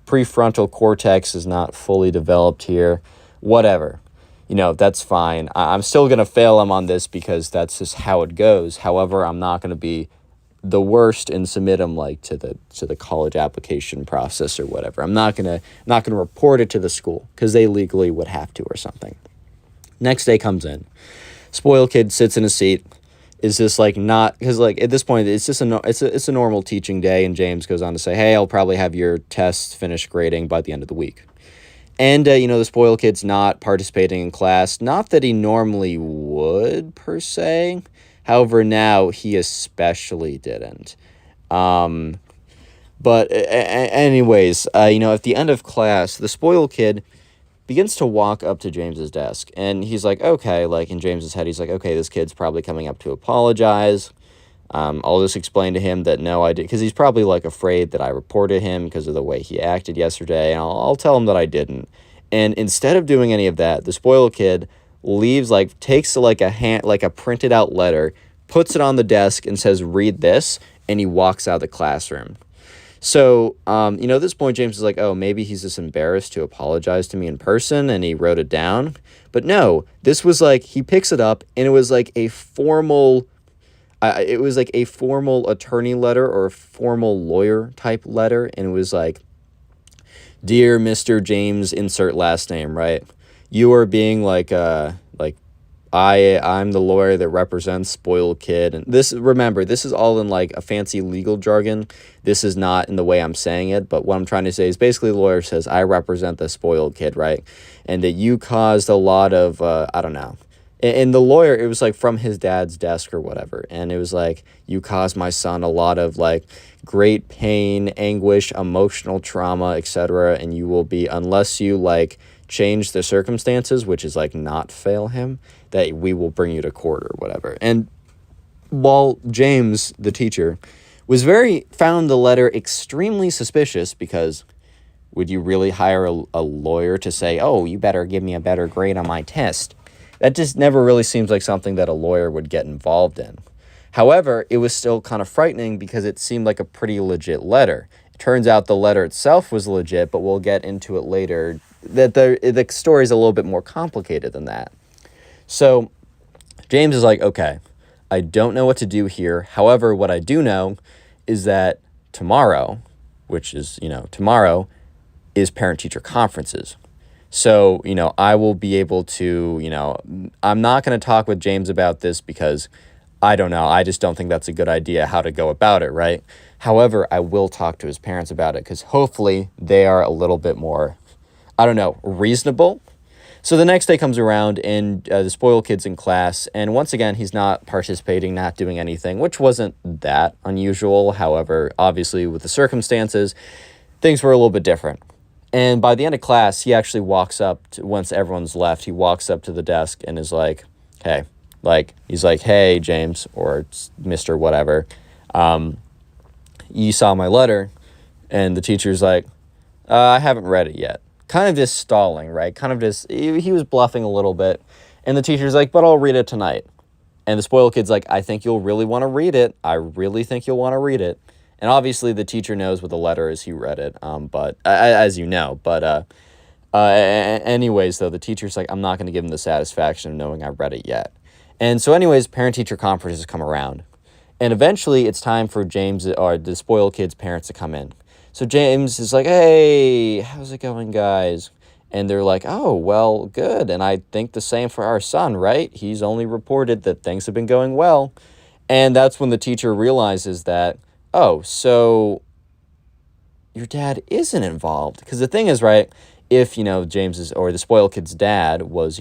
prefrontal cortex is not fully developed here, whatever. That's fine. I'm still going to fail him on this because that's just how it goes. However, I'm not going to be the worst and submit him like to the college application process or whatever. I'm not gonna report it to the school because they legally would have to or something. Next day comes in, spoiled kid sits in a seat. Is this like not because like at this point it's just it's a normal teaching day, and James goes on to say, hey, I'll probably have your tests finished grading by the end of the week. And the spoiled kid's not participating in class. Not that he normally would per se. However, now he especially didn't. But anyways, at the end of class, the spoiled kid begins to walk up to James's desk. And he's like, okay, like in James's head, he's like, okay, this kid's probably coming up to apologize. I'll just explain to him that no, I did, because he's probably like afraid that I reported him because of the way he acted yesterday. And I'll tell him that I didn't. And instead of doing any of that, the spoiled kid leaves, like, takes like a printed out letter, puts it on the desk and says, read this, and he walks out of the classroom. So, at this point, James is like, oh, maybe he's just embarrassed to apologize to me in person, and he wrote it down. But no, this was like, he picks it up, and it was like a formal attorney letter or a formal lawyer type letter, and it was like, dear Mr. James, insert last name, right? You are being like I'm the lawyer that represents spoiled kid. And this is all in like a fancy legal jargon. This is not in the way I'm saying it, but what I'm trying to say is basically the lawyer says, I represent the spoiled kid, right? And that you caused a lot of, I don't know. And the lawyer, it was like from his dad's desk or whatever. And it was like, you caused my son a lot of like great pain, anguish, emotional trauma, etc. And you will be, unless you like change the circumstances, which is like not fail him, that we will bring you to court or whatever. And while James, the teacher, found the letter extremely suspicious, because would you really hire a lawyer to say, oh, you better give me a better grade on my test? That just never really seems like something that a lawyer would get involved in. However, it was still kind of frightening because it seemed like a pretty legit letter. It turns out the letter itself was legit, but we'll get into it later, that the story is a little bit more complicated than that. So James is like, okay, I don't know what to do here. However, what I do know is that tomorrow, which is, tomorrow is parent-teacher conferences. So, I will be able to, I'm not going to talk with James about this because I don't know. I just don't think that's a good idea how to go about it, right? However, I will talk to his parents about it because hopefully they are a little bit more, reasonable. So the next day comes around, and the spoiled kid's in class, and once again, he's not participating, not doing anything, which wasn't that unusual. However, obviously, with the circumstances, things were a little bit different. And by the end of class, he actually walks up, once everyone's left, he walks up to the desk and is like, hey, he's like, hey, James, or Mr. whatever, you saw my letter. And the teacher's like, I haven't read it yet. Kind of just stalling, right? Kind of just, he was bluffing a little bit. And the teacher's like, but I'll read it tonight. And the spoiled kid's like, I think you'll really want to read it. I really think you'll want to read it. And obviously the teacher knows what the letter is. He read it, but as you know. But anyways, though, the teacher's like, I'm not going to give him the satisfaction of knowing I read it yet. And so anyways, parent-teacher conferences come around. And eventually it's time for James, or the spoiled kid's parents, to come in. So James is like, hey, how's it going, guys? And they're like, oh, well, good. And I think the same for our son, right? He's only reported that things have been going well. And that's when the teacher realizes that, oh, so your dad isn't involved. Because the thing is, right, if, James's or the spoiled kid's dad was,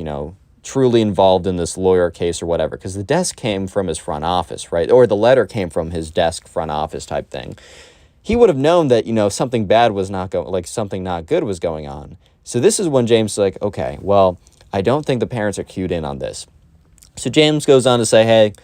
truly involved in this lawyer case or whatever, because the desk came from his front office, right? Or the letter came from his desk front office type thing. he would have known that, something bad was not going, like something not good was going on. So this is when James is like, okay, well, I don't think the parents are cued in on this. So James goes on to say, hey,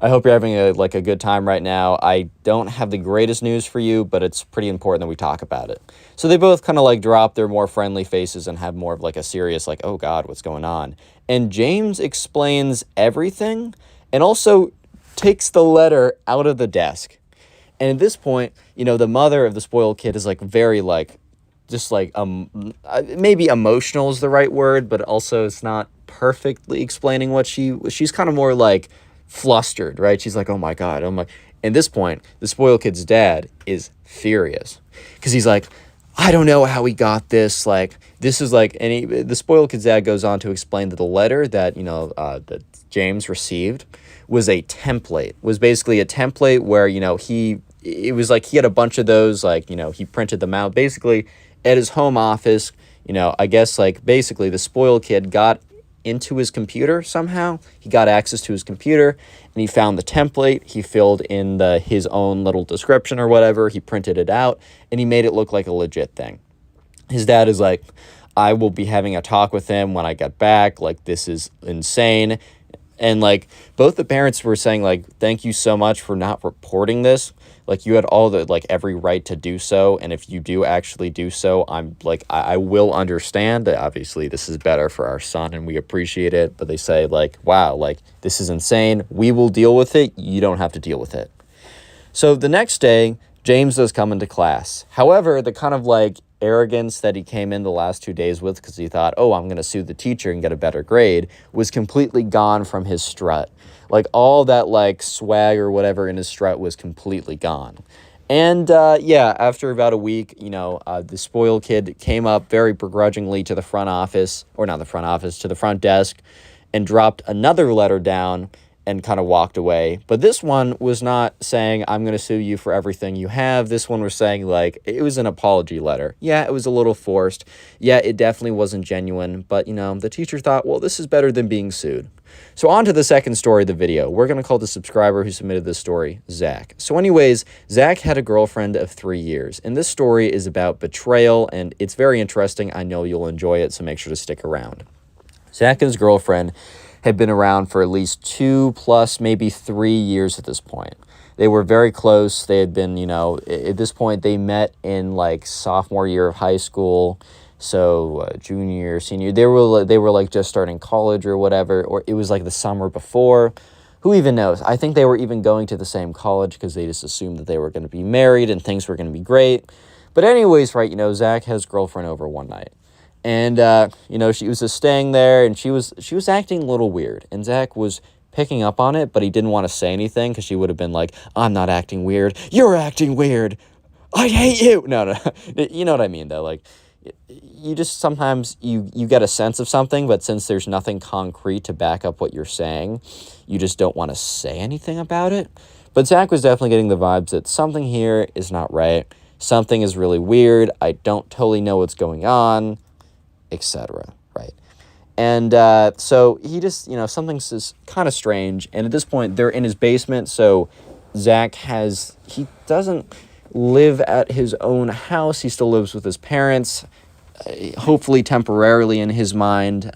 I hope you're having a good time right now. I don't have the greatest news for you, but it's pretty important that we talk about it. So they both kind of like drop their more friendly faces and have more of like a serious like, oh God, what's going on? And James explains everything and also takes the letter out of the desk. And at this point, the mother of the spoiled kid is like very like, just like, maybe emotional is the right word, but also it's not perfectly explaining what she's kind of more like flustered, right? She's like, oh my God. I'm like, at this point, the spoiled kid's dad is furious because he's like, I don't know how he got this. Like, this is like, and the spoiled kid's dad goes on to explain that the letter that, that James received was was basically a template where, it was like he had a bunch of those, like, he printed them out basically at his home office. I guess like basically the spoiled kid got into his computer somehow. He got access to his computer and he found the template. He filled in his own little description or whatever. He printed it out and he made it look like a legit thing. His dad is like, I will be having a talk with him when I get back. Like, this is insane. And like both the parents were saying like, thank you so much for not reporting this. Like, you had every right to do so. And if you do actually do so, I'm like, I will understand that obviously this is better for our son and we appreciate it. But they say like, wow, like this is insane. We will deal with it. You don't have to deal with it. So the next day, James does come into class. However, the kind of like arrogance that he came in the last 2 days with because he thought, oh, I'm going to sue the teacher and get a better grade, was completely gone from his strut. Like all that like swag or whatever in his strut was completely gone. And after about a week, the spoiled kid came up very begrudgingly to the front office, or not the front office, to the front desk and dropped another letter down and kind of walked away. But this one was not saying, I'm going to sue you for everything you have. This one was saying, like, it was an apology letter. Yeah, it was a little forced. Yeah, it definitely wasn't genuine. But, the teacher thought, well, this is better than being sued. So on to the second story of the video. We're going to call the subscriber who submitted this story Zach. So anyways, Zach had a girlfriend of 3 years. And this story is about betrayal, and it's very interesting. I know you'll enjoy it, so make sure to stick around. Zach and his girlfriend had been around for at least 2 plus maybe 3 years at this point. They were very close. They had been, at this point they met in like sophomore year of high school. So junior, senior, they were like just starting college or whatever, or it was like the summer before. Who even knows? I think they were even going to the same college because they just assumed that they were going to be married and things were going to be great. But anyways, right, Zach has his girlfriend over one night. And, she was just staying there, and she was acting a little weird. And Zach was picking up on it, but he didn't want to say anything because she would have been like, I'm not acting weird. You're acting weird. I hate you. No. You know what I mean, though? Like, you just sometimes you get a sense of something, but since there's nothing concrete to back up what you're saying, you just don't want to say anything about it. But Zach was definitely getting the vibes that something here is not right. Something is really weird. I don't totally know what's going on, etc. Right? And so he just, something's just kind of strange. And at this point, they're in his basement. So Zach he doesn't live at his own house. He still lives with his parents, hopefully temporarily in his mind.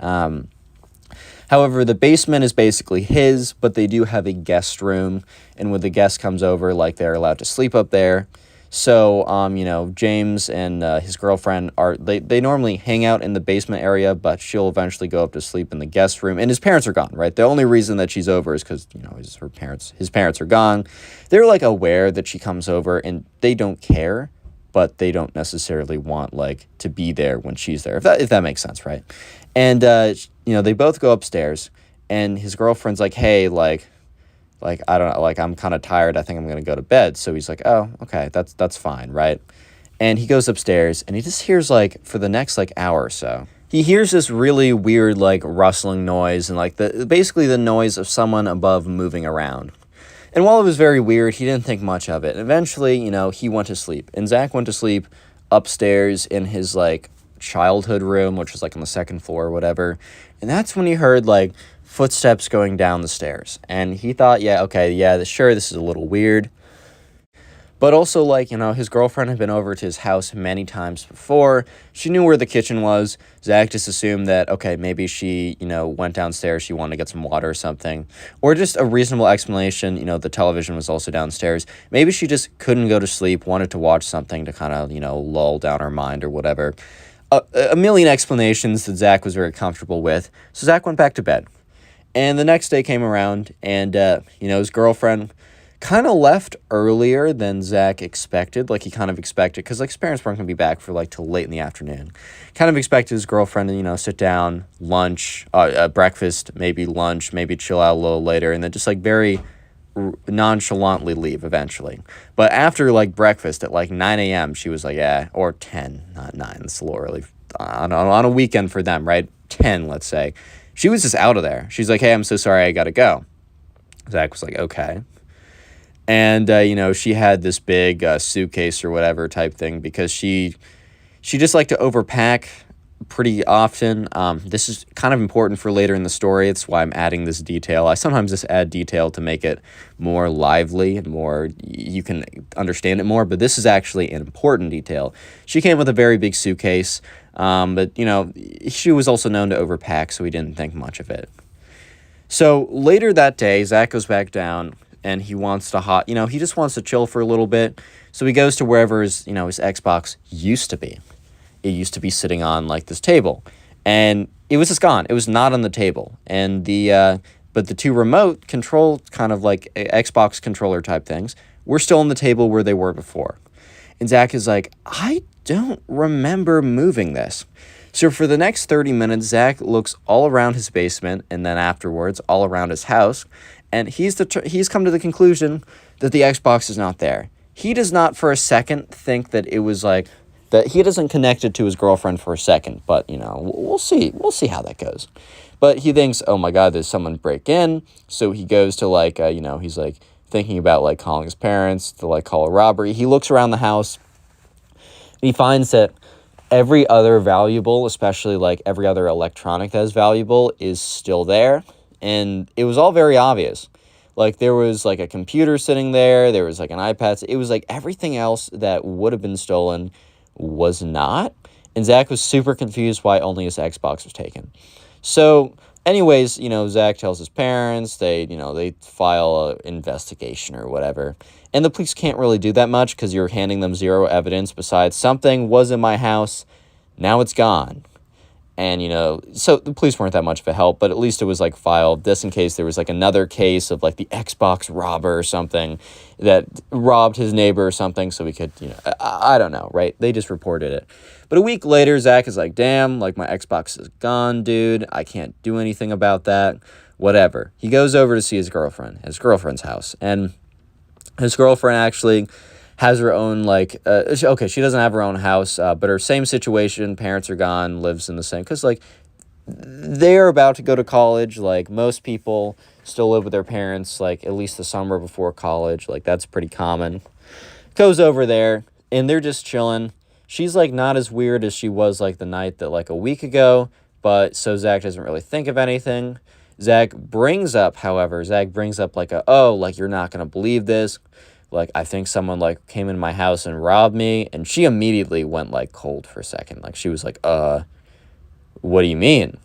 However, the basement is basically his, but they do have a guest room. And when the guest comes over, like, they're allowed to sleep up there. So, James and his girlfriend they normally hang out in the basement area, but she'll eventually go up to sleep in the guest room. And his parents are gone, right? The only reason that she's over is because, his parents are gone. They're, like, aware that she comes over, and they don't care, but they don't necessarily want, like, to be there when she's there, if that makes sense, right? And, they both go upstairs, and his girlfriend's like, hey, like, I don't know, like, I'm kind of tired. I think I'm going to go to bed. So he's like, oh, okay, that's fine, right? And he goes upstairs, and he just hears, like, for the next, like, hour or so, he hears this really weird, like, rustling noise and, like, basically the noise of someone above moving around. And while it was very weird, he didn't think much of it. And eventually, he went to sleep. And Zach went to sleep upstairs in his, like, childhood room, which was, like, on the second floor or whatever. And that's when he heard, like, footsteps going down the stairs. And he thought, sure, this is a little weird. But also, like, his girlfriend had been over to his house many times before. She knew where the kitchen was. Zach just assumed that, okay, maybe she, went downstairs. She wanted to get some water or something. Or just a reasonable explanation, the television was also downstairs. Maybe she just couldn't go to sleep, wanted to watch something to kind of, lull down her mind or whatever. A million explanations that Zach was very comfortable with. So Zach went back to bed. And the next day came around, and, his girlfriend kind of left earlier than Zach expected. Like, he kind of expected, because, like, his parents weren't going to be back for, like, till late in the afternoon. Kind of expected his girlfriend to, sit down, lunch, breakfast, maybe lunch, maybe chill out a little later, and then just, like, very nonchalantly leave eventually. But after, like, breakfast at, like, 9 a.m., she was like, yeah, or 10, not 9, it's a little early. On a weekend for them, right? 10, let's say. She was just out of there. She's like, hey, I'm so sorry, I gotta go. Zach was like, okay. And, she had this big suitcase or whatever type thing because she just liked to overpack pretty often. This is kind of important for later in the story. It's why I'm adding this detail. I sometimes just add detail to make it more lively and more, you can understand it more, but this is actually an important detail. She came with a very big suitcase, but, she was also known to overpack, so we didn't think much of it. So later that day, Zach goes back down, and he wants to he just wants to chill for a little bit. So he goes to wherever his Xbox used to be. It used to be sitting on, like, this table, and it was just gone. It was not on the table, and but the two remote control kind of like Xbox controller type things were still on the table where they were before. And Zach is like, I don't remember moving this. So for the next 30 minutes, Zach looks all around his basement, and then afterwards all around his house, and he's come to the conclusion that the Xbox is not there. He does not for a second think that it was like, that he doesn't connect it to his girlfriend for a second, but, we'll see how that goes. But he thinks, oh my God, there's someone break in, so he goes to, like, he's, like, thinking about, like, calling his parents to, like, call a robbery. He looks around the house, and he finds that every other valuable, especially, like, every other electronic that is valuable, is still there, and it was all very obvious. Like, there was, like, a computer sitting there, there was, like, an iPad, it was, like, everything else that would have been stolen was not, and Zach was super confused why only his Xbox was taken. So, anyways, Zach tells his parents, they file an investigation or whatever, and the police can't really do that much because you're handing them zero evidence besides something was in my house, now it's gone. And, so the police weren't that much of a help, but at least it was, like, filed, just in case there was, like, another case of, like, the Xbox robber or something that robbed his neighbor or something, so we could, I don't know, right? They just reported it. But a week later, Zach is like, damn, like, my Xbox is gone, dude. I can't do anything about that. Whatever. He goes over to see his girlfriend's house, and his girlfriend actually has her own, like, she doesn't have her own house, but her same situation, parents are gone, lives in the same, because, like, they're about to go to college, like, most people still live with their parents, like, at least the summer before college, like, that's pretty common. Goes over there, and they're just chilling. She's, like, not as weird as she was, like, the night that, like, a week ago, but, so Zach doesn't really think of anything. Zach brings up, like, you're not gonna believe this. Like, I think someone, like, came in my house and robbed me, and she immediately went, like, cold for a second. Like, she was like, what do you mean?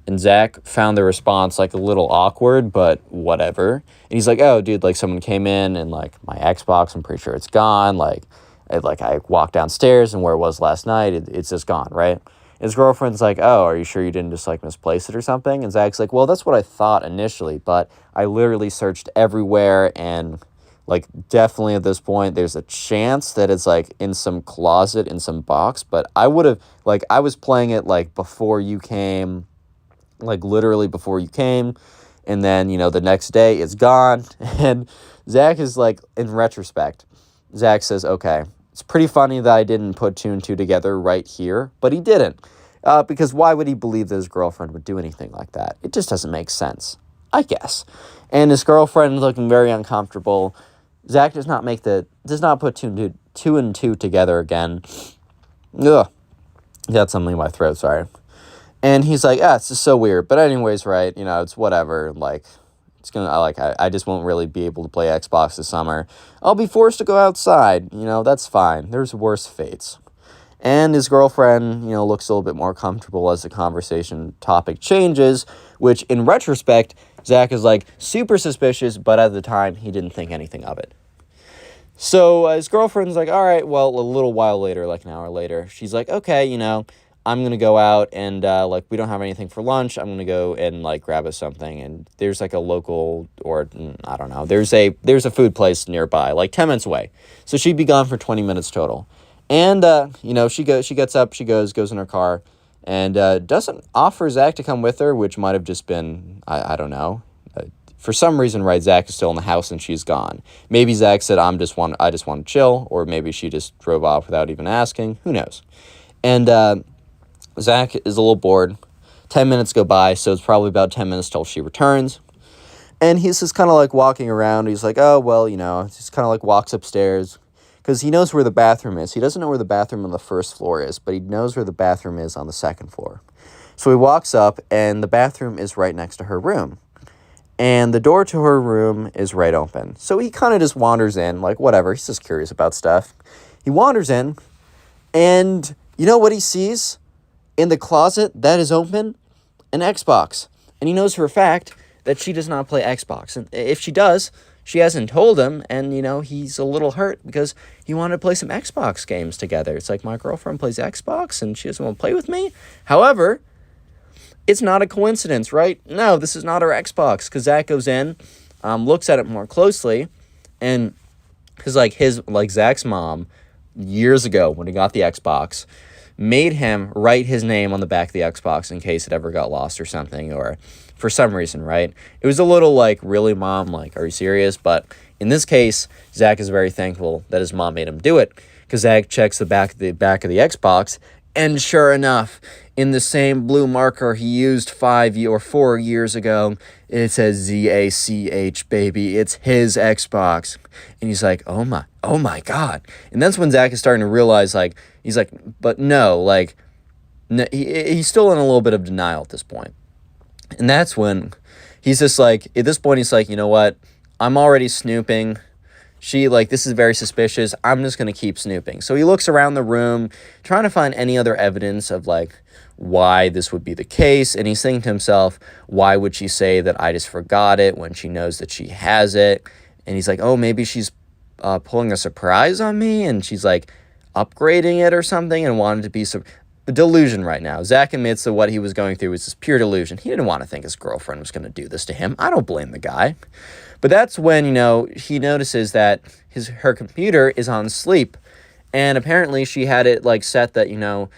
And Zach found the response, like, a little awkward, but whatever. And he's like, oh, dude, like, someone came in, and, like, my Xbox, I'm pretty sure it's gone. Like, I walked downstairs, and where it was last night, it's just gone, right? His girlfriend's like, oh, are you sure you didn't just, like, misplace it or something? And Zach's like, well, that's what I thought initially, but I literally searched everywhere, and, like, definitely at this point, there's a chance that it's, like, in some closet, in some box, but I would have, like, I was playing it, like, before you came, like, literally before you came, and then, the next day, it's gone, and Zach is, like, in retrospect, Zach says, okay, it's pretty funny that I didn't put two and two together right here, but he didn't, because why would he believe that his girlfriend would do anything like that? It just doesn't make sense, I guess, and his girlfriend looking very uncomfortable. Zach does not put two and two together again. Ugh. Got something in my throat, sorry. And he's like, it's just so weird. But anyways, right, it's whatever. Like, I just won't really be able to play Xbox this summer. I'll be forced to go outside. That's fine. There's worse fates. And his girlfriend, looks a little bit more comfortable as the conversation topic changes, which in retrospect, Zach is like super suspicious, but at the time he didn't think anything of it. So his girlfriend's like, all right, well, a little while later, like an hour later, she's like, okay, I'm going to go out and we don't have anything for lunch. I'm going to go and grab us something. And there's a local, or I don't know, there's a food place nearby, 10 minutes away. So she'd be gone for 20 minutes total. And, she gets up, she goes in her car, and doesn't offer Zach to come with her, which might have just been, I don't know. For some reason, right, Zach is still in the house and she's gone. Maybe Zach said, I just want to chill, or maybe she just drove off without even asking. Who knows? And Zach is a little bored. 10 minutes go by, so it's probably about 10 minutes till she returns. And he's just kind of walking around. He's like, oh, well, just kind of walks upstairs. Because he knows where the bathroom is. He doesn't know where the bathroom on the first floor is, but he knows where the bathroom is on the second floor. So he walks up, and the bathroom is right next to her room. And the door to her room is right open. So he kind of just wanders in, whatever. He's just curious about stuff. He wanders in, and you know what he sees? In the closet that is open? An Xbox. And he knows for a fact that she does not play Xbox. And if she does, she hasn't told him, and, he's a little hurt because he wanted to play some Xbox games together. It's like, my girlfriend plays Xbox, and she doesn't want to play with me? However, it's not a coincidence, right? No, this is not her Xbox, because Zach goes in, looks at it more closely, and because, Zach's mom, years ago, when he got the Xbox, made him write his name on the back of the Xbox in case it ever got lost or something, or for some reason, right? It was a little really, Mom, are you serious? But in this case, Zach is very thankful that his mom made him do it, because Zach checks the back of the Xbox, and sure enough, in the same blue marker he used 4 years ago, it says ZACH, baby. It's his Xbox. And he's like, oh my God. And that's when Zach is starting to realize, he's like, but no, no, he's still in a little bit of denial at this point. And that's when he's just at this point, he's like, you know what? I'm already snooping. This is very suspicious. I'm just going to keep snooping. So he looks around the room, trying to find any other evidence of, why this would be the case. And he's thinking to himself, why would she say that I just forgot it when she knows that she has it? And he's like, oh, maybe she's pulling a surprise on me, and she's, upgrading it or something and wanted to be delusion right now. Zach admits that what he was going through was just pure delusion. He didn't want to think his girlfriend was going to do this to him. I don't blame the guy. But that's when, he notices that her computer is on sleep. And apparently she had it set that,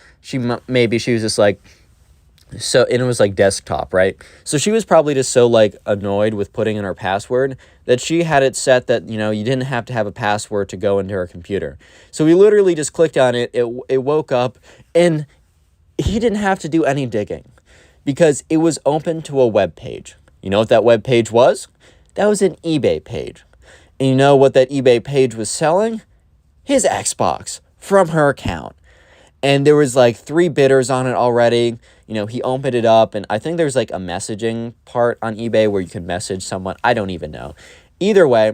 maybe she was just so, and it was desktop, right? So she was probably just so annoyed with putting in her password that she had it set that, you didn't have to have a password to go into her computer. So he literally just clicked on it. It woke up, and he didn't have to do any digging because it was open to a web page. You know what that web page was? That was an eBay page. And you know what that eBay page was selling? His Xbox from her account. And there was 3 bidders on it already. He opened it up, and I think there's a messaging part on eBay where you can message someone. I don't even know. Either way,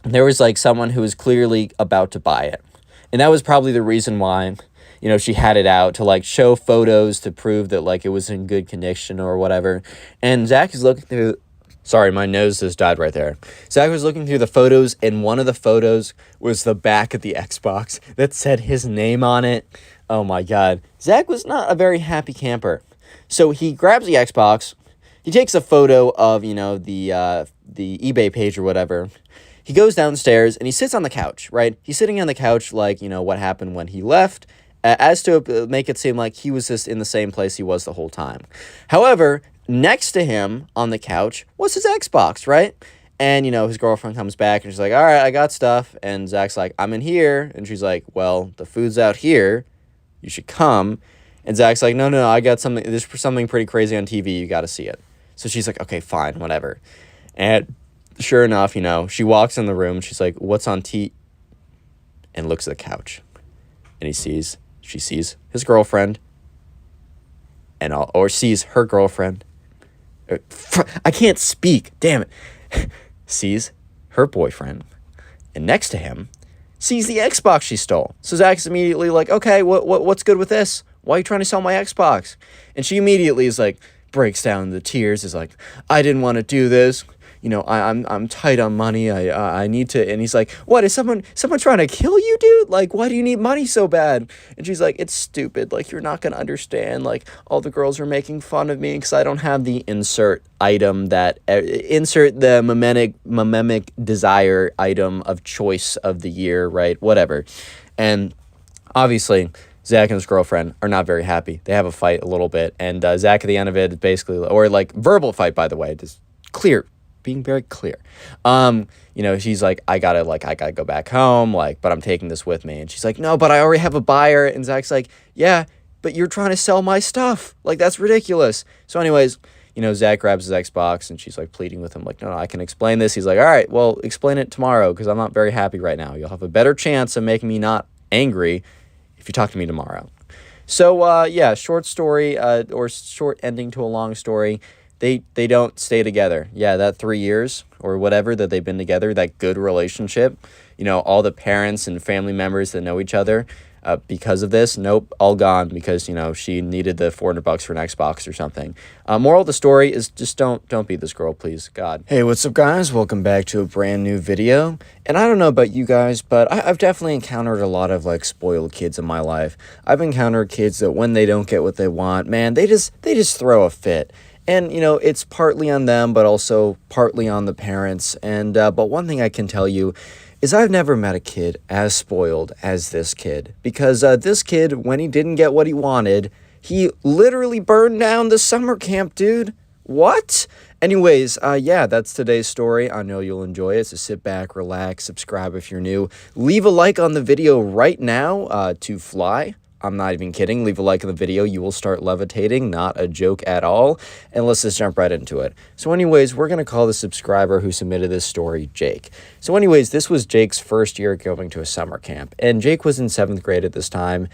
there was someone who was clearly about to buy it. And that was probably the reason why, she had it out to show photos to prove that it was in good condition or whatever. And Zach is looking through. Sorry, my nose just died right there. Zach was looking through the photos, and one of the photos was the back of the Xbox that said his name on it. Oh my God. Zach was not a very happy camper. So he grabs the Xbox. He takes a photo of, the eBay page or whatever. He goes downstairs, and he sits on the couch, right? He's sitting on the couch what happened when he left, as to make it seem like he was just in the same place he was the whole time. However, next to him on the couch was his Xbox, right? And, his girlfriend comes back, and she's like, all right, I got stuff. And Zach's like, I'm in here. And she's like, well, the food's out here. You should come. And Zach's like, no, I got something. There's something pretty crazy on TV. You got to see it. So she's like, okay, fine, whatever. And sure enough, she walks in the room. She's like, what's on and looks at the couch. And she sees his girlfriend, or sees her girlfriend I can't speak, damn it. Sees her boyfriend, and next to him sees the Xbox she stole. So Zach's immediately like, okay, what's good with this? Why are you trying to sell my Xbox? And she immediately is like, breaks down into tears, is like, I didn't want to do this. You know, I'm tight on money. I need to. And he's like, what, is someone trying to kill you, dude? Like, why do you need money so bad? And she's like, it's stupid. Like, you're not gonna understand. Like, all the girls are making fun of me because I don't have the insert item that insert the mimemic desire item of choice of the year, right? Whatever. And obviously, Zach and his girlfriend are not very happy. They have a fight a little bit, and Zach at the end of it is basically, or like verbal fight, by the way, just clear. Being very clear. You know, she's like, I gotta go back home, like, but I'm taking this with me. And she's like, no, but I already have a buyer. And Zach's like, yeah, but you're trying to sell my stuff. Like, that's ridiculous. So anyways, you know, Zach grabs his Xbox and she's like pleading with him, like, no, I can explain this. He's like, all right, well, explain it tomorrow because I'm not very happy right now. You'll have a better chance of making me not angry if you talk to me tomorrow. So, yeah, short story, or short ending to a long story. They don't stay together. Yeah, that 3 years or whatever that they've been together, that good relationship, you know, all the parents and family members that know each other because of this, nope, all gone because, you know, she needed the $400 for an Xbox or something. Moral of the story is just don't be this girl, please, God. Hey, what's up, guys? Welcome back to a brand new video. And I don't know about you guys, but I've definitely encountered a lot of like spoiled kids in my life. I've encountered kids that when they don't get what they want, man, they just throw a fit. And, you know, it's partly on them, but also partly on the parents. And, but one thing I can tell you is I've never met a kid as spoiled as this kid. Because this kid, when he didn't get what he wanted, he literally burned down the summer camp, dude. What? Anyways, yeah, that's today's story. I know you'll enjoy it, so sit back, relax, subscribe if you're new. Leave a like on the video right now to fly. I'm not even kidding. Leave a like on the video. You will start levitating. Not a joke at all. And let's just jump right into it. So anyways, we're going to call the subscriber who submitted this story Jake. So anyways, this was Jake's first year going to a summer camp. And Jake was in 7th grade at this time,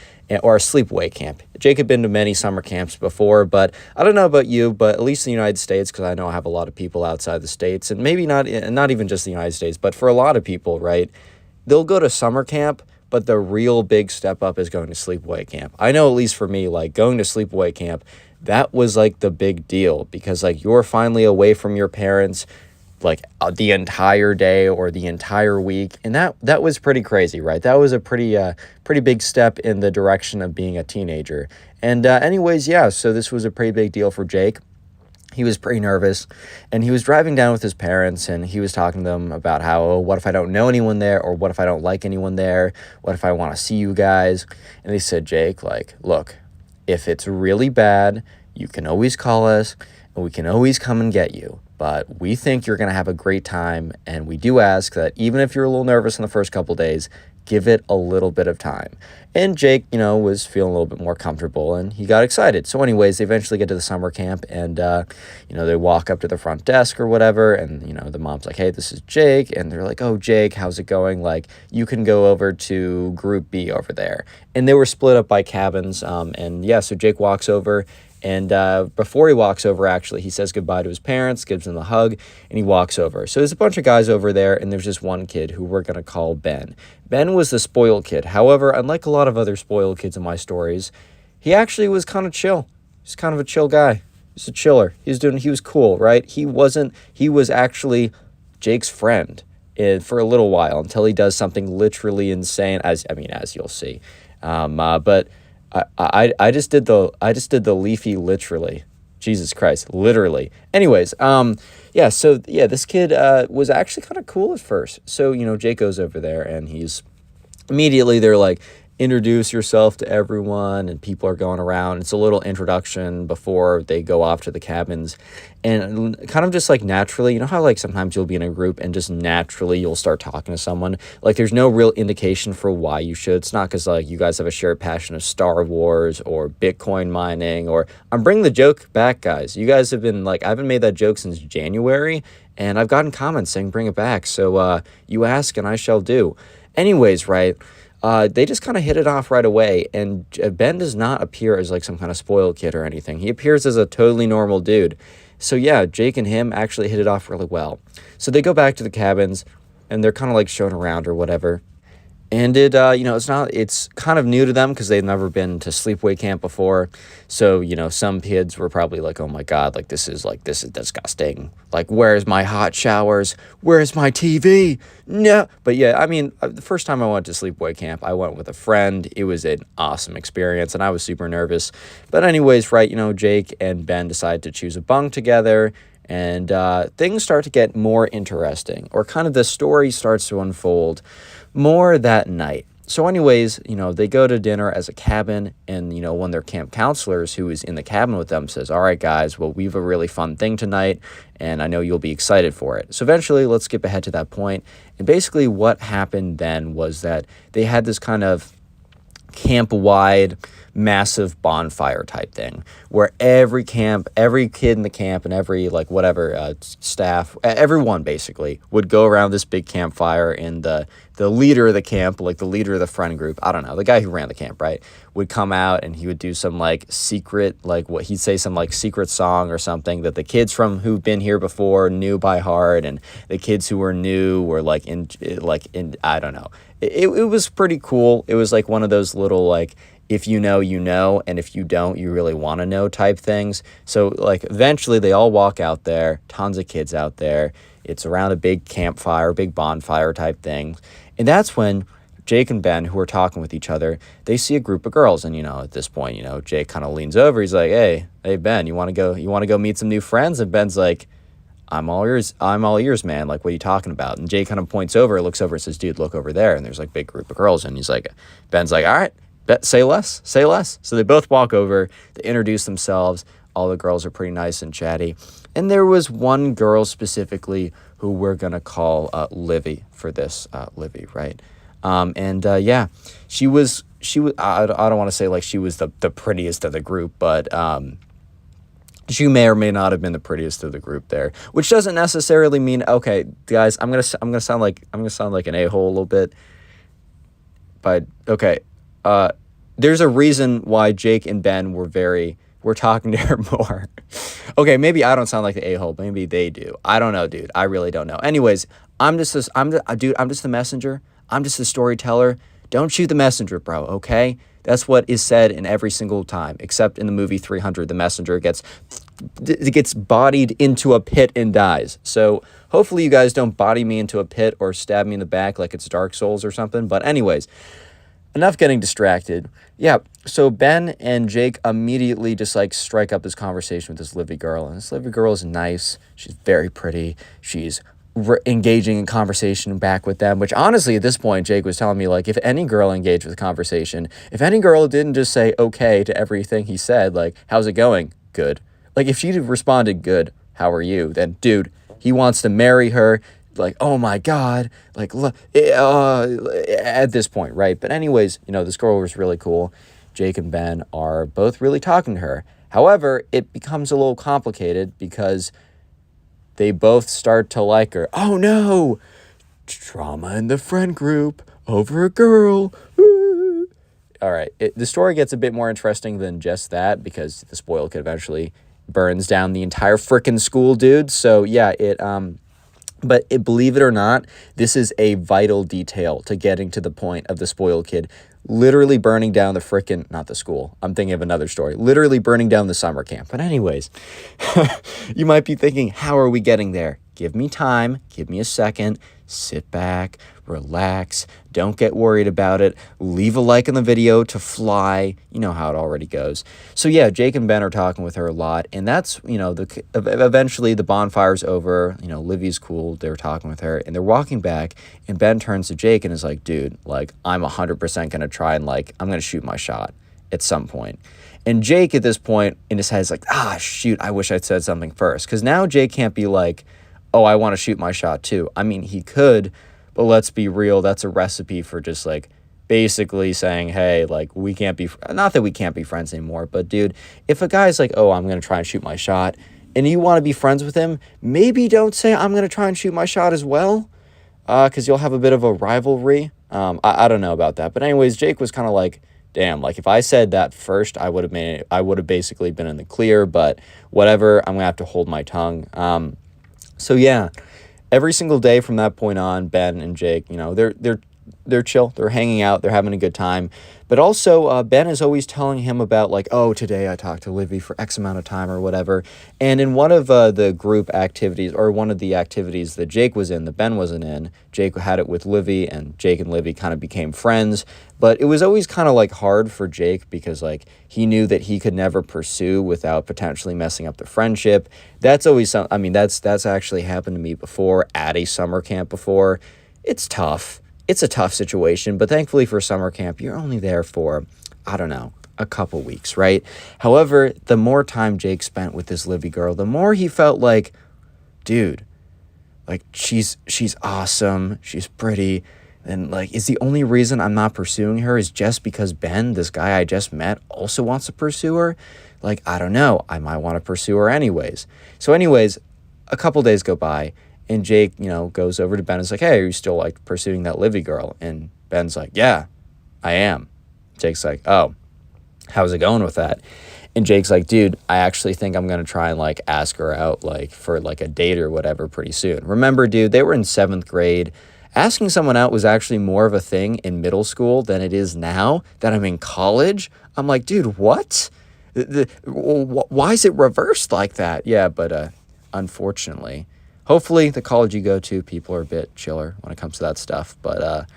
or a sleepaway camp. Jake had been to many summer camps before, but I don't know about you, but at least in the United States, because I know I have a lot of people outside the States, and maybe not even just the United States, but for a lot of people, right, they'll go to summer camp, but the real big step up is going to sleepaway camp. I know, at least for me, like going to sleepaway camp, that was like the big deal because like you're finally away from your parents like the entire day or the entire week. And that was pretty crazy, right? That was a pretty big step in the direction of being a teenager. And anyways, yeah, so this was a pretty big deal for Jake. He was pretty nervous, and he was driving down with his parents, and he was talking to them about how, oh, what if I don't know anyone there, or what if I don't like anyone there? What if I want to see you guys? And they said, Jake, like, look, if it's really bad, you can always call us, and we can always come and get you. But we think you're going to have a great time, and we do ask that even if you're a little nervous in the first couple days, give it a little bit of time. And Jake, you know, was feeling a little bit more comfortable and he got excited. So anyways, they eventually get to the summer camp and, you know, they walk up to the front desk or whatever. And, you know, the mom's like, hey, this is Jake. And they're like, oh, Jake, how's it going? Like, you can go over to group B over there. And they were split up by cabins. And yeah, so Jake walks over. And before he walks over, actually, he says goodbye to his parents, gives them a hug, and he walks over. So there's a bunch of guys over there, and there's just one kid who we're going to call Ben. Ben was the spoiled kid. However, unlike a lot of other spoiled kids in my stories, he actually was kind of chill. He's kind of a chill guy. He's a chiller. He was cool, right? He was actually Jake's friend for a little while until he does something literally insane, as you'll see. But I just did the leafy literally. Jesus Christ, literally. Anyways, yeah, so yeah, this kid was actually kind of cool at first. So, you know, Jake goes over there and they're like, introduce yourself to everyone, and people are going around. It's a little introduction before they go off to the cabins, and kind of just like naturally, you know how like sometimes you'll be in a group and just naturally you'll start talking to someone. Like there's no real indication for why you should. It's not because like you guys have a shared passion of Star Wars or Bitcoin mining, or I'm bringing the joke back, guys. You guys have been like, I haven't made that joke since January, and I've gotten comments saying bring it back. So you ask and I shall do. Anyways, right. They just kind of hit it off right away, and Ben does not appear as like some kind of spoiled kid or anything. He appears as a totally normal dude. So yeah, Jake and him actually hit it off really well. So they go back to the cabins, and they're kind of like shown around or whatever. And it's kind of new to them because they've never been to sleepaway camp before. So, some kids were probably like, oh my God, like this is disgusting. Like, where's my hot showers? Where's my TV? No. But yeah, I mean, the first time I went to sleepaway camp, I went with a friend. It was an awesome experience and I was super nervous. But anyways, right, Jake and Ben decide to choose a bunk together. And things start to get more interesting, or kind of the story starts to unfold more that night. So anyways, they go to dinner as a cabin, and, one of their camp counselors who is in the cabin with them says, all right, guys, well, we have a really fun thing tonight, and I know you'll be excited for it. So eventually, let's skip ahead to that point. And basically what happened then was that they had this kind of camp-wide massive bonfire type thing where every kid in the camp and every staff, everyone basically would go around this big campfire, and the leader of the camp, like the leader of the friend group, I don't know, the guy who ran the camp, right, would come out and he would do some secret, he'd say some secret song or something that the kids from who've been here before knew by heart, and the kids who were new were in I don't know. It was pretty cool. It was one of those little if you know, and if you don't, you really want to know type things. So eventually they all walk out there, tons of kids out there. It's around a big campfire, big bonfire type thing. And that's when Jake and Ben, who are talking with each other, they see a group of girls. And, at this point, Jake kind of leans over. He's like, hey, Ben, you want to go meet some new friends? And Ben's like, I'm all ears, man. What are you talking about? And Jake kind of points over, looks over and says, dude, look over there. And there's big group of girls. And Ben's like, all right. Say less. So they both walk over, they introduce themselves. All the girls are pretty nice and chatty. And there was one girl specifically who we're going to call Livy for this, Livy, right? She was, I don't want to say she was the prettiest of the group, but she may or may not have been the prettiest of the group there, which doesn't necessarily mean, okay, guys, I'm going to sound like an a-hole a little bit, but okay. There's a reason why Jake and Ben were talking to her more. Okay, maybe I don't sound like the a-hole, maybe they do. I don't know, dude. I really don't know. Anyways, I'm just the messenger. I'm just the storyteller. Don't shoot the messenger, bro, okay? That's what is said in every single time, except in the movie 300, the messenger gets bodied into a pit and dies. So hopefully you guys don't body me into a pit or stab me in the back like it's Dark Souls or something. But anyways, enough getting distracted. Yeah, so Ben and Jake immediately just strike up this conversation with this Livy girl. And this Livy girl is nice. She's very pretty. She's engaging in conversation back with them, which honestly at this point Jake was telling me if any girl engaged with conversation, if any girl didn't just say okay to everything he said, how's it going? Good. If she responded good, how are you? Then dude, he wants to marry her. Oh my God, at this point, right? But anyways, this girl was really cool. Jake and Ben are both really talking to her. However, it becomes a little complicated because they both start to like her. Oh no, drama in the friend group over a girl. All right, the story gets a bit more interesting than just that because the spoil kid eventually burns down the entire frickin' school, dude. So yeah, believe it or not, this is a vital detail to getting to the point of the spoiled kid literally burning down the not the school. I'm thinking of another story. Literally burning down the summer camp. But anyways, you might be thinking, how are we getting there? Give me time. Give me a second. Sit back, relax, don't get worried about it, leave a like on the video to fly, you know how it already goes. So yeah, Jake and Ben are talking with her a lot, and that's, eventually the bonfire's over, Livy's cool, they're talking with her, and they're walking back, and Ben turns to Jake and is like, dude, I'm 100% gonna try and I'm gonna shoot my shot at some point. And Jake at this point in his head is like, shoot, I wish I'd said something first, because now Jake can't be like, oh, I want to shoot my shot too. I mean, he could, but let's be real. That's a recipe for just basically saying, hey, we can't be, not that we can't be friends anymore, but dude, if a guy's like, oh, I'm going to try and shoot my shot, and you want to be friends with him, maybe don't say, I'm going to try and shoot my shot as well, because you'll have a bit of a rivalry. I don't know about that. But anyways, Jake was kind of damn, like if I said that first, I would have basically been in the clear, but whatever, I'm gonna have to hold my tongue. So yeah, every single day from that point on, Ben and Jake, they're chill, they're hanging out, they're having a good time. But also, Ben is always telling him about like, oh, today I talked to Livy for X amount of time or whatever. And in one of the group activities, or one of the activities that Jake was in, that Ben wasn't in, Jake had it with Livy, and Jake and Livy kind of became friends. But it was always kind of like hard for Jake because like he knew that he could never pursue without potentially messing up the friendship. That's always I mean, that's actually happened to me before at a summer camp before. It's tough. It's a tough situation, but thankfully for summer camp, you're only there for, I don't know, a couple weeks, right? However, the more time Jake spent with this Livy girl, the more he felt like, dude, like she's awesome, she's pretty, and like, is the only reason I'm not pursuing her is just because Ben, this guy I just met, also wants to pursue her? Like, I don't know, I might want to pursue her anyways. So anyways, a couple days go by, and Jake, goes over to Ben and is like, hey, are you still, like, pursuing that Livy girl? And Ben's like, yeah, I am. Jake's like, oh, how's it going with that? And Jake's like, dude, I actually think I'm going to try and, like, ask her out, like, for, like, a date or whatever pretty soon. Remember, dude, they were in 7th grade. Asking someone out was actually more of a thing in middle school than it is now that I'm in college. I'm like, dude, what? Why is it reversed like that? Yeah, but unfortunately... Hopefully, the college you go to, people are a bit chiller when it comes to that stuff. But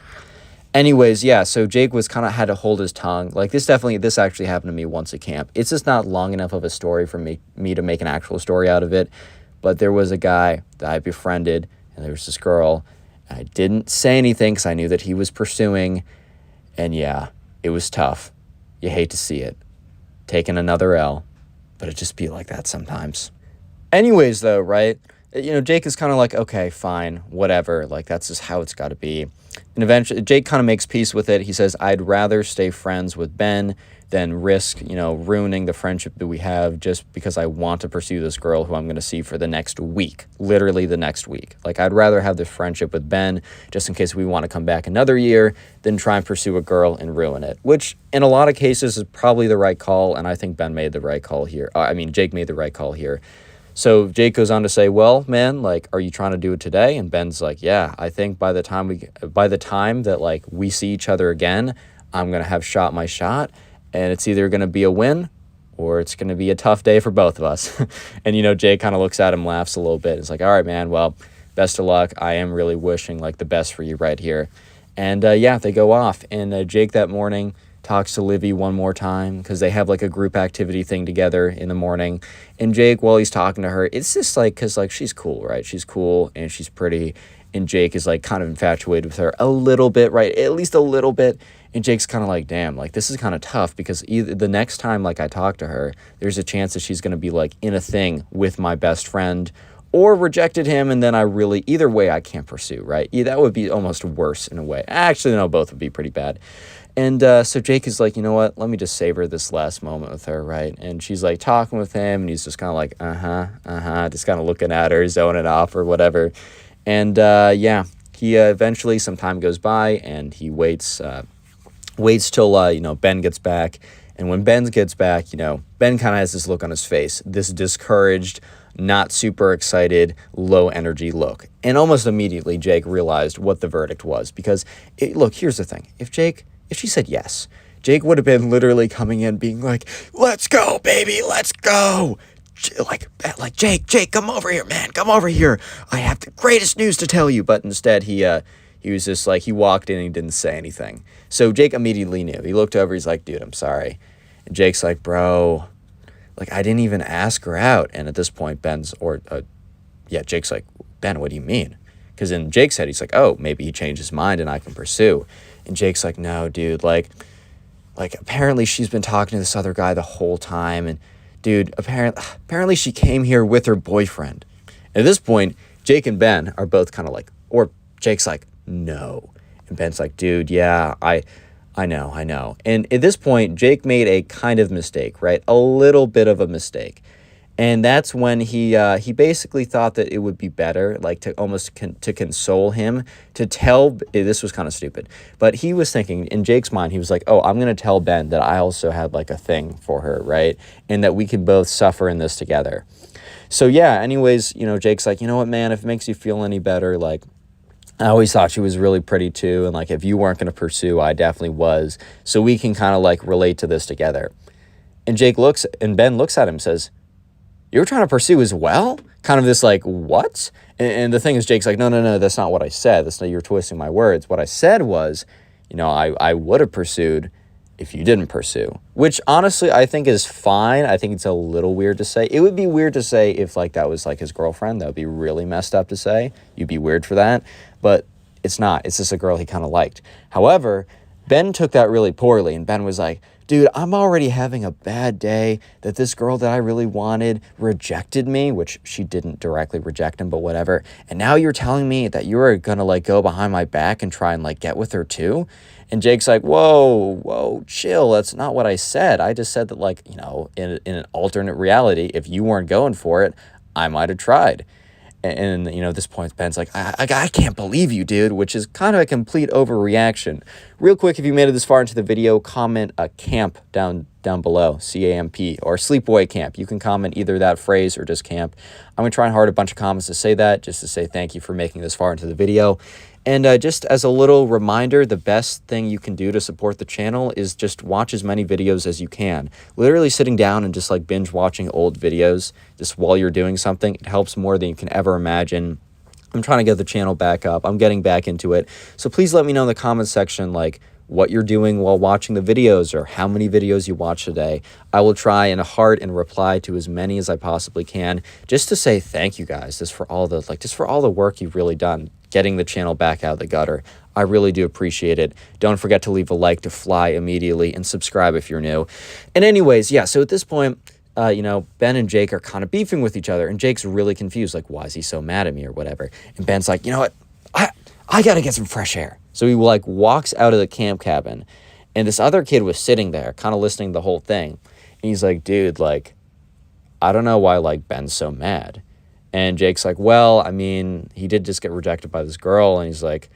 anyways, yeah, so Jake was kind of had to hold his tongue. Like, this actually happened to me once at camp. It's just not long enough of a story for me to make an actual story out of it. But there was a guy that I befriended, and there was this girl. And I didn't say anything because I knew that he was pursuing. And yeah, it was tough. You hate to see it. Taking another L. But it just be like that sometimes. Anyways, though, right? Jake is kind of like, okay, fine, whatever. Like, that's just how it's got to be. And eventually, Jake kind of makes peace with it. He says, I'd rather stay friends with Ben than risk, ruining the friendship that we have just because I want to pursue this girl who I'm going to see for the next week. Literally the next week. Like, I'd rather have this friendship with Ben just in case we want to come back another year than try and pursue a girl and ruin it. Which, in a lot of cases, is probably the right call. And I think Ben made the right call here. Jake made the right call here. So Jake goes on to say, well, man, like, are you trying to do it today? And Ben's like, yeah, I think by the time that like we see each other again, I'm going to have shot my shot, and it's either going to be a win or it's going to be a tough day for both of us. And, Jake kind of looks at him, laughs a little bit. It's like, all right, man, well, best of luck. I am really wishing like the best for you right here. And yeah, they go off. And Jake that morning talks to Livy one more time because they have like a group activity thing together in the morning. And Jake, while he's talking to her, it's just like, because like she's cool, right? She's cool and she's pretty. And Jake is like kind of infatuated with her a little bit, right? At least a little bit. And Jake's kind of like, damn, like this is kind of tough because either the next time like I talk to her, there's a chance that she's going to be like in a thing with my best friend or rejected him. And then either way I can't pursue, right? Yeah, that would be almost worse in a way. Actually, no, both would be pretty bad. And so Jake is like, you know what, let me just savor this last moment with her, right? And she's like talking with him, and he's just kind of like, just kind of looking at her, zoning off or whatever. And yeah, he eventually, some time goes by, and he waits till, Ben gets back. And when Ben gets back, Ben kind of has this look on his face, this discouraged, not super excited, low energy look. And almost immediately, Jake realized what the verdict was. Because, look, here's the thing. If she said yes, Jake would have been literally coming in being like, let's go, baby, let's go. Like Jake, come over here, man, come over here. I have the greatest news to tell you. But instead, he was just like, he walked in and he didn't say anything. So Jake immediately knew. He looked over, he's like, dude, I'm sorry. And Jake's like, bro, like, I didn't even ask her out. And at this point, Jake's like, Ben, what do you mean? Because in Jake's head, he's like, oh, maybe he changed his mind and I can pursue. And Jake's like, no, dude, like apparently she's been talking to this other guy the whole time. And dude, apparently she came here with her boyfriend. And at this point, Jake and Ben are both kind of like, or Jake's like, no. And Ben's like, dude, yeah, I know. And at this point, Jake made a kind of mistake, right? A little bit of a mistake. And that's when he basically thought that it would be better, like to almost to console him, to tell. This was kind of stupid, but he was thinking in Jake's mind, he was like, "Oh, I'm gonna tell Ben that I also had like a thing for her, right? And that we can both suffer in this together." So yeah. Anyways, Jake's like, "You know what, man? If it makes you feel any better, like." I always thought she was really pretty too, and like if you weren't going to pursue, I definitely was. So we can kind of like relate to this together. And Ben looks at him and says, "You're trying to pursue as well?" Kind of this like, what? And the thing is, Jake's like, no, that's not what I said. That's not, you're twisting my words. What I said was, I would have pursued if you didn't pursue, which honestly I think is fine. I think it's a little weird to say. It would be weird to say if like that was like his girlfriend. That would be really messed up to say. You'd be weird for that, but it's not. It's just a girl he kind of liked. However, Ben took that really poorly, and Ben was like, "Dude, I'm already having a bad day that this girl that I really wanted rejected me," which she didn't directly reject him, but whatever. "And now you're telling me that you are going to like go behind my back and try and like get with her too?" And Jake's like, whoa, chill. That's not what I said. I just said that like, in an alternate reality, if you weren't going for it, I might have tried. And at this point, Ben's like, I can't believe you, dude, which is kind of a complete overreaction. Real quick, if you made it this far into the video, comment a camp down below, C-A-M-P, or sleepaway camp. You can comment either that phrase or just camp. I'm going to try and hard a bunch of comments to say that, just to say thank you for making this far into the video. And just as a little reminder, the best thing you can do to support the channel is just watch as many videos as you can. Literally sitting down and just like binge watching old videos just while you're doing something, it helps more than you can ever imagine. I'm trying to get the channel back up. I'm getting back into it. So please let me know in the comments section like what you're doing while watching the videos or how many videos you watch today. I will try and heart and reply to as many as I possibly can, just to say thank you guys just for all the work you've really done getting the channel back out of the gutter. I really do appreciate it. Don't forget to leave a like to fly immediately and subscribe if you're new. And anyways, yeah, so at this point, Ben and Jake are kind of beefing with each other, and Jake's really confused, like, why is he so mad at me or whatever? And Ben's like, you know what? I got to get some fresh air. So he like walks out of the camp cabin, and this other kid was sitting there kind of listening to the whole thing. And he's like, dude, like, I don't know why like Ben's so mad. And Jake's like, well, I mean, he did just get rejected by this girl. And he's like,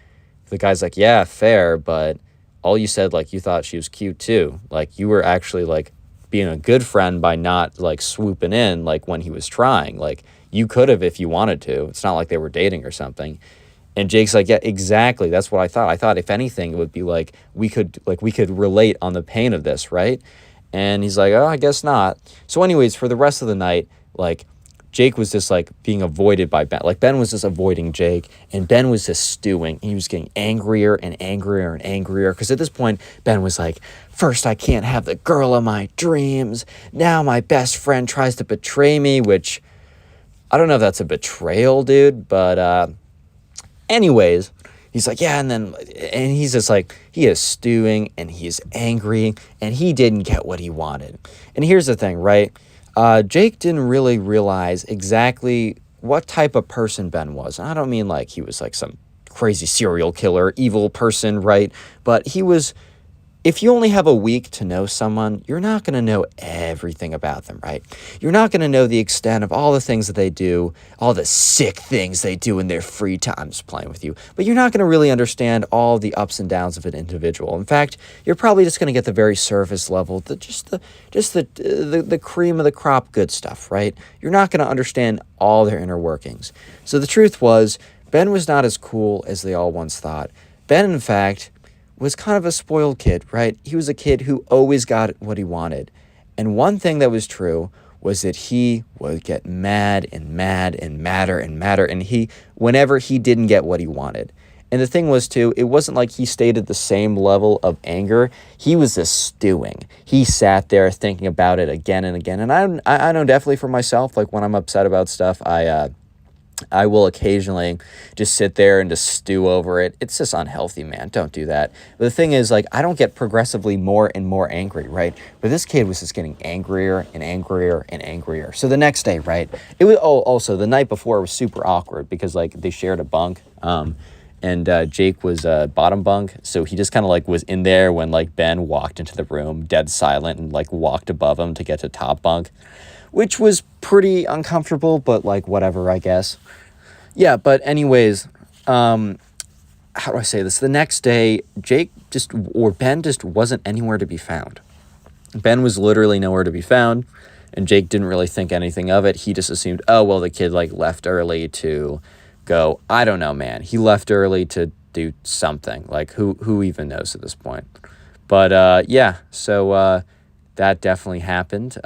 the guy's like, yeah, fair. But all you said, like, you thought she was cute too. Like, you were actually like being a good friend by not like swooping in like when he was trying. Like, you could have if you wanted to. It's not like they were dating or something. And Jake's like, yeah, exactly. That's what I thought. I thought if anything, it would be like we could relate on the pain of this, right? And he's like, oh, I guess not. So anyways, for the rest of the night, like, Jake was just like being avoided by Ben. Like Ben was just avoiding Jake, and Ben was just stewing. He was getting angrier and angrier and angrier, because at this point, Ben was like, first I can't have the girl of my dreams. Now my best friend tries to betray me, which I don't know if that's a betrayal, dude, but anyways, he's like, yeah, and he's just like, he is stewing and he's angry and he didn't get what he wanted. And here's the thing, right? Jake didn't really realize exactly what type of person Ben was. And I don't mean like he was like some crazy serial killer, evil person, right? But he was, if you only have a week to know someone, you're not going to know everything about them, right? You're not going to know the extent of all the things that they do, all the sick things they do in their free time, just playing with you. But you're not going to really understand all the ups and downs of an individual. In fact, you're probably just going to get the very surface level, the cream of the crop good stuff, right? You're not going to understand all their inner workings. So the truth was, Ben was not as cool as they all once thought. Ben, in fact, was kind of a spoiled kid, right? He was a kid who always got what he wanted. And one thing that was true was that he would get mad and mad and madder and madder, and whenever he didn't get what he wanted. And the thing was too, it wasn't like he stayed at the same level of anger. He was just stewing. He sat there thinking about it again and again. And I know definitely for myself, like when I'm upset about stuff, I will occasionally just sit there and just stew over it. It's just unhealthy, man. Don't do that. But the thing is, like, I don't get progressively more and more angry, right? But this kid was just getting angrier and angrier and angrier. So the next day, right? It was also the night before was super awkward because like they shared a bunk. And Jake was bottom bunk, so he just kind of like was in there when like Ben walked into the room, dead silent, and like walked above him to get to top bunk. which was pretty uncomfortable, but like whatever, I guess. Yeah, but anyways, how do I say this? The next day, Ben just wasn't anywhere to be found. Ben was literally nowhere to be found, and Jake didn't really think anything of it. He just assumed, oh, well, the kid like left early to go, I don't know, man. He left early to do something. Like who even knows at this point? But yeah, so that definitely happened.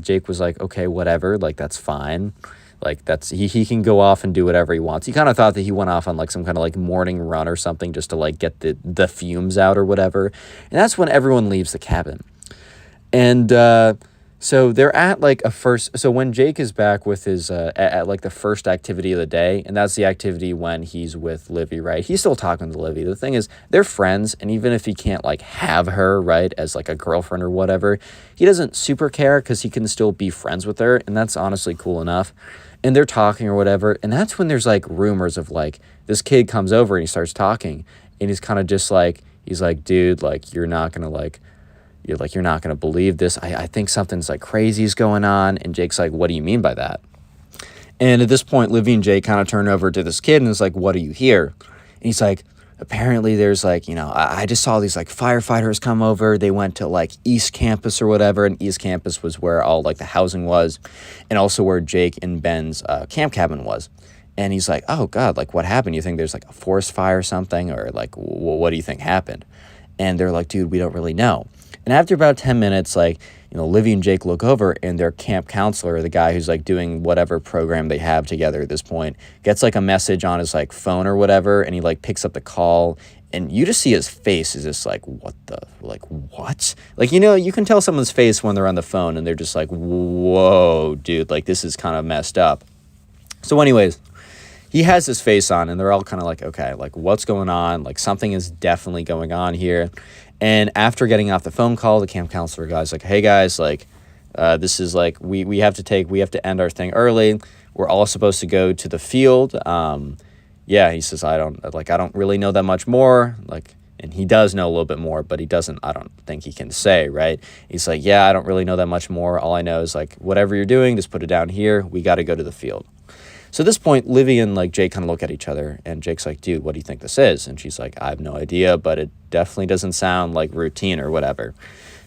Jake was like, okay, whatever, like that's fine. Like that's he can go off and do whatever he wants. He kind of thought that he went off on like some kind of like morning run or something just to like get the fumes out or whatever. And that's when everyone leaves the cabin. And so they're at like so when Jake is back with his at like the first activity of the day, and that's the activity when he's with Livy, right? He's still talking to Livy. The thing is, they're friends, and even if he can't like have her, right, as like a girlfriend or whatever, he doesn't super care because he can still be friends with her, and that's honestly cool enough. And they're talking or whatever, and that's when there's like rumors of like this kid comes over and he starts talking, and he's kind of just like, he's like, dude, like you're not gonna believe this. I think something's like crazy is going on. And Jake's like, what do you mean by that? And at this point, Livy and Jake kind of turn over to this kid and is like, what do you hear? And he's like, apparently there's like, I just saw these like firefighters come over. They went to like East Campus or whatever. And East Campus was where all like the housing was, and also where Jake and Ben's camp cabin was. And he's like, oh God, like what happened? You think there's like a forest fire or something? Or like, what do you think happened? And they're like, dude, we don't really know. And after about 10 minutes, like, Livy and Jake look over, and their camp counselor, the guy who's like doing whatever program they have together at this point, gets like a message on his like phone or whatever, and he like picks up the call, and you just see his face is just like, what? Like, you can tell someone's face when they're on the phone, and they're just like, whoa, dude, like this is kind of messed up. So anyways, he has his face on, and they're all kind of like, okay, like what's going on? Like something is definitely going on here. And after getting off the phone call, the camp counselor guy's like, hey guys, like, this is like, we have to end our thing early. We're all supposed to go to the field. Yeah, he says, I don't really know that much more. Like, and he does know a little bit more, but I don't think he can say, right? He's like, yeah, I don't really know that much more. All I know is like, whatever you're doing, just put it down here. We got to go to the field. So at this point, Livy and like Jake kind of look at each other, and Jake's like, dude, what do you think this is? And she's like, I have no idea, but it definitely doesn't sound like routine or whatever.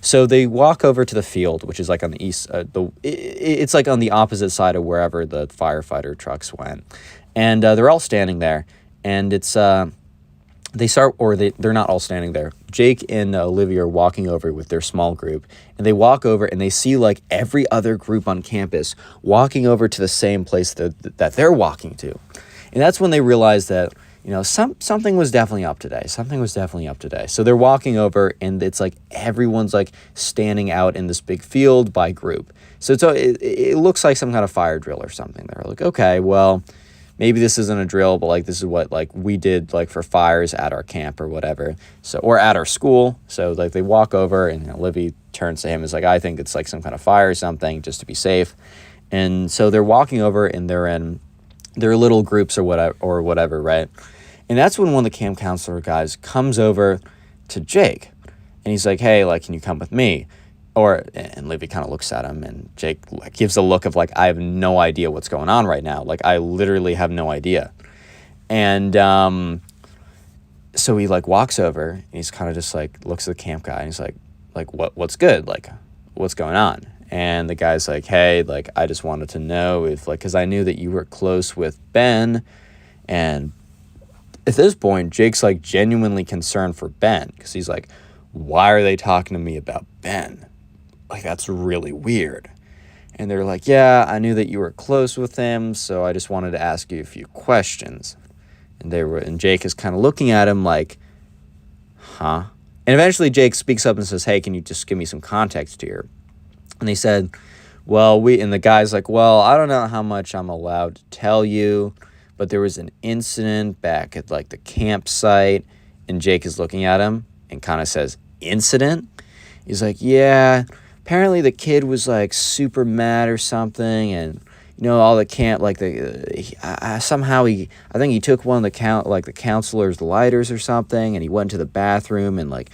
So they walk over to the field, which is like on the east, it's like on the opposite side of wherever the firefighter trucks went. And they're all standing there, and it's, they're not all standing there. Jake and Olivia are walking over with their small group, and they walk over and they see like every other group on campus walking over to the same place that they're walking to. And that's when they realize that, something was definitely up today. So they're walking over, and it's like everyone's like standing out in this big field by group. So it looks like some kind of fire drill or something. They're like, okay, well, maybe this isn't a drill, but like this is what like we did like for fires at our camp or whatever. So, or at our school. So like they walk over, and Livy turns to him and is like, I think it's like some kind of fire or something, just to be safe. And so they're walking over, and they're in their little groups or whatever, right? And that's when one of the camp counselor guys comes over to Jake, and he's like, hey, like, can you come with me? And Livy kind of looks at him, and Jake gives a look of like, I have no idea what's going on right now. Like, I literally have no idea. And so he like walks over, and he's kind of just like looks at the camp guy, and he's like what's good? Like, what's going on? And the guy's like, hey, like, I just wanted to know if like, because I knew that you were close with Ben. And at this point, Jake's like genuinely concerned for Ben, because he's like, why are they talking to me about Ben? Like, that's really weird. And they're like, yeah, I knew that you were close with him, so I just wanted to ask you a few questions. And Jake is kind of looking at him like, huh? And eventually Jake speaks up and says, hey, can you just give me some context here? And they said, and the guy's like, well, I don't know how much I'm allowed to tell you, but there was an incident back at like the campsite. And Jake is looking at him and kind of says, incident? He's like, yeah, apparently the kid was like super mad or something, and all the camp, like I think he took one of the counselor's lighters or something, and he went to the bathroom, and like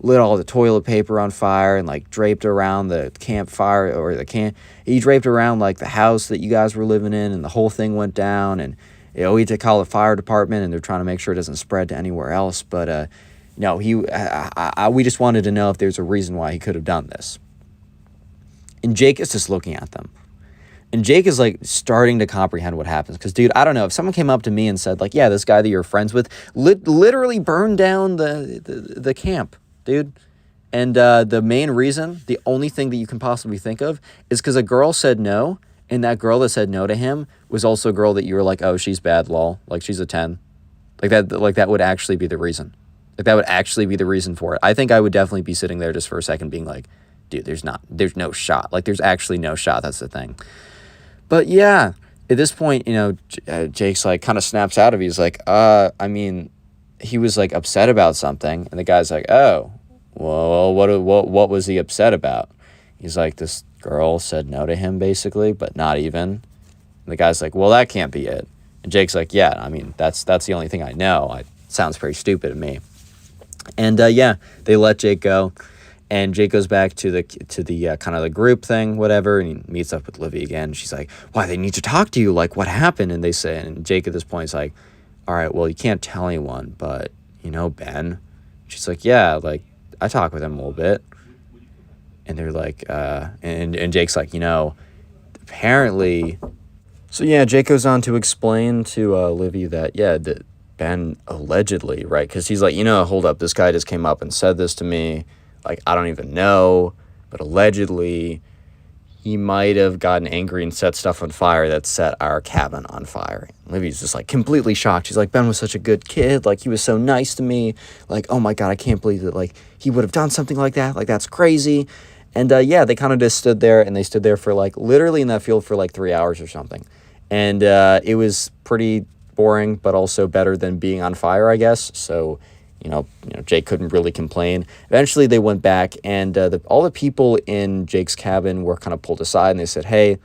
lit all the toilet paper on fire and like draped around the campfire or he draped around like the house that you guys were living in, and the whole thing went down. And he had to call the fire department, and they're trying to make sure it doesn't spread to anywhere else. But no, we just wanted to know if there's a reason why he could have done this. And Jake is just looking at them. And Jake is like starting to comprehend what happens. Because, dude, I don't know. If someone came up to me and said, like, yeah, this guy that you're friends with literally burned down the camp, dude. And the main reason, the only thing that you can possibly think of is because a girl said no. And that girl that said no to him was also a girl that you were like, oh, she's bad, lol. Like, she's a 10. Like that would actually be the reason. Like, that would actually be the reason for it. I think I would definitely be sitting there just for a second being like, dude, there's no shot. Like, there's actually no shot. That's the thing. But yeah, at this point, Jake's like kind of snaps out of it. He's like, I mean, he was like upset about something. And the guy's like, oh, well, what was he upset about? He's like, this girl said no to him basically, but not even. And the guy's like, well, that can't be it. And Jake's like, yeah, I mean, that's the only thing I know. It sounds pretty stupid to me. And yeah, they let Jake go. And Jake goes back to the kind of the group thing, whatever, and he meets up with Livy again. She's like, why, they need to talk to you. Like, what happened? And Jake at this point is like, all right, well, you can't tell anyone, but, Ben. She's like, yeah, like, I talk with him a little bit. And they're like, and Jake's like, apparently. So, yeah, Jake goes on to explain to Livy that, yeah, that Ben allegedly, right? Because he's like, hold up, this guy just came up and said this to me. Like, I don't even know, but allegedly he might have gotten angry and set stuff on fire that set our cabin on fire. And Livy's just like completely shocked. She's like, Ben was such a good kid. Like, he was so nice to me. Like, oh my God, I can't believe that, like, he would have done something like that. Like, that's crazy. And yeah, they kind of just stood there, and they stood there for like literally in that field for like 3 hours or something. And it was pretty boring, but also better than being on fire, I guess. So, Jake couldn't really complain. Eventually, they went back, and all the people in Jake's cabin were kind of pulled aside, and they said, hey,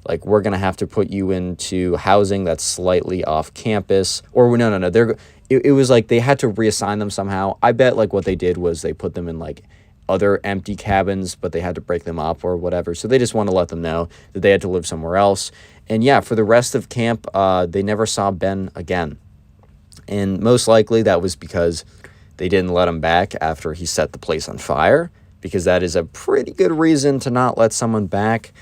like, we're going to have to put you into housing that's slightly off campus. Or, no. It was like they had to reassign them somehow. I bet, like, what they did was they put them in, like, other empty cabins, but they had to break them up or whatever. So they just want to let them know that they had to live somewhere else. And, yeah, for the rest of camp, they never saw Ben again. And most likely that was because they didn't let him back after he set the place on fire, because that is a pretty good reason to not let someone back.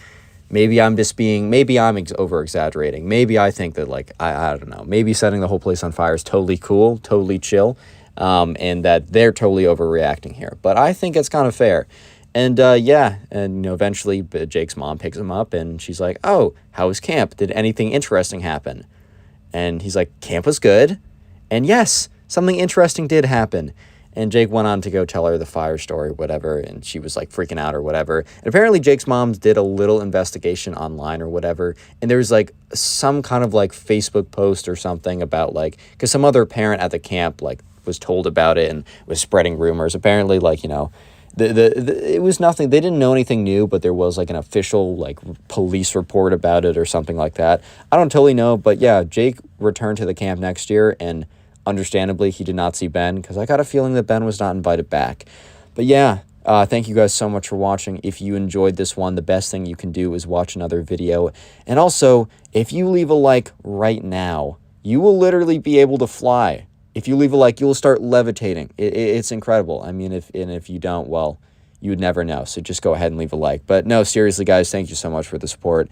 Maybe I'm over-exaggerating. Maybe I think that, like, I don't know. Maybe setting the whole place on fire is totally cool, totally chill, and that they're totally overreacting here. But I think it's kind of fair. And, yeah, and, eventually Jake's mom picks him up, and she's like, oh, how was camp? Did anything interesting happen? And he's like, camp was good. And yes, something interesting did happen. And Jake went on to go tell her the fire story, whatever, and she was like freaking out or whatever. And apparently Jake's mom did a little investigation online or whatever, and there was like some kind of like Facebook post or something about like, because some other parent at the camp like was told about it and was spreading rumors. Apparently, like, it was nothing. They didn't know anything new, but there was like an official like police report about it or something like that. I don't totally know, but yeah, Jake returned to the camp next year, and understandably, he did not see Ben, because I got a feeling that Ben was not invited back. But yeah, thank you guys so much for watching. If you enjoyed this one, the best thing you can do is watch another video. And also, if you leave a like right now, you will literally be able to fly. If you leave a like, you will start levitating. It's incredible. I mean, if you don't, well, you would never know. So just go ahead and leave a like. But no, seriously, guys, thank you so much for the support.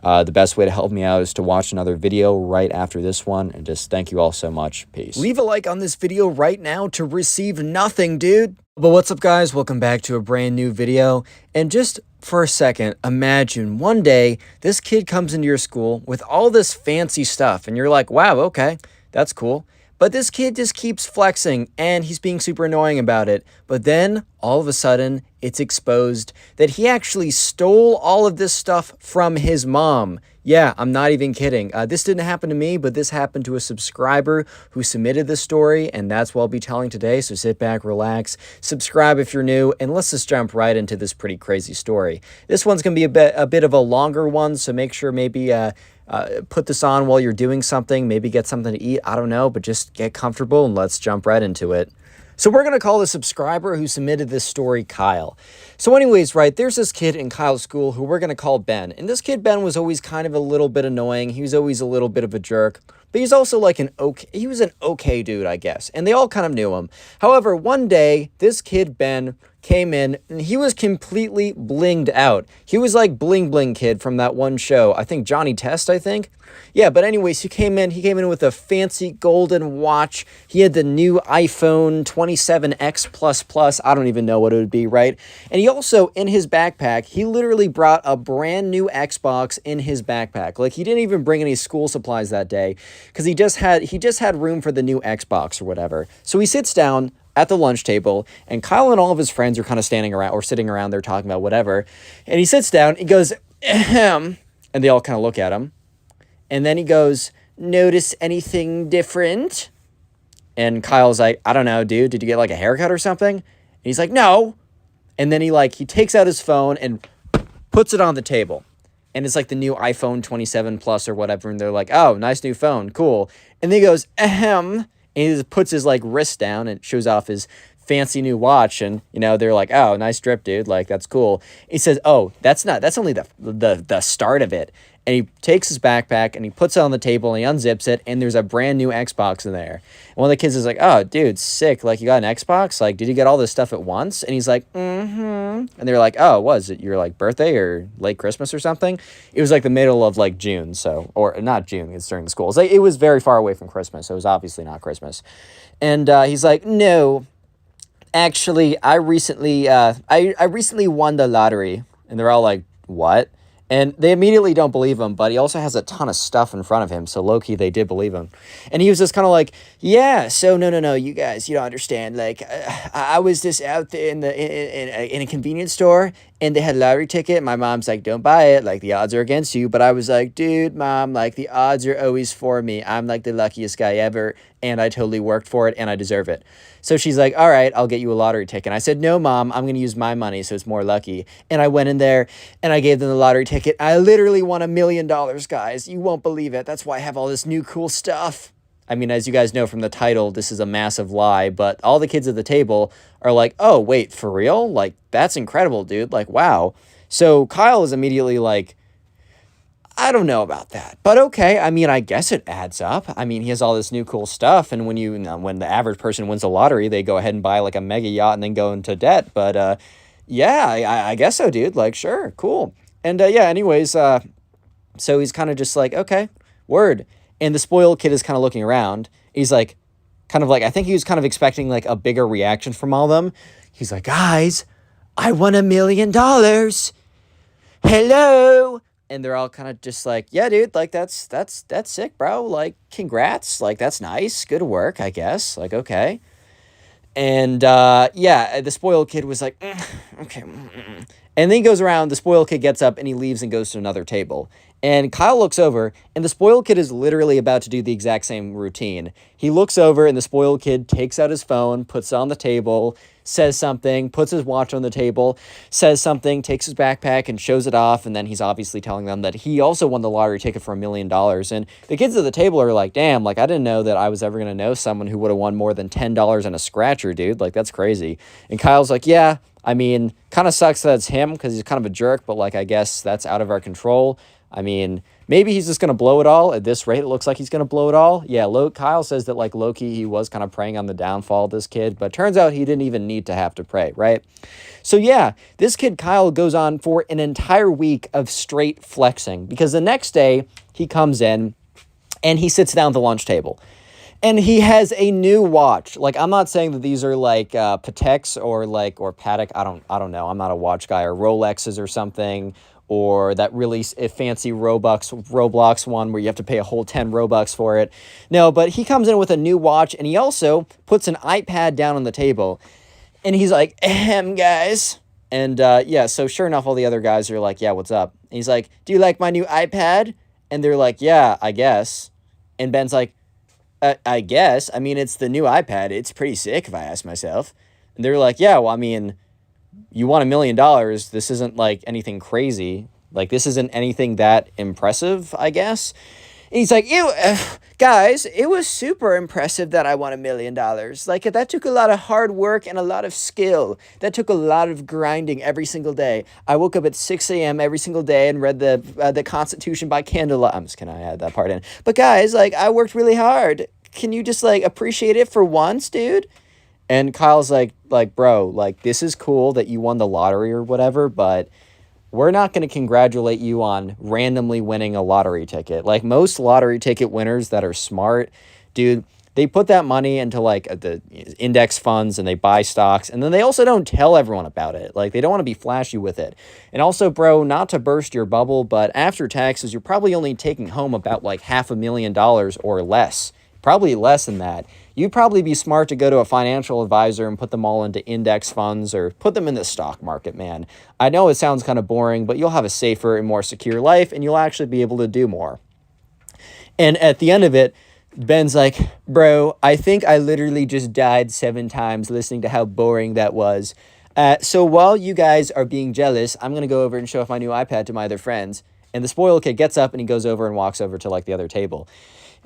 The best way to help me out is to watch another video right after this one, and just thank you all so much. Peace. Leave a like on this video right now to receive nothing, dude. But what's up, guys? Welcome back to a brand new video. And just for a second, imagine one day this kid comes into your school with all this fancy stuff, and you're like, wow, okay, that's cool. But this kid just keeps flexing, and he's being super annoying about it. But then, all of a sudden, it's exposed that he actually stole all of this stuff from his mom. Yeah, I'm not even kidding. This didn't happen to me, but this happened to a subscriber who submitted this story, and that's what I'll be telling today. So sit back, relax, subscribe if you're new, and let's just jump right into this pretty crazy story. This one's going to be a bit of a longer one, so make sure maybe put this on while you're doing something, maybe get something to eat, I don't know, but just get comfortable and let's jump right into it. So we're going to call the subscriber who submitted this story Kyle. So anyways, right, there's this kid in Kyle's school who we're going to call Ben. And this kid, Ben, was always kind of a little bit annoying. He was always a little bit of a jerk. But he's also like he was an okay dude, I guess. And they all kind of knew him. However, one day, this kid, Ben, came in and he was completely blinged out. He was like Bling Bling Kid from that one show. I think Johnny Test, I think. Yeah, but anyways, he came in with a fancy golden watch. He had the new iPhone 27X Plus Plus. I don't even know what it would be, right? And he also, in his backpack, he literally brought a brand new Xbox in his backpack. Like, he didn't even bring any school supplies that day because he just had room for the new Xbox or whatever. So he sits down at the lunch table, and Kyle and all of his friends are kind of standing around or sitting around there talking about whatever. And he sits down, he goes, ahem, and they all kind of look at him. And then he goes, notice anything different? And Kyle's like, I don't know, dude. Did you get like a haircut or something? And he's like, no. And then he takes out his phone and puts it on the table. And it's like the new iPhone 27 Plus or whatever. And they're like, oh, nice new phone. Cool. And then he goes, ahem. And he just puts his like wrist down and shows off his fancy new watch. And, they're like, oh, nice drip, dude. Like, that's cool. He says, oh, that's only the start of it. And he takes his backpack and he puts it on the table and he unzips it and there's a brand new Xbox in there. And one of the kids is like, oh, dude, sick. Like, you got an Xbox? Like, did you get all this stuff at once? And he's like, mm-hmm. And they're like, oh, was it your like birthday or late Christmas or something? It was like the middle of like June. So, or not June, it's during the school. It was very far away from Christmas. So it was obviously not Christmas. And he's like, no, actually, I recently won the lottery. And they're all like, what? And they immediately don't believe him, but he also has a ton of stuff in front of him, so low-key, they did believe him. And he was just kind of like, yeah, so no, you guys, you don't understand. Like, I was just out there in a convenience store, and they had a lottery ticket. My mom's like, don't buy it. Like, the odds are against you. But I was like, dude, Mom, like, the odds are always for me. I'm, like, the luckiest guy ever, and I totally worked for it, and I deserve it. So she's like, all right, I'll get you a lottery ticket. And I said, no, Mom, I'm going to use my money so it's more lucky. And I went in there, and I gave them the lottery ticket. I literally won $1 million, guys. You won't believe it. That's why I have all this new cool stuff. I mean, as you guys know from the title, this is a massive lie, but all the kids at the table are like, oh, wait, for real? Like, that's incredible, dude. Like, wow. So Kyle is immediately like, I don't know about that, but okay. I mean, I guess it adds up. I mean, he has all this new cool stuff, and when the average person wins the lottery, they go ahead and buy like a mega yacht and then go into debt. But yeah, I guess so, dude. Like, sure, cool. And yeah, anyways, so he's kind of just like, okay, word. And the spoiled kid is kind of looking around. He's like, I think he was kind of expecting like a bigger reaction from all of them. He's like, guys, I won $1 million. Hello. And they're all kind of just like, yeah, dude, like that's sick, bro. Like, congrats. Like, that's nice. Good work, I guess. Like, okay. And yeah, the spoiled kid was like, okay. And then he goes around, the spoiled kid gets up and he leaves and goes to another table. And Kyle looks over, and the spoiled kid is literally about to do the exact same routine. He looks over, and the spoiled kid takes out his phone, puts it on the table, says something, puts his watch on the table, says something, takes his backpack, and shows it off, and then he's obviously telling them that he also won the lottery ticket for $1 million. And the kids at the table are like, damn, like, I didn't know that I was ever going to know someone who would have won more than $10 in a scratcher, dude. Like, that's crazy. And Kyle's like, yeah, I mean, kind of sucks that it's him because he's kind of a jerk, but, like, I guess that's out of our control. I mean, maybe he's just going to blow it all. At this rate, it looks like he's going to blow it all. Yeah, Kyle says that, like, low-key, he was kind of preying on the downfall of this kid, but turns out he didn't even need to have to pray, right? So, yeah, this kid, Kyle, goes on for an entire week of straight flexing because the next day he comes in and he sits down at the lunch table. And he has a new watch. Like, I'm not saying that these are like Pateks or Patek. I don't know. I'm not a watch guy, or Rolexes or something, or that really fancy Roblox one where you have to pay a whole 10 Robux for it. No, but he comes in with a new watch, and he also puts an iPad down on the table. And he's like, ahem, guys. And yeah, so sure enough, all the other guys are like, yeah, what's up? And he's like, do you like my new iPad? And they're like, yeah, I guess. And Ben's like, I guess. I mean, it's the new iPad. It's pretty sick, if I ask myself. And they're like, yeah, well, I mean, you won $1 million. This isn't like anything crazy. Like, this isn't anything that impressive, I guess. And he's like, ew, Guys, it was super impressive that I won $1 million. Like, that took a lot of hard work and a lot of skill. That took a lot of grinding every single day. I woke up at 6 a.m. every single day and read the Constitution by candlelight. I'm just kidding, I add that part in. But guys, like, I worked really hard. Can you just, like, appreciate it for once, dude? And Kyle's like, bro, like, this is cool that you won the lottery or whatever, but we're not going to congratulate you on randomly winning a lottery ticket. Like, most lottery ticket winners that are smart, dude, they put that money into, like, the index funds and they buy stocks. And then they also don't tell everyone about it. Like, they don't want to be flashy with it. And also, bro, not to burst your bubble, but after taxes, you're probably only taking home about, like, $500,000 or less. Probably less than that. You'd probably be smart to go to a financial advisor and put them all into index funds or put them in the stock market, man. I know it sounds kind of boring, but you'll have a safer and more secure life, and you'll actually be able to do more. And at the end of it, Ben's like, bro, I think I literally just died 7 times listening to how boring that was. So while you guys are being jealous, I'm going to go over and show off my new iPad to my other friends. And the spoiled kid gets up and he goes over and walks over to, like, the other table.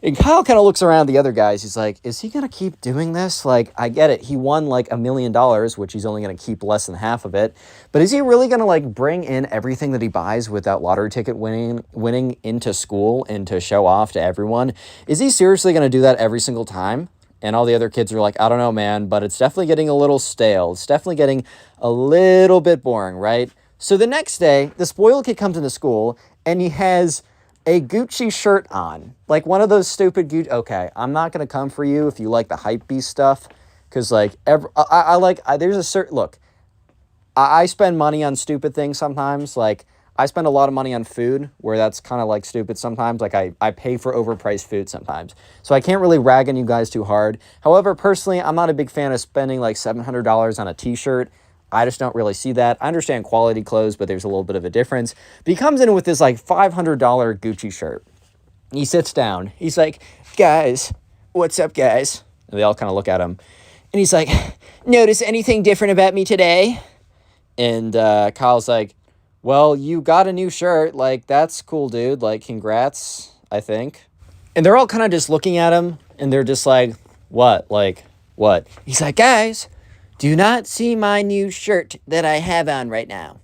And Kyle kind of looks around the other guys. He's like, is he going to keep doing this? Like, I get it. He won like $1 million, which he's only going to keep less than half of it. But is he really going to, like, bring in everything that he buys with that lottery ticket winning into school and to show off to everyone? Is he seriously going to do that every single time? And all the other kids are like, I don't know, man, but it's definitely getting a little stale. It's definitely getting a little bit boring, right? So the next day, the spoiled kid comes into school and he has a Gucci shirt on, like one of those stupid Gucci. Okay, I'm not gonna come for you if you like the hype beast stuff, because like there's a certain look. I spend money on stupid things sometimes. Like, I spend a lot of money on food, where that's kind of like stupid sometimes. Like, I pay for overpriced food sometimes, so I can't really rag on you guys too hard. However, personally, I'm not a big fan of spending like $700 on a t-shirt. I just don't really see that. I understand quality clothes, but there's a little bit of a difference. But he comes in with this like $500 Gucci shirt. He sits down. He's like, guys, what's up, guys? And they all kind of look at him. And he's like, notice anything different about me today? And Kyle's like, well, you got a new shirt. Like, that's cool, dude. Like, congrats, I think. And they're all kind of just looking at him. And they're just like, what? Like, what? He's like, guys, do you not see my new shirt that I have on right now?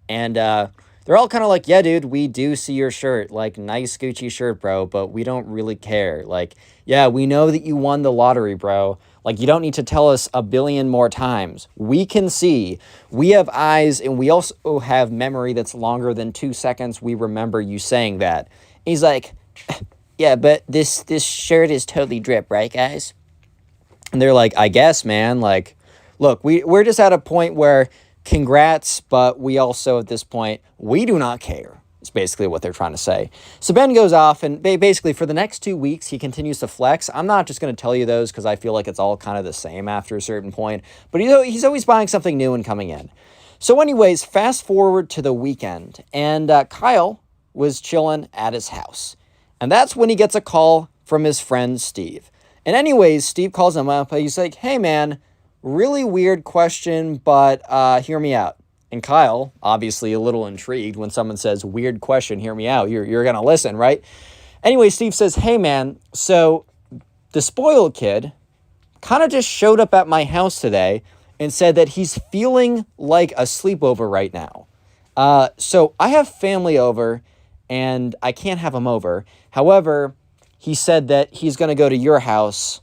And they're all kind of like, yeah, dude, we do see your shirt. Like, nice Gucci shirt, bro, but we don't really care. Like, yeah, we know that you won the lottery, bro. Like, you don't need to tell us a billion more times. We can see. We have eyes, and we also have memory that's longer than 2 seconds. We remember you saying that. And he's like, yeah, but this shirt is totally drip, right, guys? And they're like, I guess, man, like, look, we're just at a point where congrats, but we also, at this point, we do not care. It's basically what they're trying to say. So Ben goes off, and basically for the next 2 weeks, he continues to flex. I'm not just going to tell you those because I feel like it's all kind of the same after a certain point. But he's always buying something new and coming in. So anyways, fast forward to the weekend, and Kyle was chilling at his house. And that's when he gets a call from his friend Steve. And anyways, Steve calls him up. He's like, hey, man, really weird question, but hear me out. And Kyle, obviously a little intrigued when someone says, weird question, hear me out. You're going to listen, right? Anyway, Steve says, hey, man, so the spoiled kid kind of just showed up at my house today and said that he's feeling like a sleepover right now. So I have family over, and I can't have him over. However, he said that he's going to go to your house.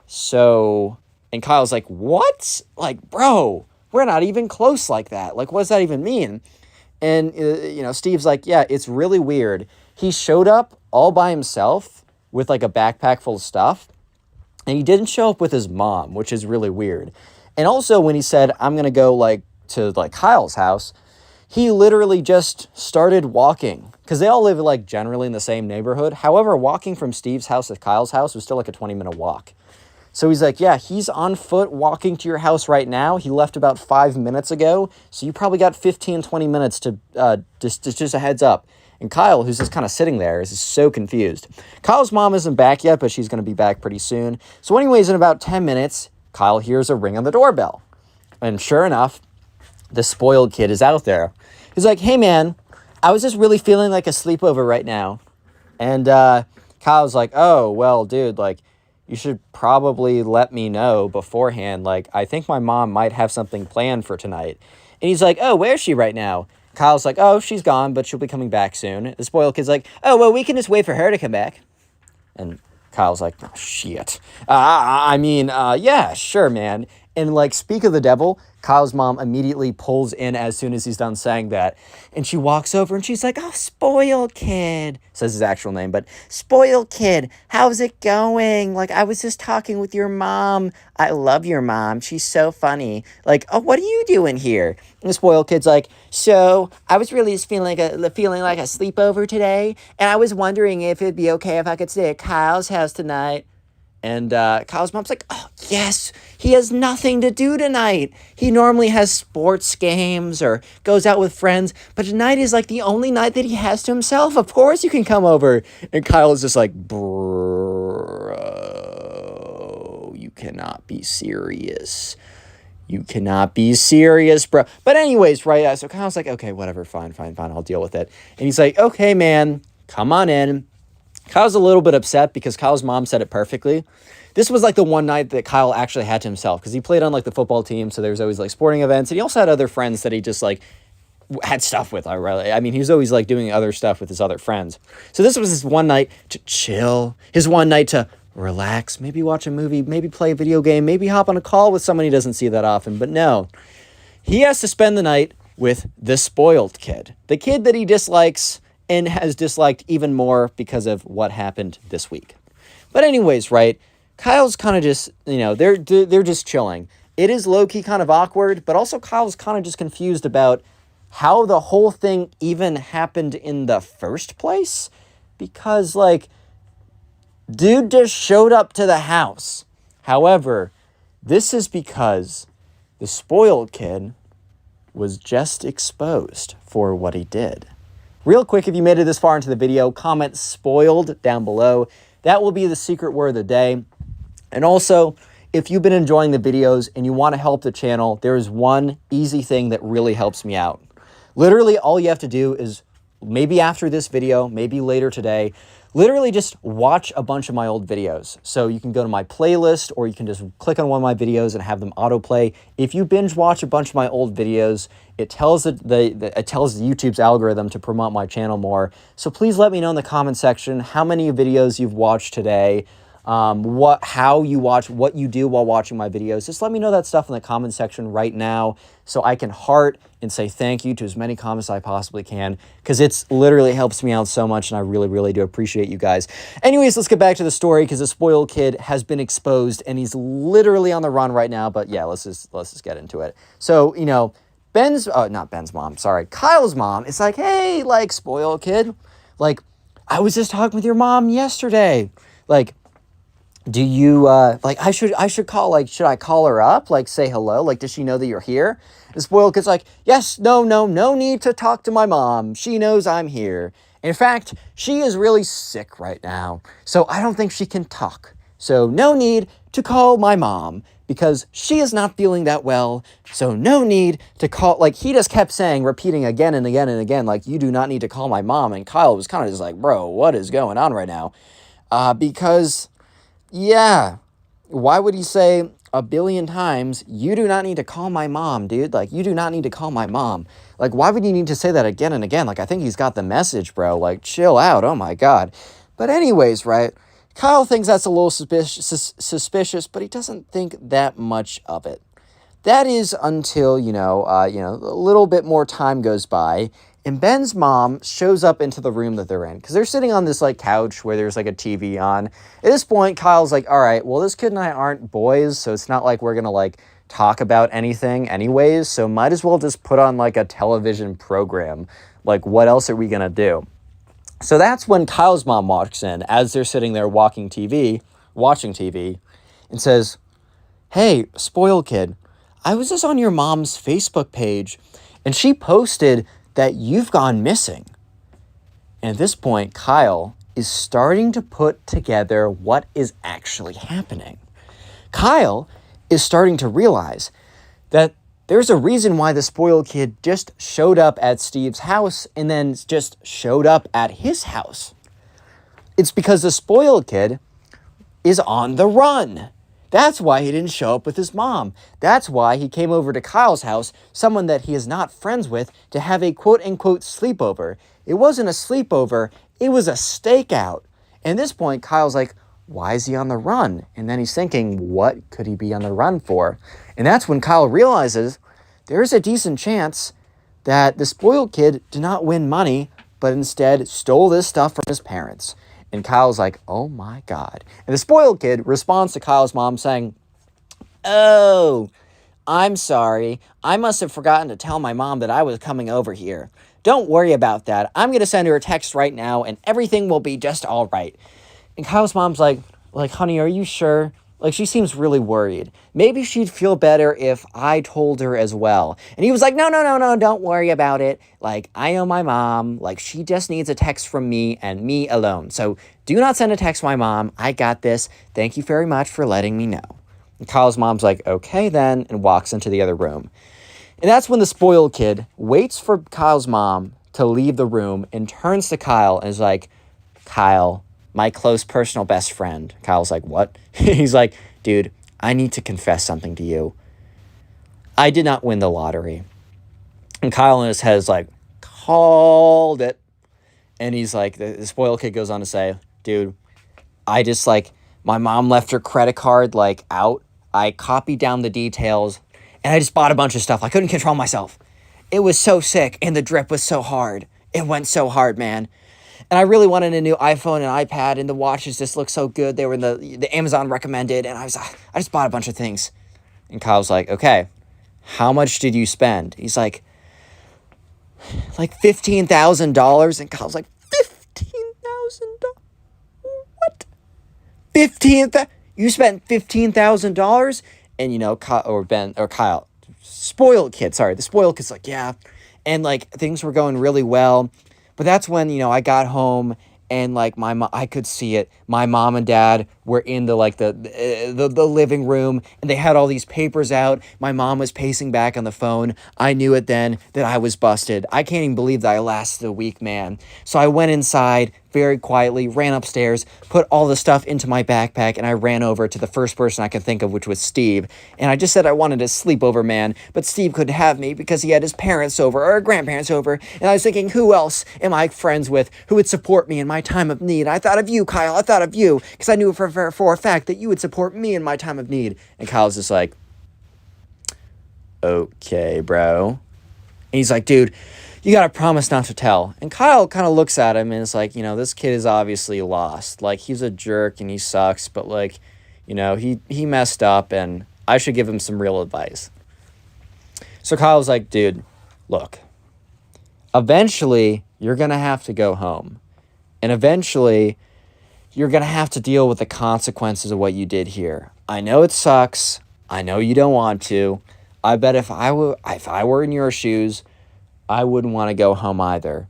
So... And Kyle's like, what? Like, bro, we're not even close like that. Like, what does that even mean? And, Steve's like, yeah, it's really weird. He showed up all by himself with, like, a backpack full of stuff. And he didn't show up with his mom, which is really weird. And also, when he said, I'm going to go, like, to, like, Kyle's house, he literally just started walking. Because they all live, like, generally in the same neighborhood. However, walking from Steve's house to Kyle's house was still, like, a 20-minute walk. So he's like, yeah, he's on foot walking to your house right now. He left about 5 minutes ago. So you probably got 15, 20 minutes to just a heads up. And Kyle, who's just kind of sitting there, is so confused. Kyle's mom isn't back yet, but she's going to be back pretty soon. So anyways, in about 10 minutes, Kyle hears a ring on the doorbell. And sure enough, the spoiled kid is out there. He's like, hey, man, I was just really feeling like a sleepover right now. And Kyle's like, oh, well, dude, like, you should probably let me know beforehand. Like, I think my mom might have something planned for tonight. And he's like, oh, where's she right now? Kyle's like, oh, she's gone, but she'll be coming back soon. The spoiled kid's like, oh, well, we can just wait for her to come back. And Kyle's like, oh, shit. Yeah, sure, man. And like, speak of the devil, Kyle's mom immediately pulls in as soon as he's done saying that. And she walks over and she's like, oh, spoiled kid. Says his actual name, but spoiled kid, how's it going? Like, I was just talking with your mom. I love your mom. She's so funny. Like, oh, what are you doing here? And the spoiled kid's like, so I was really just feeling like a sleepover today. And I was wondering if it'd be okay if I could stay at Kyle's house tonight. And Kyle's mom's like, oh, yes, he has nothing to do tonight. He normally has sports games or goes out with friends, but tonight is like the only night that he has to himself. Of course you can come over. And Kyle is just like, bro, you cannot be serious. You cannot be serious, bro. But anyways, right, so Kyle's like, okay, whatever, fine, I'll deal with it. And he's like, okay, man, come on in. Kyle's a little bit upset because Kyle's mom said it perfectly. This was like the one night that Kyle actually had to himself because he played on like the football team. So there was always like sporting events. And he also had other friends that he just like had stuff with. I mean, he was always like doing other stuff with his other friends. So this was his one night to chill, his one night to relax, maybe watch a movie, maybe play a video game, maybe hop on a call with someone he doesn't see that often. But no, he has to spend the night with the spoiled kid, the kid that he dislikes and has disliked even more because of what happened this week. But anyways, right, Kyle's kind of just, they're just chilling. It is low-key kind of awkward, but also Kyle's kind of just confused about how the whole thing even happened in the first place. Because, like, dude just showed up to the house. However, this is because the spoiled kid was just exposed for what he did. Real quick, if you made it this far into the video, comment spoiled down below. That will be the secret word of the day. And also, if you've been enjoying the videos and you want to help the channel, there is one easy thing that really helps me out. Literally, all you have to do is maybe after this video, maybe later today, literally just watch a bunch of my old videos. So you can go to my playlist or you can just click on one of my videos and have them autoplay. If you binge watch a bunch of my old videos, it tells it tells YouTube's algorithm to promote my channel more. So please let me know in the comment section how many videos you've watched today, how you watch, what you do while watching my videos. Just let me know that stuff in the comment section right now so I can heart and say thank you to as many comments as I possibly can, because it's literally helps me out so much and I really, really do appreciate you guys. Anyways, let's get back to the story because the spoiled kid has been exposed and he's literally on the run right now. But yeah, let's just get into it. So, Kyle's mom is like, hey, like, spoiled kid, like, I was just talking with your mom yesterday. Like, do you, I should call, like, should I call her up? Like, say hello? Like, does she know that you're here? The spoiled kid's like, yes, no need to talk to my mom. She knows I'm here. In fact, she is really sick right now, so I don't think she can talk. So no need to call my mom because she is not feeling that well. So no need to call, like, he just kept saying, repeating again and again and again, like, you do not need to call my mom. And Kyle was kind of just like, bro, what is going on right now? Because... yeah, why would he say a billion times, you do not need to call my mom, dude? Like, you do not need to call my mom. Like, why would you need to say that again and again? Like, I think he's got the message, bro. Like, chill out. Oh, my God. But anyways, right, Kyle thinks that's a little suspicious, but he doesn't think that much of it. That is until, a little bit more time goes by, and Ben's mom shows up into the room that they're in, because they're sitting on this, like, couch where there's, like, a TV on. At this point, Kyle's like, all right, well, this kid and I aren't boys, so it's not like we're going to, like, talk about anything anyways, so might as well just put on, like, a television program. Like, what else are we going to do? So that's when Kyle's mom walks in, as they're sitting there watching TV, and says, hey, spoiled kid, I was just on your mom's Facebook page, and she posted that you've gone missing. And at this point, Kyle is starting to put together what is actually happening. Kyle is starting to realize that there's a reason why the spoiled kid just showed up at Steve's house and then just showed up at his house. It's because the spoiled kid is on the run. That's why he didn't show up with his mom. That's why he came over to Kyle's house, someone that he is not friends with, to have a quote-unquote sleepover. It wasn't a sleepover, it was a stakeout. And at this point, Kyle's like, why is he on the run? And then he's thinking, what could he be on the run for? And that's when Kyle realizes there's a decent chance that the spoiled kid did not win money, but instead stole this stuff from his parents. And Kyle's like, oh my God. And the spoiled kid responds to Kyle's mom saying, oh, I'm sorry. I must have forgotten to tell my mom that I was coming over here. Don't worry about that. I'm going to send her a text right now and everything will be just all right. And Kyle's mom's like, honey, are you sure? Like, she seems really worried. Maybe she'd feel better if I told her as well. And he was like, no, don't worry about it. Like, I know my mom. Like, she just needs a text from me and me alone. So do not send a text to my mom. I got this. Thank you very much for letting me know. And Kyle's mom's like, okay then, and walks into the other room. And that's when the spoiled kid waits for Kyle's mom to leave the room and turns to Kyle and is like, Kyle, my close personal best friend. Kyle's like, what? He's like, dude, I need to confess something to you. I did not win the lottery. And Kyle in his head is like, called it. And he's like, the spoiled kid goes on to say, dude, I just like, my mom left her credit card like out. I copied down the details and I just bought a bunch of stuff. I couldn't control myself. It was so sick and the drip was so hard. It went so hard, man. And I really wanted a new iPhone and iPad, and the watches just looked so good. They were in the Amazon recommended, and I just bought a bunch of things. And Kyle's like, okay, how much did you spend? He's like $15,000. And Kyle's like, $15,000? What? You spent $15,000? And, you know, Kyle, spoiled kid, sorry. The spoiled kid's like, yeah. And, like, things were going really well. But that's when, you know, I got home and like I could see it. My mom and dad were in the living room and they had all these papers out. My mom was pacing back on the phone. I knew it then that I was busted. I can't even believe that I lasted a week, man. So I went inside very quietly, ran upstairs, put all the stuff into my backpack, and I ran over to the first person I could think of, which was Steve. And I just said I wanted a sleepover, man, but Steve couldn't have me because he had his parents over or grandparents over. And I was thinking, who else am I friends with who would support me in my time of need? I thought of you, Kyle. I thought of you because I knew for a fact that you would support me in my time of need. And Kyle's just like, okay, bro. And he's like, dude, you gotta promise not to tell. And Kyle kind of looks at him and is like, you know, this kid is obviously lost. Like, he's a jerk and he sucks, but like, you know, he messed up and I should give him some real advice. So Kyle's like, dude, look, eventually you're gonna have to go home. And eventually you're gonna have to deal with the consequences of what you did here. I know it sucks. I know you don't want to. I bet if I were in your shoes, I wouldn't want to go home either.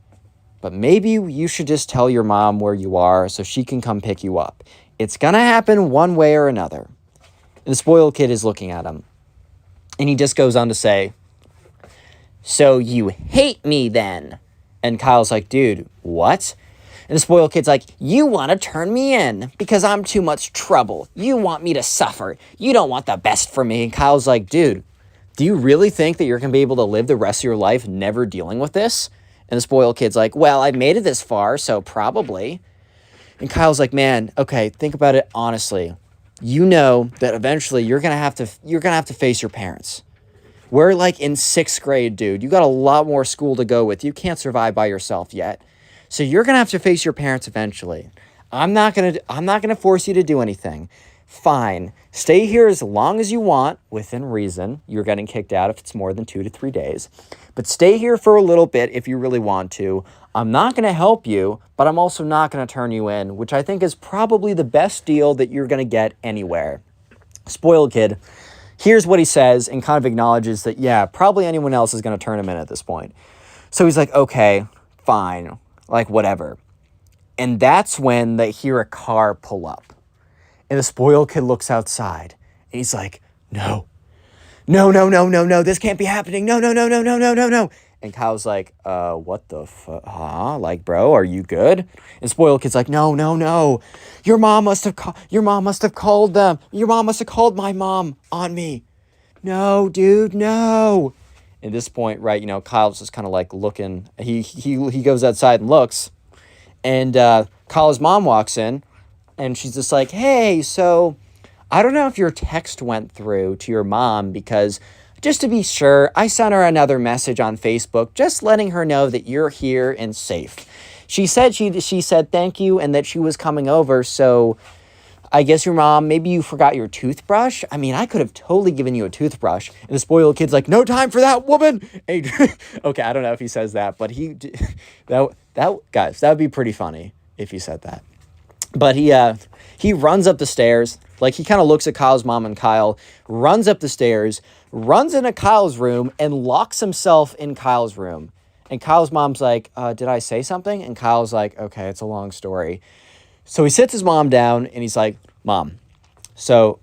But maybe you should just tell your mom where you are so she can come pick you up. It's going to happen one way or another. And the spoiled kid is looking at him. And he just goes on to say, so you hate me then? And Kyle's like, dude, what? And the spoiled kid's like, you want to turn me in because I'm too much trouble. You want me to suffer. You don't want the best for me. And Kyle's like, dude, do you really think that you're going to be able to live the rest of your life never dealing with this? And the spoiled kid's like, well, I've made it this far, so probably. And Kyle's like, man, okay, think about it honestly. You know that eventually you're going to have to face your parents. We're like in 6th grade, dude. You got a lot more school to go with. You can't survive by yourself yet. So you're going to have to face your parents eventually. I'm not going to force you to do anything. Fine. Stay here as long as you want, within reason. You're getting kicked out if it's more than 2 to 3 days. But stay here for a little bit if you really want to. I'm not going to help you, but I'm also not going to turn you in, which I think is probably the best deal that you're going to get anywhere. Spoiled kid, here's what he says and kind of acknowledges that, yeah, probably anyone else is going to turn him in at this point. So he's like, okay, fine, like whatever. And that's when they hear a car pull up. And the spoiled kid looks outside and he's like, no, this can't be happening. No. And Kyle's like, what the fuck? Huh? Like, bro, are you good? And spoiled kid's like, no, no, no. Your mom must have called them. Your mom must have called my mom on me. No, dude, no. At this point, right, you know, Kyle's just kind of like looking. He goes outside and looks. And Kyle's mom walks in. And she's just like, hey, so I don't know if your text went through to your mom because just to be sure, I sent her another message on Facebook just letting her know that you're here and safe. She said she said thank you and that she was coming over, so I guess your mom, maybe you forgot your toothbrush. I mean, I could have totally given you a toothbrush. And the spoiled kid's like, no time for that, woman. Okay, I don't know if he says that, but guys, that would be pretty funny if he said that. But he runs up the stairs. Like, he kind of looks at Kyle's mom and Kyle, runs up the stairs, runs into Kyle's room, and locks himself in Kyle's room. And Kyle's mom's like, did I say something? And Kyle's like, okay, it's a long story. So he sits his mom down, and he's like, Mom, so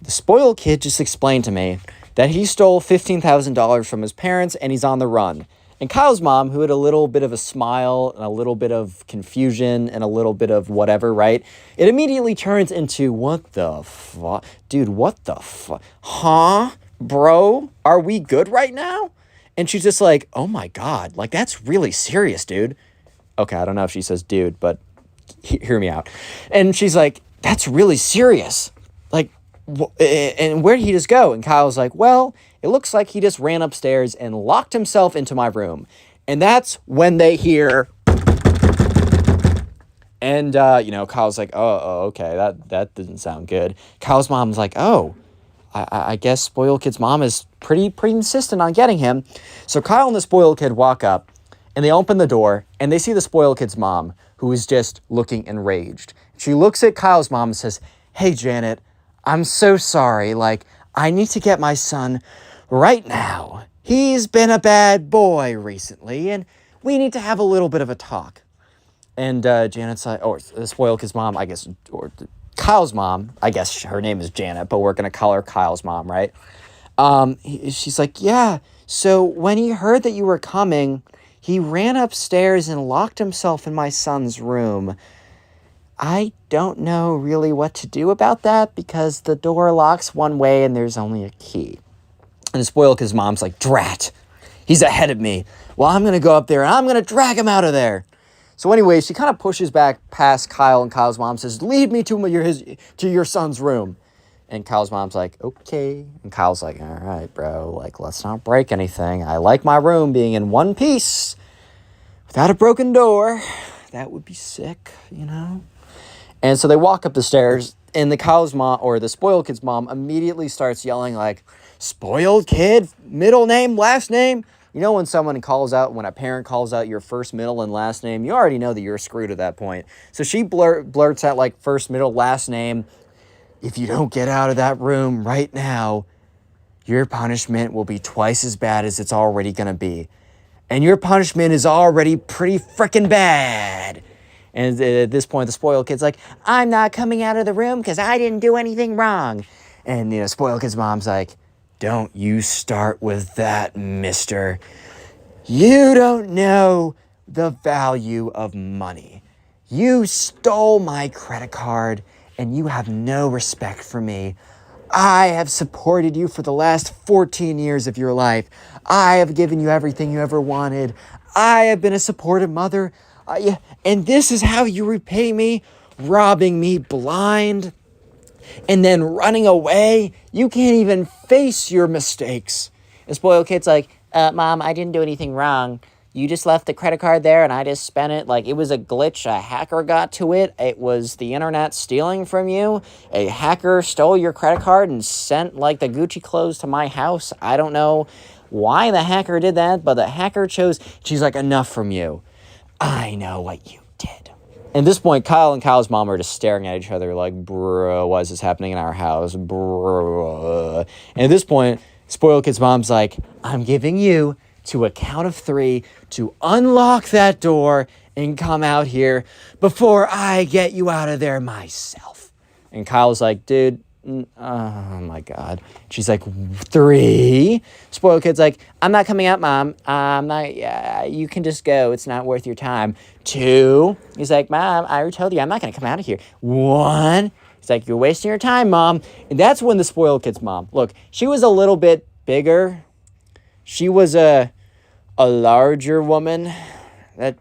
the spoiled kid just explained to me that he stole $15,000 from his parents, and he's on the run. And Kyle's mom, who had a little bit of a smile and a little bit of confusion and a little bit of whatever, right? It immediately turns into, what the fuck? Dude, what the fuck? Huh? Bro, are we good right now? And she's just like, oh my God, like that's really serious, dude. Okay, I don't know if she says dude, but hear me out. And she's like, that's really serious. Like, and where did he just go? And Kyle's like, well, it looks like he just ran upstairs and locked himself into my room. And that's when they hear. And, you know, Kyle's like, oh, okay, that didn't sound good. Kyle's mom's like, oh, I guess spoiled kid's mom is pretty insistent on getting him. So Kyle and the spoiled kid walk up, and they open the door, and they see the spoiled kid's mom, who is just looking enraged. She looks at Kyle's mom and says, hey, Janet, I'm so sorry. Like, I need to get my son right now. He's been a bad boy recently, and we need to have a little bit of a talk. And Janet's like, or the spoiled kid's mom, I guess, or Kyle's mom, I guess her name is Janet, but we're going to call her Kyle's mom, right? She's like, yeah, so when he heard that you were coming, he ran upstairs and locked himself in my son's room. I don't know really what to do about that because the door locks one way and there's only a key. And the spoiled kid's mom's like, drat, he's ahead of me. Well, I'm going to go up there and I'm going to drag him out of there. So anyway, she kind of pushes back past Kyle, and Kyle's mom says, lead me to your son's room. And Kyle's mom's like, okay. And Kyle's like, all right, bro, like, let's not break anything. I like my room being in one piece without a broken door. That would be sick, you know? And so they walk up the stairs, and the Kyle's mom, or the spoiled kid's mom, immediately starts yelling like, spoiled kid, middle name, last name. You know when when a parent calls out your first, middle, and last name, you already know that you're screwed at that point. So she blurts out like first, middle, last name. If you don't get out of that room right now, your punishment will be twice as bad as it's already going to be. And your punishment is already pretty freaking bad. And at this point, the spoiled kid's like, I'm not coming out of the room because I didn't do anything wrong. And, you know, spoiled kid's mom's like, don't you start with that, mister. You don't know the value of money. You stole my credit card and you have no respect for me. I have supported you for the last 14 years of your life. I have given you everything you ever wanted. I have been a supportive mother. And this is how you repay me, robbing me blind and then running away. You can't even face your mistakes. The spoiled kid's like, Mom, I didn't do anything wrong. You just left the credit card there and I just spent it. Like, it was a glitch. A hacker got to it. It was the internet stealing from you. A hacker stole your credit card and sent, like, the Gucci clothes to my house. I don't know why the hacker did that, but the hacker chose. She's like, enough from you. I know what you did. At this point, Kyle and Kyle's mom are just staring at each other like, bro, why is this happening in our house? Bro. And at this point, spoiled kid's mom's like, I'm giving you to a count of 3 to unlock that door and come out here before I get you out of there myself. And Kyle's like, dude, Oh my God. She's like, 3. Spoiled kid's like, I'm not coming out, Mom. I'm not, yeah, you can just go. It's not worth your time. 2. He's like, Mom, I already told you I'm not going to come out of here. 1. He's like, you're wasting your time, Mom. And that's when the spoiled kid's mom, look, she was a little bit bigger. She was a larger woman that,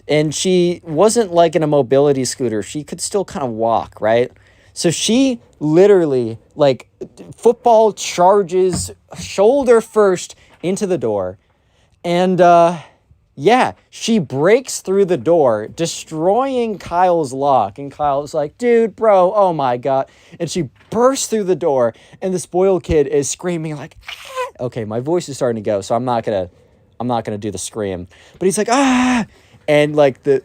and she wasn't like in a mobility scooter. She could still kind of walk, right? So she literally, like, football charges shoulder first into the door. And, yeah, she breaks through the door, destroying Kyle's lock. And Kyle's like, dude, bro, oh my God. And she bursts through the door, and the spoiled kid is screaming like, ah! Okay, my voice is starting to go, so I'm not gonna do the scream. But he's like, ah! And like the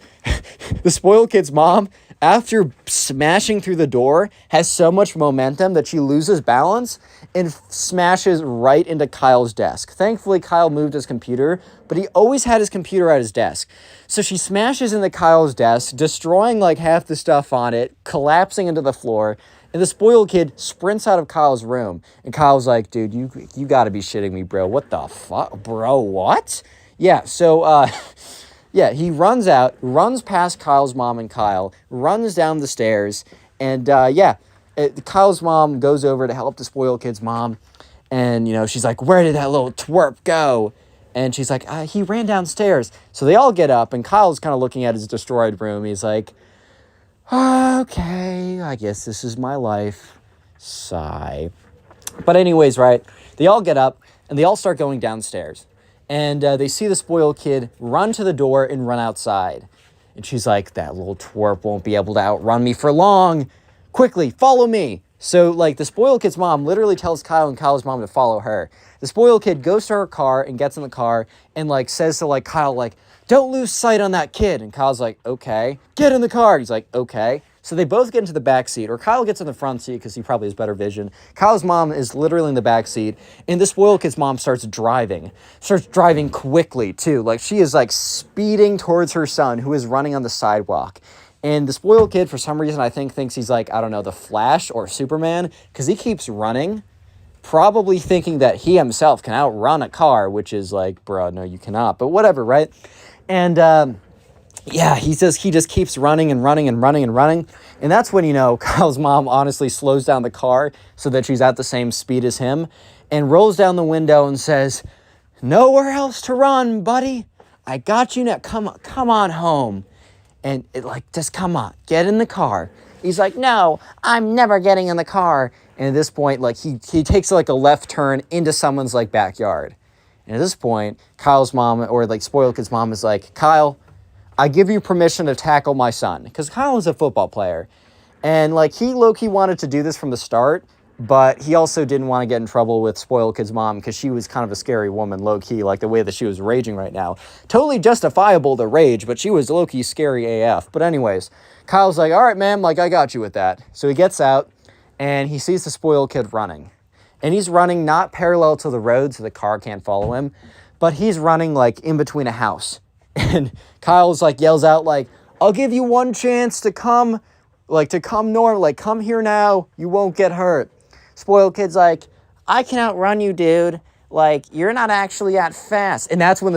spoiled kid's mom, after smashing through the door, has so much momentum that she loses balance and smashes right into Kyle's desk. Thankfully, Kyle moved his computer, but he always had his computer at his desk. So she smashes into Kyle's desk, destroying like half the stuff on it, collapsing into the floor. And the spoiled kid sprints out of Kyle's room. And Kyle's like, dude, you gotta be shitting me, bro. What the fuck? Bro, what? Yeah, so, yeah, he runs out, runs past Kyle's mom and Kyle, runs down the stairs, and, Kyle's mom goes over to help the spoiled kid's mom, and, you know, she's like, where did that little twerp go? And she's like, he ran downstairs. So they all get up, and Kyle's kind of looking at his destroyed room. He's like, okay, I guess this is my life. Sigh. But anyways, right, they all get up, and they all start going downstairs. And they see the spoiled kid run to the door and run outside. And she's like, that little twerp won't be able to outrun me for long. Quickly, follow me. So, like, the spoiled kid's mom literally tells Kyle and Kyle's mom to follow her. The spoiled kid goes to her car and gets in the car and, like, says to, like, Kyle, like, don't lose sight on that kid. And Kyle's like, okay. Get in the car. He's like, okay. So they both get into the back seat, or Kyle gets in the front seat because he probably has better vision. Kyle's mom is literally in the back seat, and the spoiled kid's mom starts driving quickly too. Like, she is like speeding towards her son, who is running on the sidewalk. And the spoiled kid, for some reason, I think thinks he's like, I don't know, the Flash or Superman, because he keeps running, probably thinking that he himself can outrun a car, which is like, bro, no, you cannot. But whatever, right? And yeah, he just keeps running and running and running and running. And that's when, you know, Kyle's mom honestly slows down the car so that she's at the same speed as him and rolls down the window and says, nowhere else to run, buddy. I got you now. Come on home. And it, like, just come on, get in the car. He's like, no, I'm never getting in the car. And at this point, like, he takes like a left turn into someone's like backyard. And at this point, Kyle's mom, or like spoiled kid's mom, is like, Kyle, I give you permission to tackle my son. Because Kyle is a football player. And like, he low-key wanted to do this from the start, but he also didn't want to get in trouble with spoiled kid's mom because she was kind of a scary woman, low-key, like the way that she was raging right now. Totally justifiable to rage, but she was low-key scary AF. But anyways, Kyle's like, all right, ma'am, like, I got you with that. So he gets out, and he sees the spoiled kid running. And he's running not parallel to the road so the car can't follow him, but he's running like in between a house. And Kyle's like yells out like, I'll give you one chance to come north, like come here now, you won't get hurt. Spoiled kid's like, I can outrun you, dude. Like, you're not actually that fast. And that's when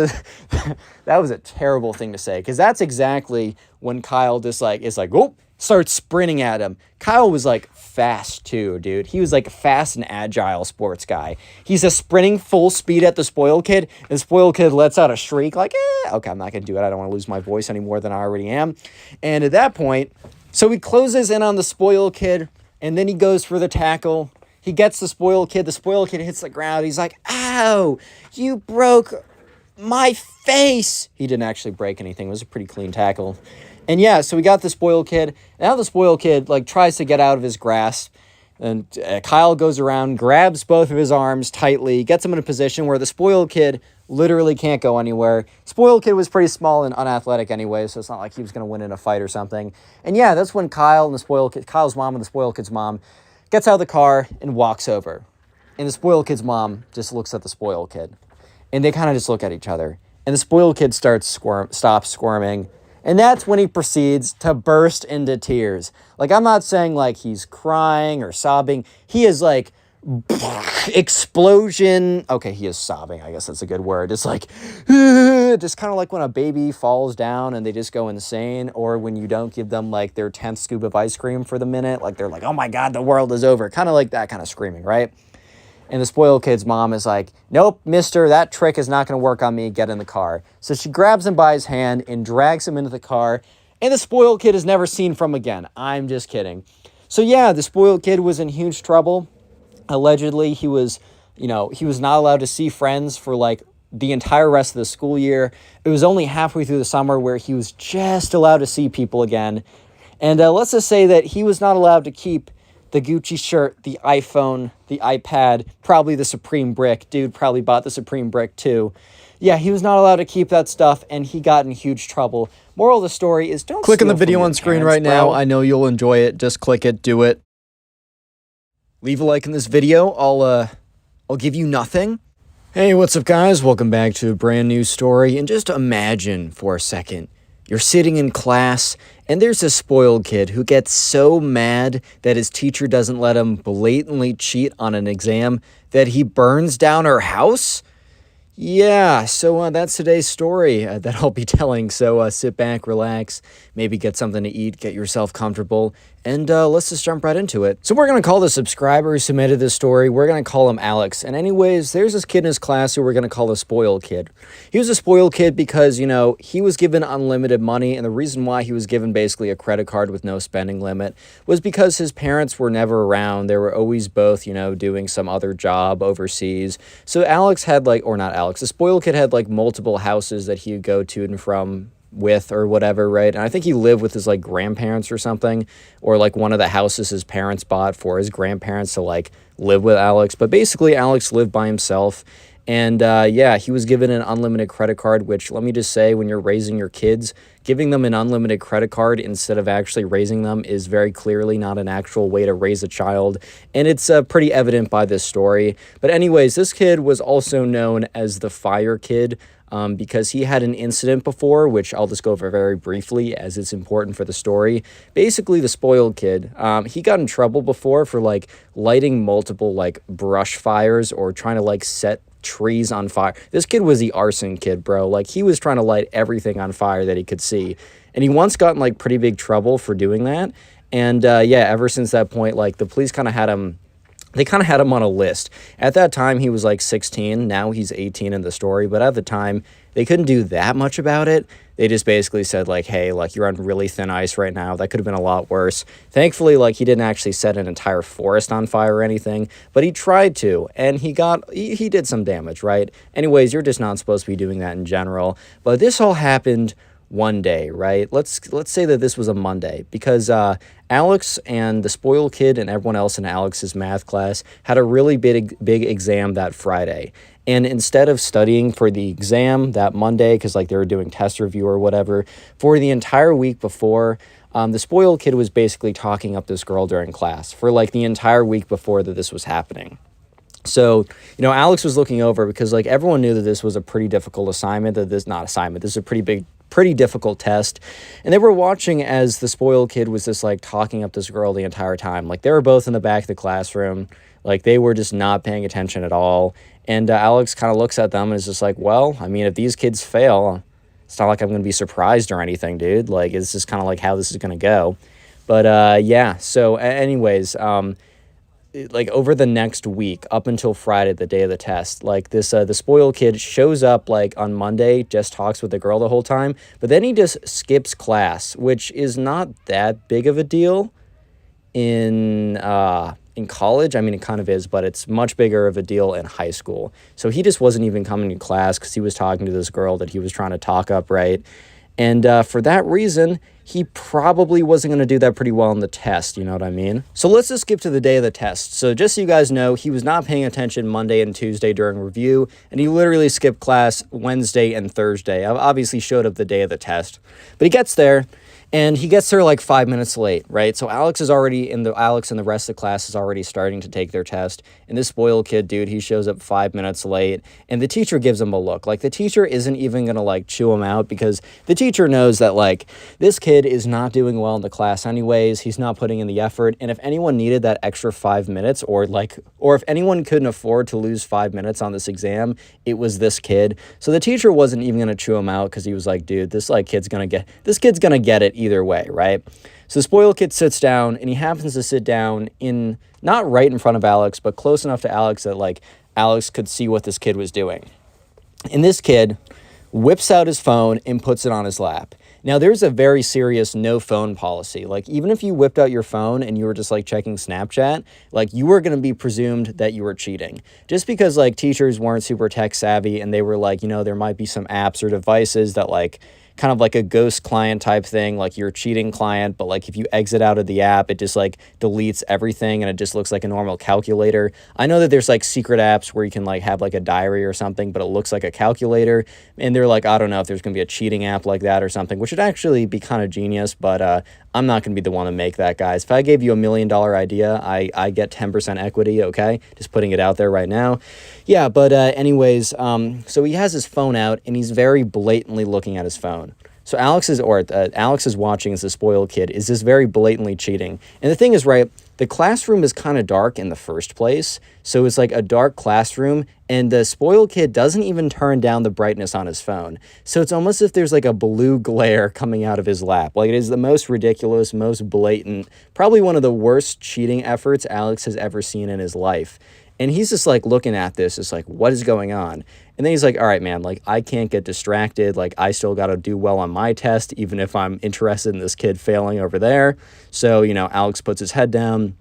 that was a terrible thing to say, because that's exactly when Kyle just like is like, oh, starts sprinting at him. Kyle was like fast too, dude. He was like fast and agile sports guy. He's just sprinting full speed at the spoiled kid, and the spoiled kid lets out a shriek like, okay, I'm not gonna do it. I don't want to lose my voice any more than I already am. And at that point, so he closes in on the spoiled kid, and then he goes for the tackle. He gets the spoiled kid. The spoiled kid hits the ground. He's like, ow, you broke my face. He didn't actually break anything. It was a pretty clean tackle. And yeah, so we got the spoiled kid. Now the spoiled kid like tries to get out of his grasp. And Kyle goes around, grabs both of his arms tightly, gets him in a position where the spoiled kid literally can't go anywhere. Spoiled kid was pretty small and unathletic anyway, so it's not like he was going to win in a fight or something. And yeah, that's when Kyle's mom and the spoiled kid's mom gets out of the car and walks over. And the spoiled kid's mom just looks at the spoiled kid. And they kind of just look at each other. And the spoiled kid stops squirming. And that's when he proceeds to burst into tears. Like, I'm not saying like he's crying or sobbing. He is like explosion. Okay, he is sobbing. I guess that's a good word. It's like, just kind of like when a baby falls down and they just go insane, or when you don't give them like their 10th scoop of ice cream for the minute. Like, they're like, oh my God, the world is over. Kind of like that kind of screaming, right? And the spoiled kid's mom is like, nope, mister, that trick is not going to work on me. Get in the car. So she grabs him by his hand and drags him into the car. And the spoiled kid is never seen from again. I'm just kidding. So yeah, the spoiled kid was in huge trouble. Allegedly, he was not allowed to see friends for like the entire rest of the school year. It was only halfway through the summer where he was just allowed to see people again. And let's just say that he was not allowed to keep the Gucci shirt, the iPhone, the iPad, probably the Supreme brick. Dude probably bought the Supreme brick too. Yeah, he was not allowed to keep that stuff, and he got in huge trouble. Moral of the story is don't Click on the steal video from your on screen parents, right now. bro. I know you'll enjoy it. Just click it. Do it. Leave a like in this video. I'll give you nothing. Hey, what's up, guys? Welcome back to a brand new story. And just imagine for a second, you're sitting in class, and there's a spoiled kid who gets so mad that his teacher doesn't let him blatantly cheat on an exam that he burns down her house? Yeah, so that's today's story that I'll be telling. So sit back, relax, maybe get something to eat, get yourself comfortable, and let's just jump right into it. So we're going to call the subscriber who submitted this story, we're going to call him Alex. And anyways, there's this kid in his class who we're going to call the spoiled kid. He was a spoiled kid because, you know, he was given unlimited money, and the reason why he was given basically a credit card with no spending limit was because his parents were never around. They were always both, you know, doing some other job overseas. So Alex had like, or not Alex, the spoiled kid had like multiple houses that he would go to and from with or whatever, right? And I think he lived with his like grandparents or something, or like one of the houses his parents bought for his grandparents to like live with Alex. But basically Alex lived by himself. And yeah, he was given an unlimited credit card, which let me just say, when you're raising your kids, giving them an unlimited credit card instead of actually raising them is very clearly not an actual way to raise a child. And it's pretty evident by this story. But anyways, this kid was also known as the fire kid because he had an incident before, which I'll just go over very briefly as it's important for the story. Basically, the spoiled kid, he got in trouble before for like lighting multiple like brush fires or trying to like set trees on fire. This kid was the arson kid, bro. Like, he was trying to light everything on fire that he could see. And he once got in like pretty big trouble for doing that. And yeah, ever since that point, like the police kind of had him, they kind of had him on a list. At that time, he was like 16. Now he's 18 in the story. But at the time, they couldn't do that much about it. They just basically said, like, hey, like, you're on really thin ice right now. That could have been a lot worse. Thankfully, like, he didn't actually set an entire forest on fire or anything. But he tried to. And he did some damage, right? Anyways, you're just not supposed to be doing that in general. But this all happened one day, right? Let's say that this was a Monday, because Alex and the spoiled kid and everyone else in Alex's math class had a really big exam that Friday. And instead of studying for the exam that Monday, because like they were doing test review or whatever, for the entire week before, the spoiled kid was basically talking up this girl during class for like the entire week before that this was happening. So, you know, Alex was looking over because like everyone knew that this was a pretty difficult assignment, this is a pretty difficult test. And they were watching as the spoiled kid was just like talking up this girl the entire time. Like, they were both in the back of the classroom. Like, they were just not paying attention at all. And Alex kind of looks at them and is just like, well, I mean, if these kids fail, it's not like I'm going to be surprised or anything, dude. Like, it's just kind of like how this is going to go. But yeah, so anyways, like over the next week up until Friday, the day of the test, like this the spoiled kid shows up like on Monday, just talks with the girl the whole time, but then he just skips class, which is not that big of a deal in college. I mean, it kind of is, but it's much bigger of a deal in high school. So he just wasn't even coming to class because he was talking to this girl that he was trying to talk up, right? And for that reason, he probably wasn't going to do that pretty well on the test, you know what I mean? So let's just skip to the day of the test. So just so you guys know, he was not paying attention Monday and Tuesday during review, and he literally skipped class Wednesday and Thursday. I obviously showed up the day of the test, but he gets there, and he gets there like 5 minutes late, right? So Alex and the rest of the class is already starting to take their test. And this spoiled kid, dude, he shows up 5 minutes late, and the teacher gives him a look. Like, the teacher isn't even gonna like chew him out, because the teacher knows that like this kid is not doing well in the class anyways. He's not putting in the effort. And if anyone needed that extra 5 minutes, or if anyone couldn't afford to lose 5 minutes on this exam, it was this kid. So the teacher wasn't even gonna chew him out, because he was like, dude, this kid's gonna get it either way, right? So the spoiled kid sits down, and he happens to sit down in, not right in front of Alex, but close enough to Alex that like Alex could see what this kid was doing. And this kid whips out his phone and puts it on his lap. Now, there's a very serious no phone policy. Like, even if you whipped out your phone and you were just like checking Snapchat, like, you were going to be presumed that you were cheating. Just because like teachers weren't super tech savvy, and they were like, you know, there might be some apps or devices that like kind of like a ghost client type thing, like you're a cheating client, but like if you exit out of the app, it just like deletes everything and it just looks like a normal calculator. I know that there's like secret apps where you can like have like a diary or something, but it looks like a calculator, and they're like, I don't know if there's gonna be a cheating app like that or something, which would actually be kind of genius, but I'm not gonna be the one to make that, guys. If I gave you $1 million idea, I get 10% equity, okay? Just putting it out there right now. Yeah, but anyways, so he has his phone out, and he's very blatantly looking at his phone. So Alex is watching as the spoiled kid is just very blatantly cheating. And the thing is, right, the classroom is kind of dark in the first place. So it's like a dark classroom, and the spoiled kid doesn't even turn down the brightness on his phone. So it's almost as if there's like a blue glare coming out of his lap. Like, it is the most ridiculous, most blatant, probably one of the worst cheating efforts Alex has ever seen in his life. And he's just like looking at this, just like, what is going on? And then he's like, all right, man, like, I can't get distracted. Like, I still got to do well on my test, even if I'm interested in this kid failing over there. So, you know, Alex puts his head down,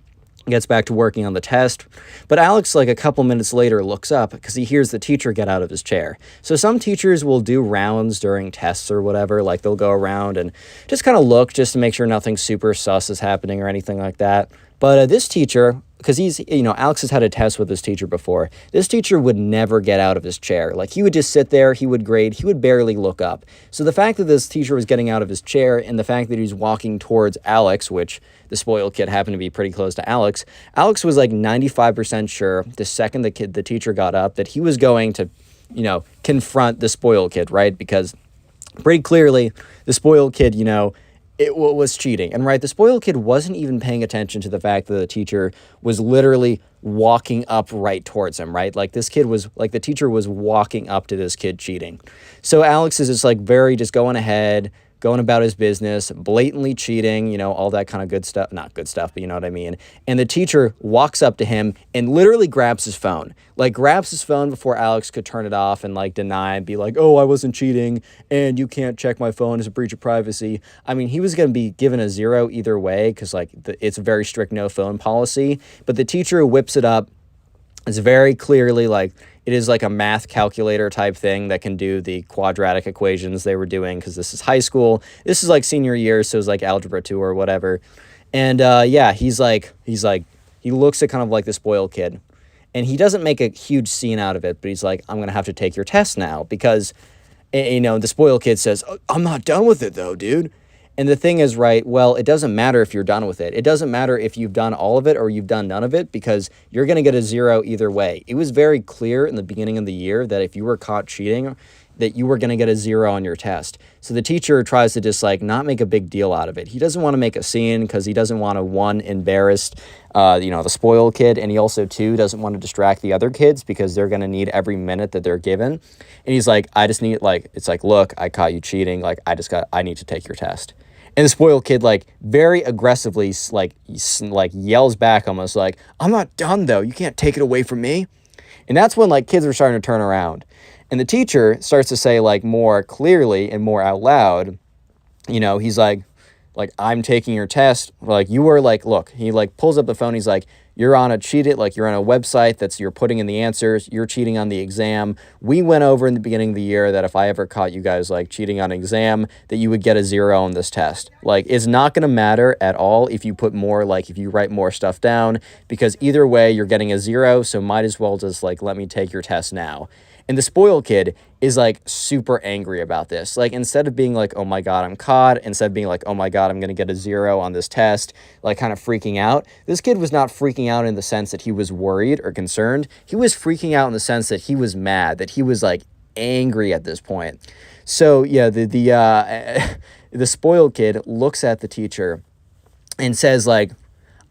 gets back to working on the test. But Alex, like a couple minutes later, looks up because he hears the teacher get out of his chair. So some teachers will do rounds during tests or whatever. Like, they'll go around and just kind of look just to make sure nothing super sus is happening or anything like that. But this teacher, because Alex has had a test with this teacher before. This teacher would never get out of his chair. Like, he would just sit there, he would grade, he would barely look up. So the fact that this teacher was getting out of his chair, and the fact that he's walking towards Alex, which the spoiled kid happened to be pretty close to Alex was like 95% sure the second the teacher got up that he was going to, confront the spoiled kid, right? Because pretty clearly the spoiled kid, it was cheating. And right, the spoiled kid wasn't even paying attention to the fact that the teacher was literally walking up right towards him, right? Like, this kid was, like, the teacher was walking up to this kid cheating. So Alex is just like just going ahead, going about his business, blatantly cheating, all that kind of good stuff. Not good stuff, but you know what I mean. And the teacher walks up to him and literally grabs his phone. Like, grabs his phone before Alex could turn it off and, like, deny and be like, oh, I wasn't cheating, and you can't check my phone, it's a breach of privacy. I mean, he was going to be given a 0 either way, because, like, it's a very strict no phone policy. But the teacher whips it up. It's very clearly, like, it is like a math calculator type thing that can do the quadratic equations they were doing, because this is high school. This is like senior year, so it's like algebra 2 or whatever. And he looks at kind of like the spoiled kid, and he doesn't make a huge scene out of it, but he's like, I'm going to have to take your test now, because, the spoiled kid says, oh, I'm not done with it though, dude. And the thing is, right, well, it doesn't matter if you're done with it. It doesn't matter if you've done all of it or you've done none of it, because you're going to get a 0 either way. It was very clear in the beginning of the year that if you were caught cheating, that you were going to get a 0 on your test. So the teacher tries to just, like, not make a big deal out of it. He doesn't want to make a scene, because he doesn't want to, one, embarrass, the spoiled kid, and he also, two, doesn't want to distract the other kids, because they're going to need every minute that they're given. And he's like, I just need, like, it's like, look, I caught you cheating. Like, I need to take your test. And the spoiled kid, like, very aggressively, like yells back, almost like, I'm not done, though. You can't take it away from me. And that's when, like, kids are starting to turn around. And the teacher starts to say, like, more clearly and more out loud, he's like, like, I'm taking your test. Like, you were like, look, he like pulls up the phone. He's like, you're on a you're on a website you're putting in the answers. You're cheating on the exam. We went over in the beginning of the year that if I ever caught you guys like cheating on an exam, that you would get a 0 on this test. Like, it's not going to matter at all if you put more, like if you write more stuff down, because either way you're getting a 0. So might as well just like, let me take your test now. And the spoiled kid is like super angry about this. Like, instead of being like, oh my God, I'm caught, instead of being like, oh my God, I'm going to get a 0 on this test, like kind of freaking out. This kid was not freaking out in the sense that he was worried or concerned. He was freaking out in the sense that he was mad, that he was like angry at this point. So yeah, the spoiled kid looks at the teacher and says like,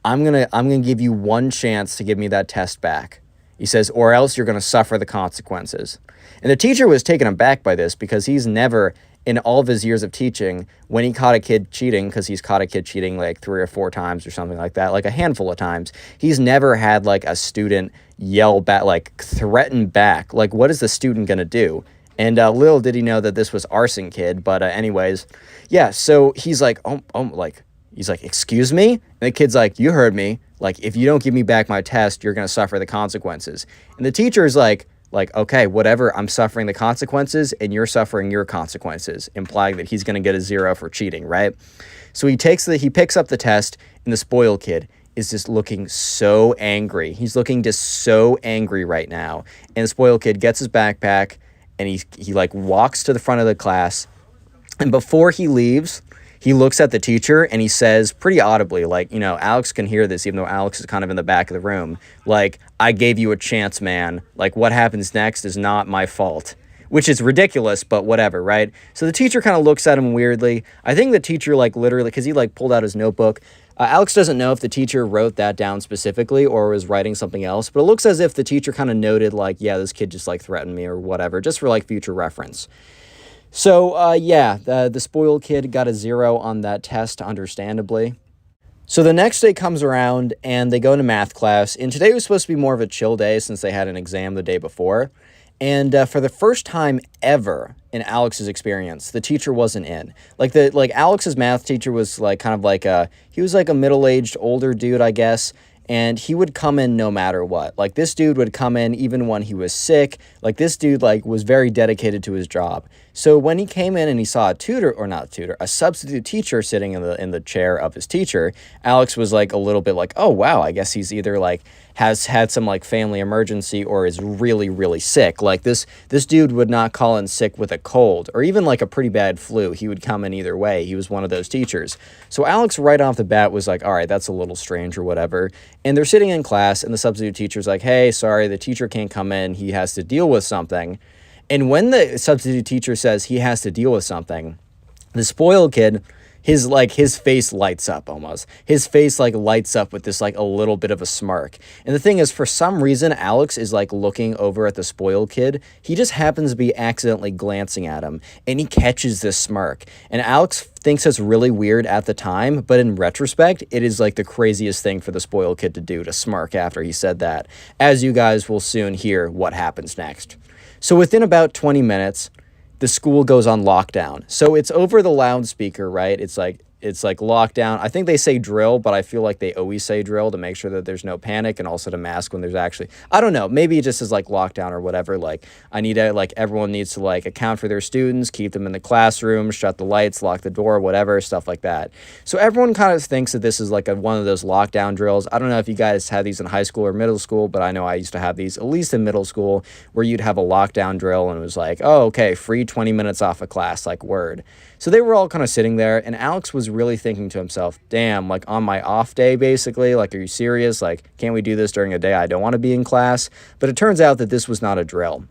I'm going to give you one chance to give me that test back. He says, or else you're going to suffer the consequences. And the teacher was taken aback by this, because he's never, in all of his years of teaching, when he caught a kid cheating, because he's caught a kid cheating like 3 or 4 times or something like that, like a handful of times, he's never had like a student yell back, like threaten back. Like, what is the student going to do? And little did he know that this was Arson Kid. But anyways, yeah, so he's like, he's like, excuse me? And the kid's like, you heard me. Like, if you don't give me back my test, you're going to suffer the consequences. And the teacher is like, okay, whatever, I'm suffering the consequences and you're suffering your consequences, implying that he's going to get a 0 for cheating, right? So he picks up the test, and the spoiled kid is just looking so angry. He's looking just so angry right now. And the spoiled kid gets his backpack and he like walks to the front of the class. And before he leaves, he looks at the teacher and he says pretty audibly, like, you know, Alex can hear this, even though Alex is kind of in the back of the room, like, I gave you a chance, man. Like, what happens next is not my fault, which is ridiculous, but whatever, right? So the teacher kind of looks at him weirdly. I think the teacher, like, literally, because he, like, pulled out his notebook. Alex doesn't know if the teacher wrote that down specifically or was writing something else, but it looks as if the teacher kind of noted, like, yeah, this kid just, like, threatened me or whatever, just for, like, future reference. So, yeah, the spoiled kid got a 0 on that test, understandably. So the next day comes around, and they go into math class, and today was supposed to be more of a chill day since they had an exam the day before. And for the first time ever in Alex's experience, the teacher wasn't in. Like, Alex's math teacher was, like, kind of like he was, like, a middle-aged, older dude, I guess. And he would come in no matter what. Like, this dude would come in even when he was sick. Like, this dude, like, was very dedicated to his job. So when he came in and he saw a substitute teacher sitting in the chair of his teacher, Alex was, like, a little bit like, oh, wow, I guess he's either, like, has had some, like, family emergency or is really, really sick. Like, this dude would not call in sick with a cold or even, like, a pretty bad flu. He would come in either way. He was one of those teachers. So Alex right off the bat was like, all right, that's a little strange or whatever. And they're sitting in class, and the substitute teacher's like, hey, sorry, the teacher can't come in. He has to deal with something. And when the substitute teacher says he has to deal with something, the spoiled kid, his face lights up almost. His face, like, lights up with this, like, a little bit of a smirk. And the thing is, for some reason, Alex is, like, looking over at the spoiled kid. He just happens to be accidentally glancing at him, and he catches this smirk. And Alex thinks it's really weird at the time, but in retrospect, it is, like, the craziest thing for the spoiled kid to do, to smirk after he said that. As you guys will soon hear what happens next. So within about 20 minutes, the school goes on lockdown. So it's over the loudspeaker, right? It's like lockdown. I think they say drill, but I feel like they always say drill to make sure that there's no panic and also to mask when there's actually, I don't know, maybe it just is like lockdown or whatever. Like, everyone needs to, like, account for their students, keep them in the classroom, shut the lights, lock the door, whatever, stuff like that. So everyone kind of thinks that this is like one of those lockdown drills. I don't know if you guys had these in high school or middle school, but I know I used to have these, at least in middle school, where you'd have a lockdown drill and it was like, oh, okay, free 20 minutes off of class, like, word. So they were all kind of sitting there, and Alex was really thinking to himself, damn, like, on my off day, basically, like, are you serious? Like, can't we do this during a day I don't want to be in class? But it turns out that this was not a drill.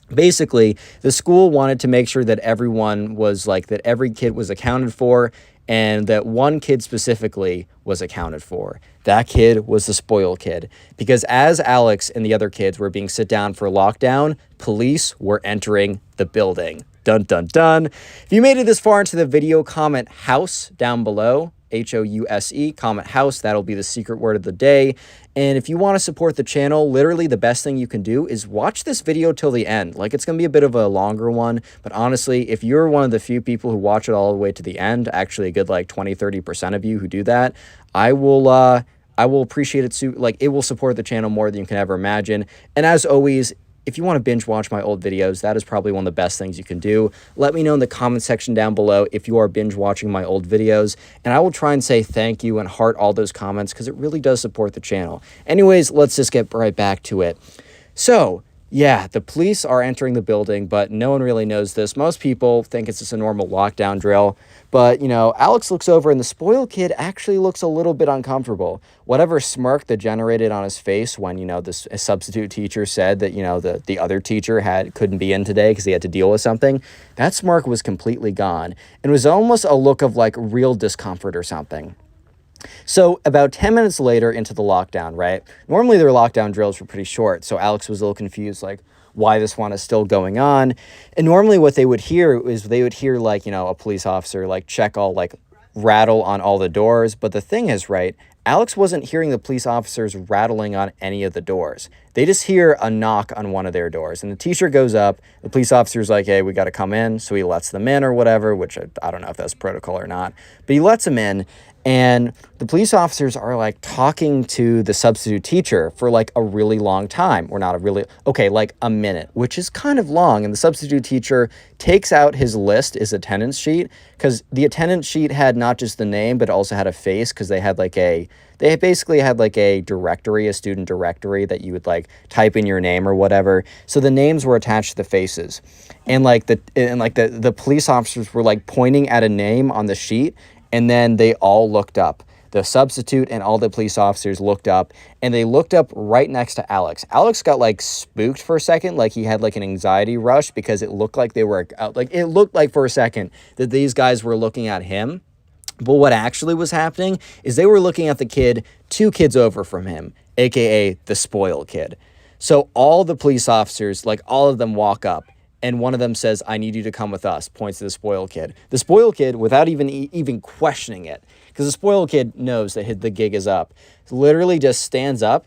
Basically, the school wanted to make sure that everyone was, like, that every kid was accounted for, and that one kid specifically was accounted for. That kid was the spoiled kid. Because as Alex and the other kids were being sit down for lockdown, police were entering the building. Dun, dun, dun. If you made it this far into the video, comment house down below House, comment house. That'll be the secret word of the day. And if you want to support the channel, literally the best thing you can do is watch this video till the end. Like, it's going to be a bit of a longer one, but honestly, if you're one of the few people who watch it all the way to the end, actually a good like 20-30% of you who do that, I will appreciate it. Like, it will support the channel more than you can ever imagine. And as always, if you want to binge watch my old videos, that is probably one of the best things you can do. Let me know in the comment section down below if you are binge watching my old videos, and I will try and say thank you and heart all those comments because it really does support the channel. Anyways, let's just get right back to it. So, yeah, the police are entering the building, but no one really knows this. Most people think it's just a normal lockdown drill. But, you know, Alex looks over and the spoiled kid actually looks a little bit uncomfortable. Whatever smirk that generated on his face when, you know, this substitute teacher said that, you know, the other teacher couldn't be in today because he had to deal with something, that smirk was completely gone. And it was almost a look of like real discomfort or something. So about 10 minutes later into the lockdown, right? Normally their lockdown drills were pretty short. So Alex was a little confused, like why this one is still going on. And normally what they would hear is they would hear like, you know, a police officer like check all like rattle on all the doors. But the thing is, right, Alex wasn't hearing the police officers rattling on any of the doors. They just hear a knock on one of their doors. And the teacher goes up. The police officer's like, hey, we got to come in. So he lets them in or whatever, which I don't know if that's protocol or not. But he lets them in. And the police officers are like talking to the substitute teacher for like a really long time, or not a really, okay, like a minute, which is kind of long. And the substitute teacher takes out his list, his attendance sheet, because the attendance sheet had not just the name, but also had a face, because they basically had like a directory, a student directory that you would like type in your name or whatever. So the names were attached to the faces. And the police officers were like pointing at a name on the sheet. And then they all looked up. The substitute and all the police officers looked up, and they looked up right next to Alex. Alex got like spooked for a second, like he had like an anxiety rush, because it looked like they were it looked like for a second that these guys were looking at him. But what actually was happening is they were looking at the kid 2 kids over from him, aka the spoiled kid. So all the police officers, like all of them, walk up. And one of them says, I need you to come with us, points to the spoiled kid. The spoiled kid, without even questioning it, because the spoiled kid knows that the gig is up, literally just stands up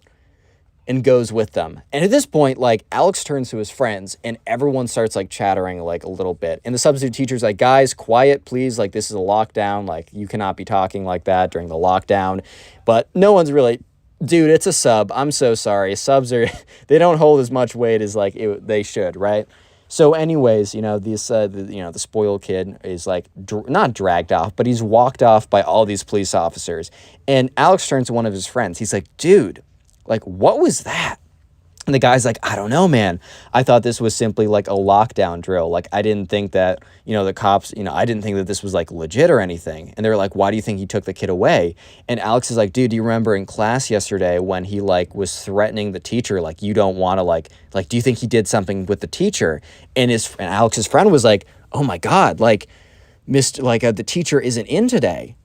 and goes with them. And at this point, like, Alex turns to his friends, and everyone starts, like, chattering, like, a little bit. And the substitute teacher's like, guys, quiet, please. Like, this is a lockdown. Like, you cannot be talking like that during the lockdown. But no one's really... Dude, it's a sub. I'm so sorry. Subs they don't hold as much weight as, like, they should, right? So anyways, you know, the spoiled kid is like not dragged off, but he's walked off by all these police officers. And Alex turns to one of his friends. He's like, dude, like, what was that? And the guy's like, I don't know, man. I thought this was simply like a lockdown drill. Like, I didn't think that, you know, the cops, you know, I didn't think that this was like legit or anything. And they're like, why do you think he took the kid away? And Alex is like, dude, do you remember in class yesterday when he like was threatening the teacher? Like, you don't want to like, do you think he did something with the teacher? And Alex's friend was like, oh my God, like, the teacher isn't in today.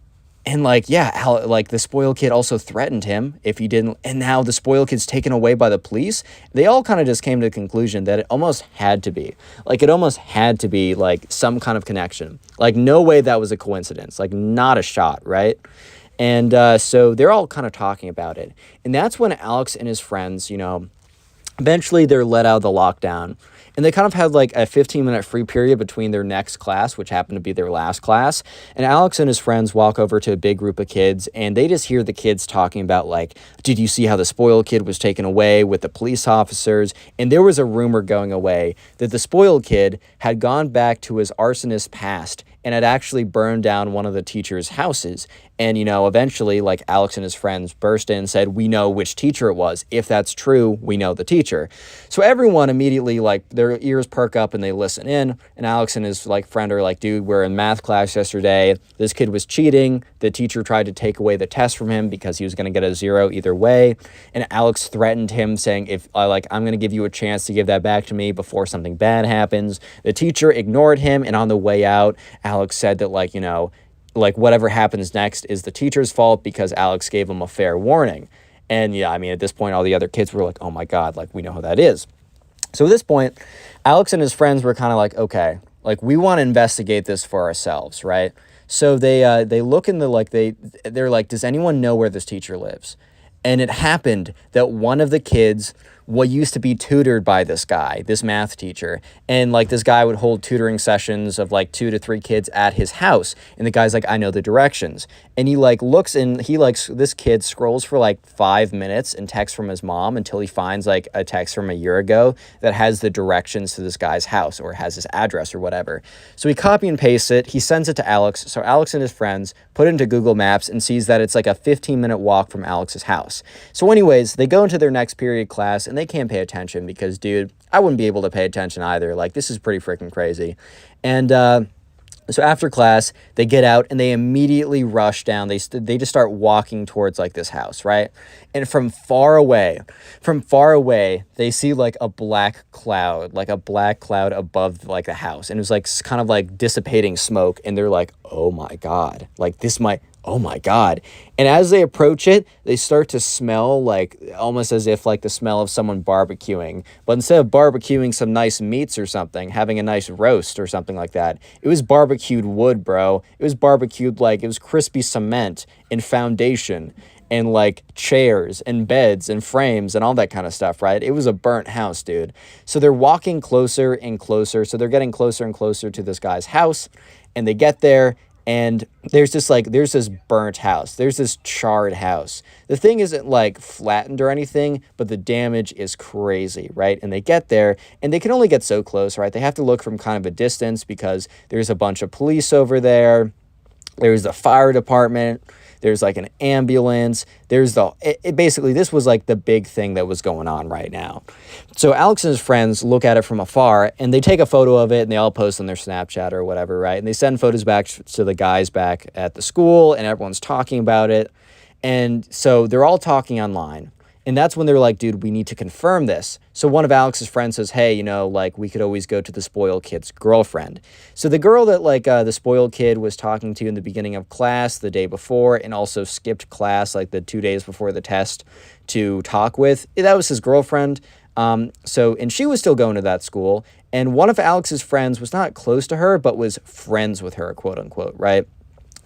And like, yeah, like the spoiled kid also threatened him if he didn't. And now the spoiled kid's taken away by the police. They all kind of just came to the conclusion that it almost had to be. Like, it almost had to be like some kind of connection. Like, no way that was a coincidence. Like, not a shot, right? And so they're all kind of talking about it. And that's when Alex and his friends, you know, eventually they're let out of the lockdown. And they kind of had like a 15-minute free period between their next class, which happened to be their last class. And Alex and his friends walk over to a big group of kids, and they just hear the kids talking about like, did you see how the spoiled kid was taken away with the police officers? And there was a rumor going away that the spoiled kid had gone back to his arsonist past and had actually burned down one of the teacher's houses. And, you know, eventually, like, Alex and his friends burst in and said, we know which teacher it was. If that's true, we know the teacher. So everyone immediately, like, their ears perk up and they listen in. And Alex and his, like, friend are like, dude, we're in math class yesterday. This kid was cheating. The teacher tried to take away the test from him because he was going to get a 0 either way. And Alex threatened him, saying, if, I'm going to give you a chance to give that back to me before something bad happens. The teacher ignored him, and on the way out, Alex said that, like, you know, like, whatever happens next is the teacher's fault because Alex gave him a fair warning. And yeah, I mean, at this point, all the other kids were like, oh my God, like, we know how that is. So at this point, Alex and his friends were kind of like, okay, like, we want to investigate this for ourselves, right? So they look in the like they're like, does anyone know where this teacher lives? And it happened that one of the kids what used to be tutored by this guy, this math teacher. And like this guy would hold tutoring sessions of like 2 to 3 kids at his house. And the guy's like, I know the directions. And he like looks and he likes this kid scrolls for like 5 minutes and texts from his mom until he finds like a text from a year ago that has the directions to this guy's house or has his address or whatever. So he copy and pastes it. He sends it to Alex. So Alex and his friends put it into Google Maps and sees that it's like a 15-minute walk from Alex's house. So anyways, they go into their next period class and they can't pay attention because, dude, I wouldn't be able to pay attention either. Like, this is pretty freaking crazy. And so after class, they get out and they immediately rush down. They just start walking towards like this house, right? And from far away, they see like a black cloud above like the house. And it was like kind of like dissipating smoke. And they're like, oh my God, like this might, oh my God. And as they approach it, they start to smell like almost as if like the smell of someone barbecuing. But instead of barbecuing some nice meats or something, having a nice roast or something like that, it was barbecued wood, bro. It was barbecued like it was crispy cement and foundation and like chairs and beds and frames and all that kind of stuff, right? It was a burnt house, dude. So they're walking closer and closer. So they're getting closer and closer to this guy's house. And they get there and there's this burnt house. There's this charred house. The thing isn't like flattened or anything, but the damage is crazy, right? And they get there and they can only get so close, right? They have to look from kind of a distance because there's a bunch of police over there. There's the fire department. There's like an ambulance. There's basically this was like the big thing that was going on right now. So Alex and his friends look at it from afar and they take a photo of it and they all post on their Snapchat or whatever, right? And they send photos back to the guys back at the school and everyone's talking about it. And so they're all talking online. And that's when they're like, dude, we need to confirm this. So one of Alex's friends says, hey, you know, like we could always go to the spoiled kid's girlfriend. So the girl that like the spoiled kid was talking to in the beginning of class the day before and also skipped class like the 2 days before the test to talk with, that was his girlfriend. And she was still going to that school. And one of Alex's friends was not close to her, but was friends with her, quote unquote, right?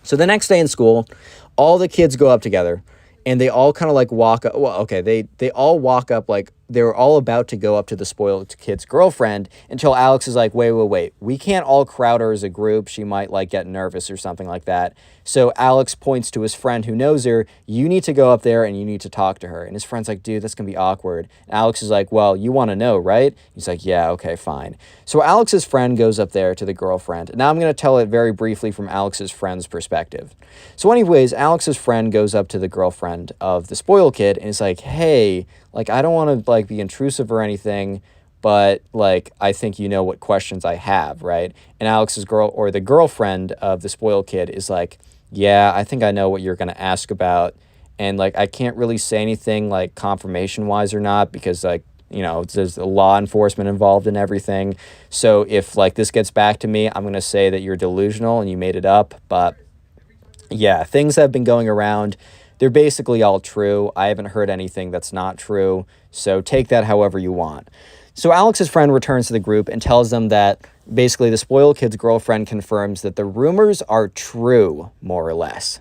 So the next day in school, all the kids go up together. And they all kind of like walk up. Well, okay, they all walk up like they were all about to go up to the spoiled kid's girlfriend until Alex is like, wait. We can't all crowd her as a group. She might like get nervous or something like that. So Alex points to his friend who knows her. You need to go up there and you need to talk to her. And his friend's like, dude, that's going to be awkward. And Alex is like, well, you want to know, right? He's like, yeah, okay, fine. So Alex's friend goes up there to the girlfriend. Now I'm going to tell it very briefly from Alex's friend's perspective. So anyways, Alex's friend goes up to the girlfriend of the spoiled kid and is like, hey, like, I don't want to like be intrusive or anything, but like, I think you know what questions I have, right? And Alex's the girlfriend of the spoiled kid is like, yeah, I think I know what you're going to ask about. And like, I can't really say anything like confirmation wise or not, because like, you know, there's law enforcement involved in everything. So if like this gets back to me, I'm going to say that you're delusional and you made it up. But yeah, things have been going around. They're basically all true. I haven't heard anything that's not true. So take that however you want. So Alex's friend returns to the group and tells them that basically the spoiled kid's girlfriend confirms that the rumors are true, more or less.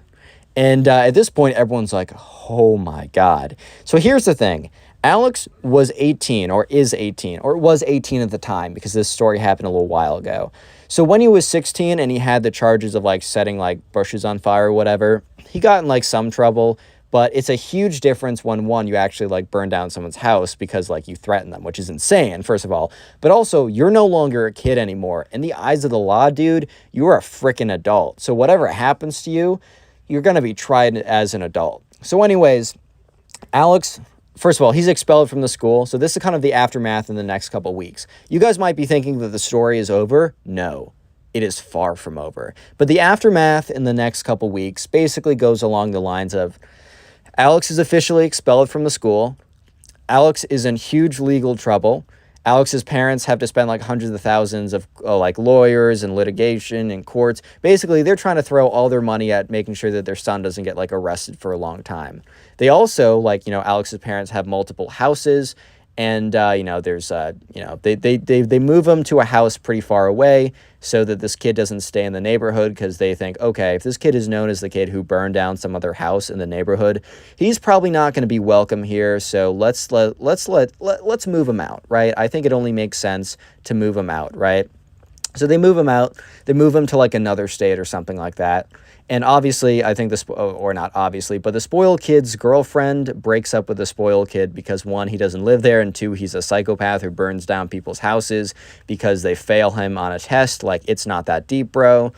And at this point, everyone's like, oh my God. So here's the thing. Alex was 18 or is 18 or was 18 at the time because this story happened a little while ago. So when he was 16 and he had the charges of like setting like bushes on fire or whatever, he got in like some trouble. But it's a huge difference when, one, you actually like burn down someone's house because like you threaten them, which is insane, first of all. But also, you're no longer a kid anymore. In the eyes of the law, dude, you are a freaking adult. So whatever happens to you, you're going to be tried as an adult. So anyways, Alex, first of all, he's expelled from the school. So this is kind of the aftermath in the next couple weeks. You guys might be thinking that the story is over. No, it is far from over. But the aftermath in the next couple weeks basically goes along the lines of Alex is officially expelled from the school. Alex is in huge legal trouble. Alex's parents have to spend like hundreds of thousands of like lawyers and litigation and courts. Basically, they're trying to throw all their money at making sure that their son doesn't get like arrested for a long time. They also, like, you know, Alex's parents have multiple houses And, there's, they move him to a house pretty far away so that this kid doesn't stay in the neighborhood, because they think, okay, if this kid is known as the kid who burned down some other house in the neighborhood, he's probably not going to be welcome here. So let's move him out, right? I think it only makes sense to move him out, right? So they move him out. They move him to like another state or something like that. And obviously, I think or not obviously, but the spoiled kid's girlfriend breaks up with the spoiled kid because, one, he doesn't live there, and two, he's a psychopath who burns down people's houses because they fail him on a test. Like, it's not that deep, bro.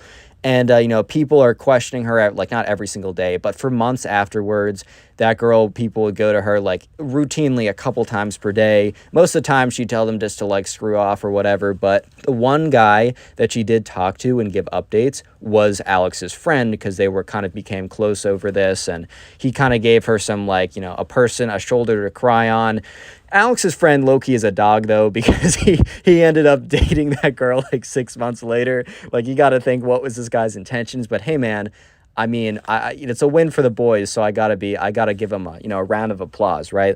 And, people are questioning her, like, not every single day, but for months afterwards. That girl, people would go to her, like, routinely a couple times per day. Most of the time, she'd tell them just to, like, screw off or whatever. But the one guy that she did talk to and give updates was Alex's friend, because they became close over this. And he kind of gave her some, like, a shoulder to cry on. Alex's friend Loki is a dog, though, because he ended up dating that girl like 6 months later. Like, you got to think, what was this guy's intentions? But hey, man, I mean, it's a win for the boys, so I gotta give him a round of applause, right?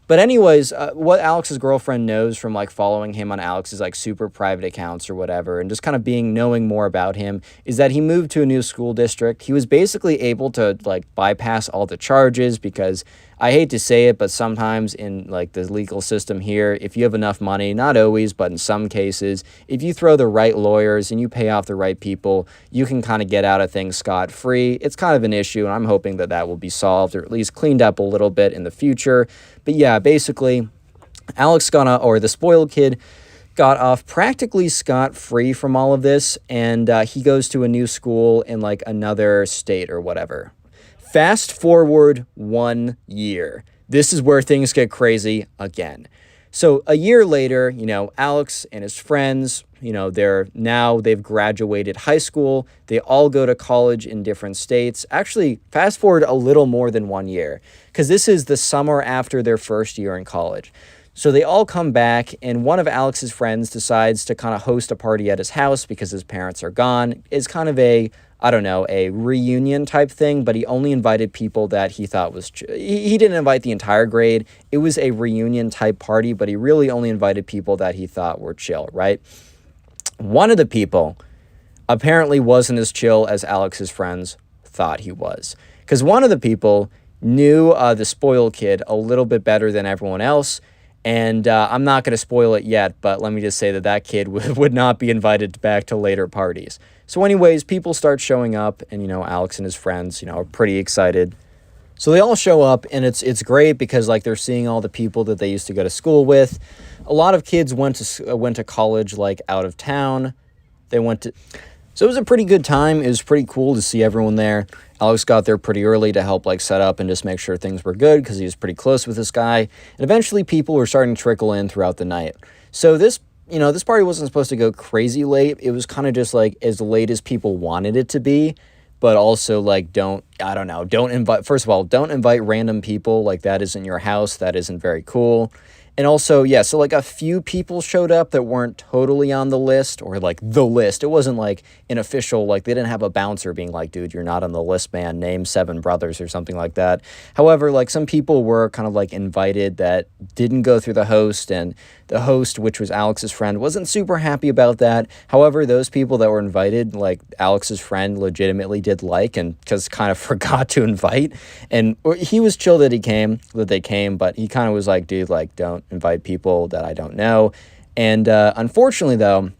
But anyways, what Alex's girlfriend knows from like following him on Alex's like super private accounts or whatever, and just kind of knowing more about him, is that he moved to a new school district. He was basically able to like bypass all the charges, because I hate to say it, but sometimes in like the legal system here, if you have enough money, not always, but in some cases, if you throw the right lawyers and you pay off the right people, you can kind of get out of things scot-free. It's kind of an issue, and I'm hoping that will be solved, or at least cleaned up a little bit in the future. But yeah, basically, the spoiled kid got off practically scot-free from all of this, and he goes to a new school in like another state or whatever. Fast forward 1 year. This is where things get crazy again. So a year later, Alex and his friends, they've graduated high school. They all go to college in different states. Actually, fast forward a little more than 1 year, because this is the summer after their first year in college. So they all come back, and one of Alex's friends decides to kind of host a party at his house because his parents are gone. It's kind of a reunion type thing, but he only invited people that he thought was... He didn't invite the entire grade. It was a reunion type party, but he really only invited people that he thought were chill, right? One of the people apparently wasn't as chill as Alex's friends thought he was, because one of the people knew the spoiled kid a little bit better than everyone else. And I'm not going to spoil it yet, but let me just say that kid would not be invited back to later parties. So anyways, people start showing up, and, Alex and his friends, are pretty excited. So they all show up, and it's great because, like, they're seeing all the people that they used to go to school with. A lot of kids went to college, like, out of town. So it was a pretty good time. It was pretty cool to see everyone there. Alex got there pretty early to help like set up and just make sure things were good, because he was pretty close with this guy. And eventually people were starting to trickle in throughout the night. So this party wasn't supposed to go crazy late. It was kind of just like as late as people wanted it to be, but also like don't invite random people. Like, that isn't your house. That isn't very cool. And also, yeah, so like a few people showed up that weren't totally on the list, or like the list. It wasn't like an official, like they didn't have a bouncer being like, dude, you're not on the list, man. Name 7 brothers or something like that. However, like some people were kind of like invited that didn't go through the host, and the host, which was Alex's friend, wasn't super happy about that. However, those people that were invited, like Alex's friend legitimately did like, and just kind of forgot to invite. And he was chill that they came, but he kind of was like, dude, like, don't invite people that I don't know. And unfortunately, though,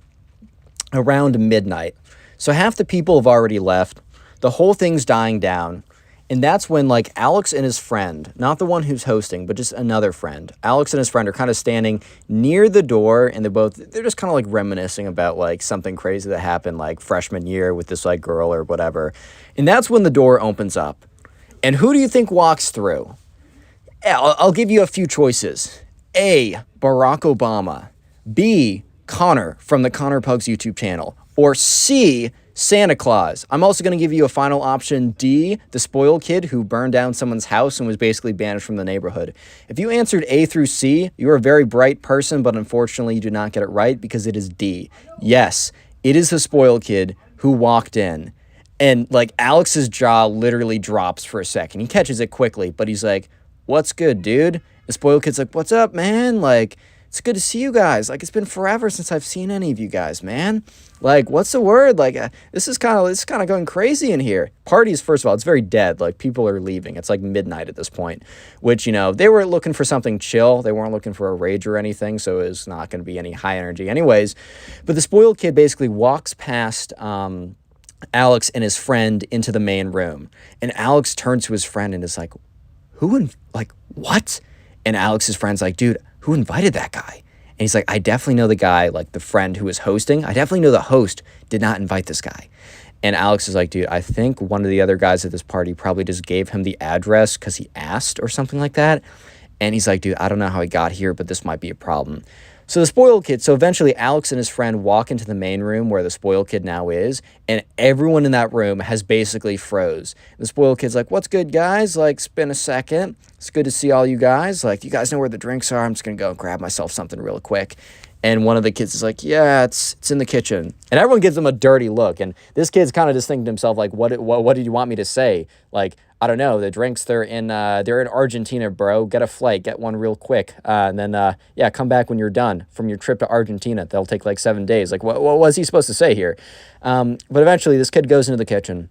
around midnight, so half the people have already left, the whole thing's dying down, and that's when, like, Alex and his friend, not the one who's hosting, but just another friend, Alex and his friend are kind of standing near the door, and they're just kind of, like, reminiscing about, like, something crazy that happened, like, freshman year with this, like, girl or whatever. And that's when the door opens up. And who do you think walks through? I'll give you a few choices. A, Barack Obama. B, Connor from the Connor Pugs YouTube channel. Or C, Santa Claus. I'm also going to give you a final option, D, the spoiled kid who burned down someone's house and was basically banished from the neighborhood. If you answered A through C, you're a very bright person, but unfortunately you do not get it right, because it is D. Yes, it is the spoiled kid who walked in. And, like, Alex's jaw literally drops for a second. He catches it quickly, but he's like, "What's good, dude?" The spoiled kid's like, what's up, man? Like, it's good to see you guys. Like, it's been forever since I've seen any of you guys, man. Like, what's the word? Like, this is kind of going crazy in here. Parties, first of all, it's very dead. Like, people are leaving. It's like midnight at this point, which, you know, they were looking for something chill. They weren't looking for a rage or anything, so it's not going to be any high energy anyways. But the spoiled kid basically walks past Alex and his friend into the main room. And Alex turns to his friend and is like, what? And Alex's friend's like, dude, who invited that guy? And he's like, I definitely know the guy, like the friend who was hosting. I definitely know the host did not invite this guy. And Alex is like, dude, I think one of the other guys at this party probably just gave him the address because he asked or something like that. And he's like, dude, I don't know how he got here, but this might be a problem. So the spoiled kid, so eventually Alex and his friend walk into the main room where the spoiled kid now is, and everyone in that room has basically froze. The spoiled kid's like, what's good, guys? Like, it's been a second. It's good to see all you guys. Like, you guys know where the drinks are? I'm just going to go grab myself something real quick. And one of the kids is like, yeah, it's in the kitchen. And everyone gives him a dirty look. And this kid's kind of just thinking to himself, like, what did you want me to say? Like, I don't know. The drinks, they're in Argentina, bro. Get a flight. Get one real quick. And then, come back when you're done from your trip to Argentina. That'll take like 7 days. Like, what was he supposed to say here? But eventually this kid goes into the kitchen.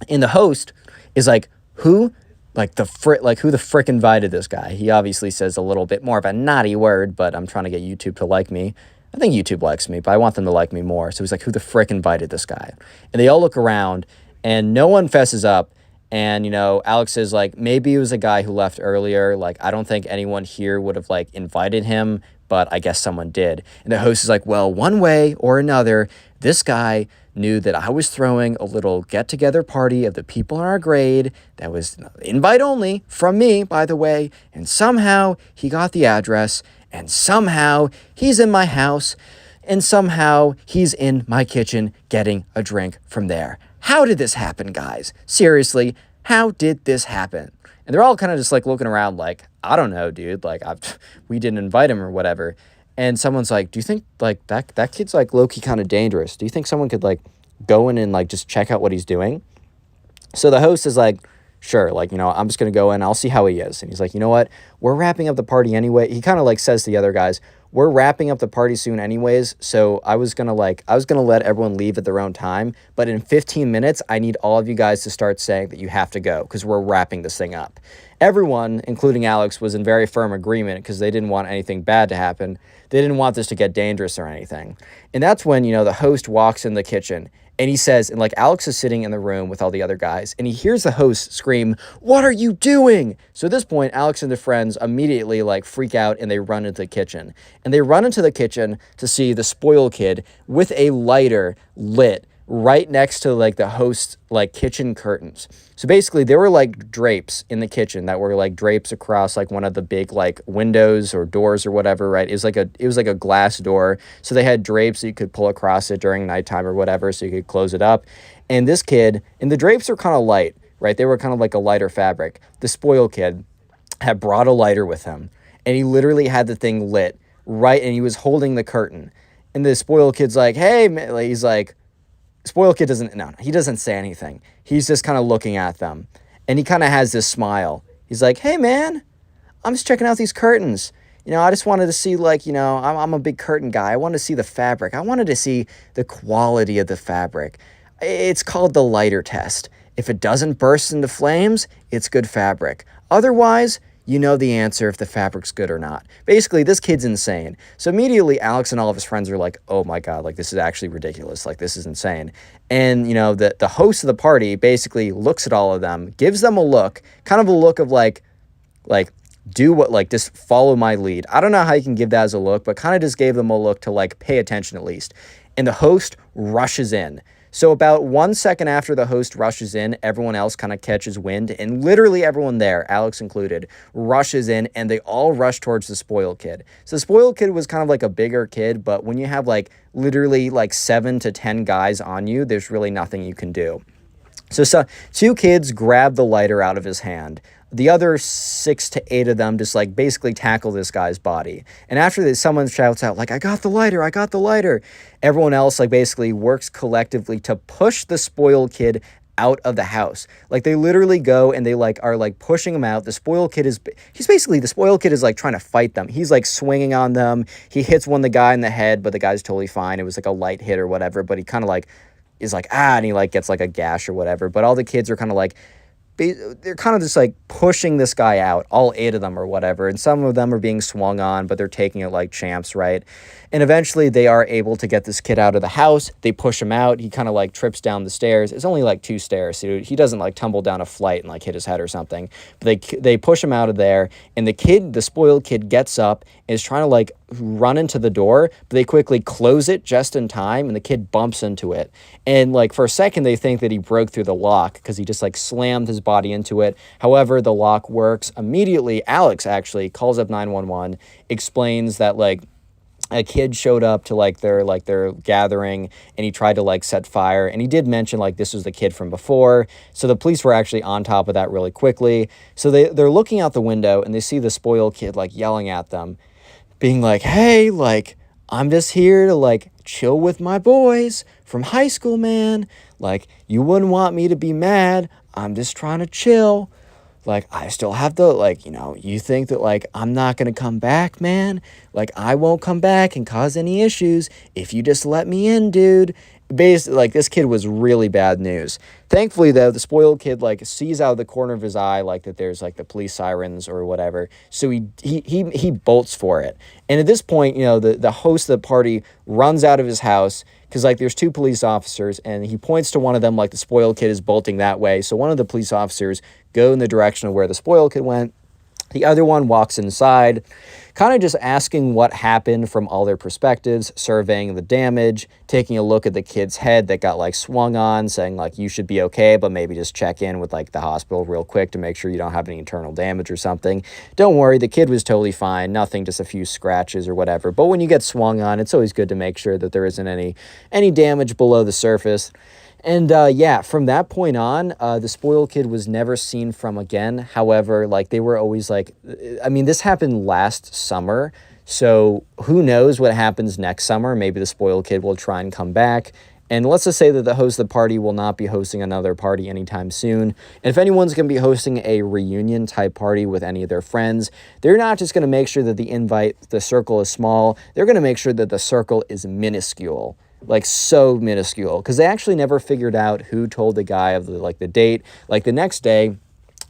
And the host is like, who the frick invited this guy? He obviously says a little bit more of a naughty word, but I'm trying to get YouTube to like me. I think YouTube likes me, but I want them to like me more. So he's like, who the frick invited this guy? And they all look around, and no one fesses up. And, you know, Alex is like, maybe it was a guy who left earlier. Like, I don't think anyone here would have, like, invited him, but I guess someone did. And the host is like, well, one way or another, this guy knew that I was throwing a little get-together party of the people in our grade that was invite only from me, by the way, and somehow he got the address, and somehow he's in my house, and somehow he's in my kitchen getting a drink from there. How did this happen, guys? Seriously, how did this happen? And they're all kind of just like looking around like, I don't know, dude, like we didn't invite him or whatever. And someone's like, do you think like that kid's like low-key kind of dangerous? Do you think someone could like go in and like just check out what he's doing? So the host is like, sure, like, you know, I'm just going to go in, I'll see how he is. And he's like, you know what? We're wrapping up the party anyway. He kind of like says to the other guys, we're wrapping up the party soon anyways. So I was going to let everyone leave at their own time. But in 15 minutes, I need all of you guys to start saying that you have to go because we're wrapping this thing up. Everyone, including Alex, was in very firm agreement because they didn't want anything bad to happen. They didn't want this to get dangerous or anything. And that's when, you know, the host walks in the kitchen and he says, and like Alex is sitting in the room with all the other guys and he hears the host scream, "What are you doing?" So at this point, Alex and the friends immediately like freak out and they run into the kitchen. And they run into the kitchen to see the spoiled kid with a lighter lit right next to like the host's like kitchen curtains. So basically there were like drapes in the kitchen that were like drapes across like one of the big like windows or doors or whatever, right? It was like a glass door. So they had drapes that you could pull across it during nighttime or whatever so you could close it up. And this kid, and the drapes are kind of light, right? They were kind of like a lighter fabric. The spoiled kid had brought a lighter with him and he literally had the thing lit right and he was holding the curtain. And the spoiled kid's like, hey, man, he's like, spoiled kid he doesn't say anything. He's just kind of looking at them. And he kind of has this smile. He's like, hey, man, I'm just checking out these curtains. You know, I just wanted to see, like, you know, I'm a big curtain guy. I wanted to see the fabric. I wanted to see the quality of the fabric. It's called the lighter test. If it doesn't burst into flames, it's good fabric. Otherwise, you know the answer if the fabric's good or not. Basically, this kid's insane. So immediately, Alex and all of his friends are like, oh my God, like this is actually ridiculous. Like this is insane. And, you know, the host of the party basically looks at all of them, gives them a look, kind of a look of like, do what, like, just follow my lead. I don't know how you can give that as a look, but kind of just gave them a look to like pay attention at least. And the host rushes in. So about 1 second after the host rushes in, everyone else kind of catches wind, and literally everyone there, Alex included, rushes in, and they all rush towards the spoiled kid. So the spoiled kid was kind of like a bigger kid, but when you have like literally like 7 to 10 guys on you, there's really nothing you can do. So 2 kids grab the lighter out of his hand. The other 6 to 8 of them just like basically tackle this guy's body. And after this, someone shouts out like, I got the lighter. Everyone else like basically works collectively to push the spoiled kid out of the house. Like they literally go and they like are like pushing him out. The spoiled kid is like trying to fight them. He's like swinging on them. He hits the guy in the head, but the guy's totally fine. It was like a light hit or whatever, but he kind of like is like, and he like gets like a gash or whatever. But all the kids are kind of like, they're kind of just like pushing this guy out, all 8 of them or whatever. And some of them are being swung on, but they're taking it like champs, right? And eventually they are able to get this kid out of the house. They push him out. He kind of like trips down the stairs. It's only like 2 stairs. So he doesn't like tumble down a flight and like hit his head or something. But they push him out of there. And the spoiled kid gets up and is trying to like run into the door, but they quickly close it just in time. And the kid bumps into it. And like for a second, they think that he broke through the lock because he just like slammed his body into it. However, the lock works. Immediately, Alex actually calls up 911, explains that like a kid showed up to like their gathering and he tried to like set fire, and he did mention like this was the kid from before. So the police were actually on top of that really quickly. So they're looking out the window and they see the spoiled kid like yelling at them, being like, hey, like, I'm just here to like chill with my boys from high school, man. Like, you wouldn't want me to be mad. I'm just trying to chill. Like, I still have the, like, you think that, like, I'm not going to come back, man? Like, I won't come back and cause any issues if you just let me in, dude. Basically, like, this kid was really bad news. Thankfully, though, the spoiled kid, like, sees out of the corner of his eye, like, that there's, like, the police sirens or whatever. So he bolts for it. And at this point, the host of the party runs out of his house because, like, there's 2 police officers, and he points to one of them, like, the spoiled kid is bolting that way. So one of the police officers go in the direction of where the spoiled kid went. The other one walks inside, kind of just asking what happened from all their perspectives, surveying the damage, taking a look at the kid's head that got like swung on, saying like, you should be okay, but maybe just check in with like the hospital real quick to make sure you don't have any internal damage or something. Don't worry, the kid was totally fine, nothing, just a few scratches or whatever. But when you get swung on, it's always good to make sure that there isn't any damage below the surface. And yeah, from that point on, the spoiled kid was never seen from again. However, like they were always like, I mean, this happened last summer. So who knows what happens next summer? Maybe the spoiled kid will try and come back. And let's just say that the host of the party will not be hosting another party anytime soon. And if anyone's going to be hosting a reunion type party with any of their friends, they're not just going to make sure that the circle is small. They're going to make sure that the circle is minuscule. Like so minuscule, because they actually never figured out who told the guy of the date. Like the next day,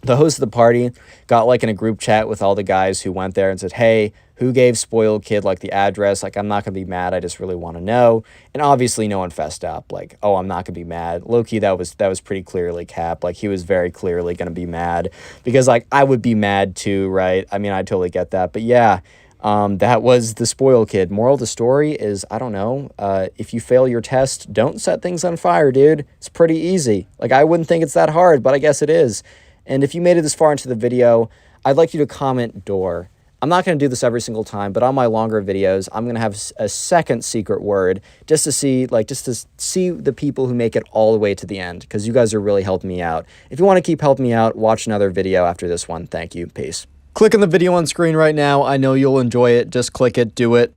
the host of the party got like in a group chat with all the guys who went there and said, hey, who gave spoiled kid like the address? Like, I'm not gonna be mad, I just really want to know. And obviously no one fessed up, like, oh, I'm not gonna be mad. Low-key, that was pretty clearly Cap. Like, he was very clearly gonna be mad, because like I would be mad too, right? I mean, I totally get that. But yeah, that was the spoiled kid. Moral of the story is, I don't know, if you fail your test, don't set things on fire, dude. It's pretty easy. Like, I wouldn't think it's that hard, but I guess it is. And if you made it this far into the video, I'd like you to comment door. I'm not going to do this every single time, but on my longer videos, I'm going to have a second secret word just to see the people who make it all the way to the end, because you guys are really helping me out. If you want to keep helping me out, watch another video after this one. Thank you. Peace. Click on the video on screen right now. I know you'll enjoy it. Just click it. Do it.